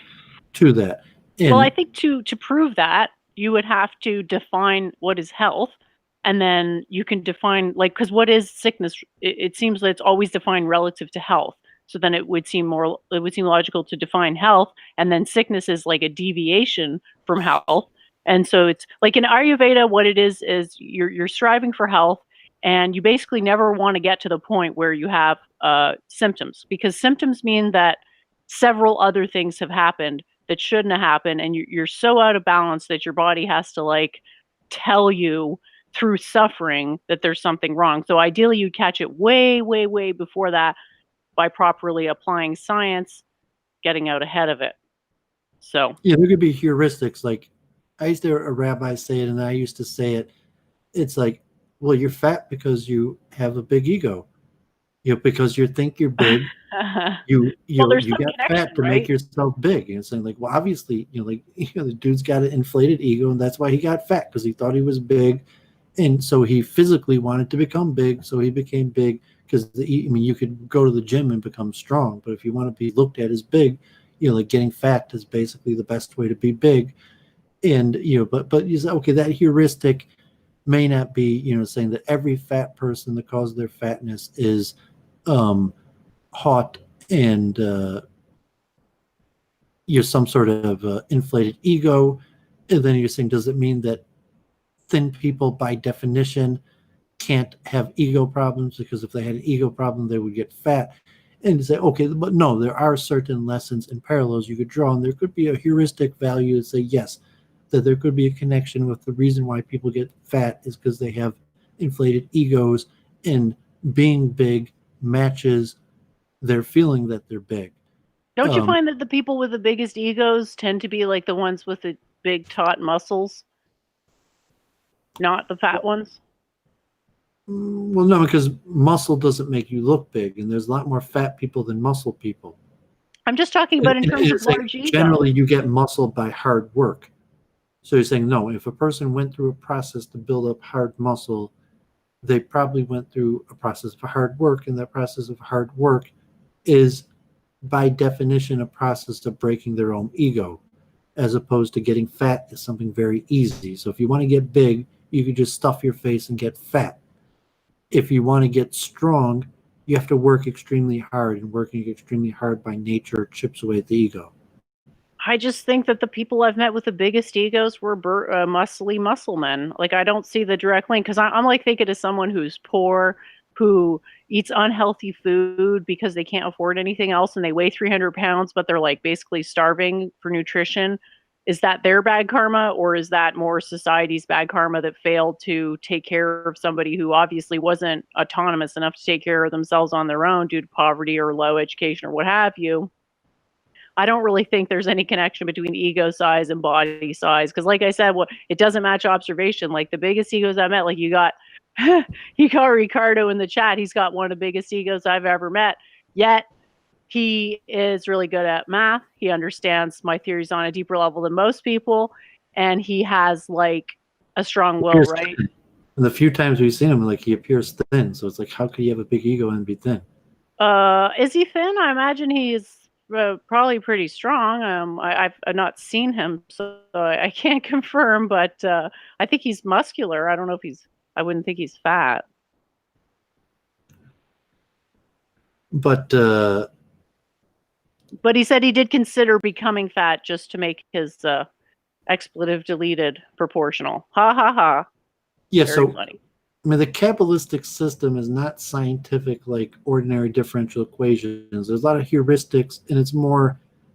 to that. Well, I think to prove that, you would have to define what is health, and then you can define, like, because what is sickness? It seems that it's always defined relative to health. So then it would seem logical to define health, and then sickness is like a deviation from health. And so it's like in Ayurveda, what it is you're striving for health, and you basically never want to get to the point where you have symptoms, because symptoms mean that several other things have happened that shouldn't have happened, and you're so out of balance that your body has to, like, tell you through suffering that there's something wrong. So ideally you'd catch it way, way, way before that by properly applying science, getting out ahead of it. So yeah, there could be heuristics. Like, I used to hear a rabbi say it, and I used to say it. It's like, well, you're fat because you have a big ego. Because you think you're big, you got fat to make yourself big. And it's like, well, obviously, the dude's got an inflated ego, and that's why he got fat, because he thought he was big, and so he physically wanted to become big, so he became big. Because you could go to the gym and become strong, but if you want to be looked at as big, like getting fat is basically the best way to be big. And but you say, okay, that heuristic may not be saying that every fat person, the cause of their fatness is hot and some sort of inflated ego. And then you're saying, does it mean that thin people by definition can't have ego problems, because if they had an ego problem they would get fat? And say, okay, but no, there are certain lessons and parallels you could draw, and there could be a heuristic value to say, yes, that there could be a connection with the reason why people get fat is because they have inflated egos, and being big matches their feeling that they're big. Don't you find that the people with the biggest egos tend to be like the ones with the big taut muscles, not the fat ones? Well, no, because muscle doesn't make you look big, and there's a lot more fat people than muscle people. I'm just talking about in terms of large ego. Generally, you get muscle by hard work. So you're saying, no, if a person went through a process to build up hard muscle, they probably went through a process of hard work, and that process of hard work is, by definition, a process of breaking their own ego, as opposed to getting fat is something very easy. So if you want to get big, you could just stuff your face and get fat. If you want to get strong, you have to work extremely hard, and working extremely hard by nature chips away at the ego. I just think that the people I've met with the biggest egos were muscly muscle men. Like, I don't see the direct link, because I'm like thinking of someone who's poor, who eats unhealthy food because they can't afford anything else, and they weigh 300 pounds, but they're like basically starving for nutrition. Is that their bad karma, or is that more society's bad karma that failed to take care of somebody who obviously wasn't autonomous enough to take care of themselves on their own due to poverty or low education or what have you? I don't really think there's any connection between ego size and body size, because like I said, well, it doesn't match observation. Like the biggest egos I met, like you got Ricardo in the chat. He's got one of the biggest egos I've ever met, yet he is really good at math. He understands my theories on a deeper level than most people, and he has like a strong will, right? And the few times we've seen him, like, he appears thin, so it's like, how could he have a big ego and be thin? Is he thin? I imagine he's probably pretty strong. I've not seen him, so I can't confirm, but I think he's muscular. I don't know if he's, I wouldn't think he's fat. But he said he did consider becoming fat just to make his expletive deleted proportional. Ha ha ha. Yeah, Very so funny. I mean, the Kabbalistic system is not scientific like ordinary differential equations. There's a lot of heuristics, and it's more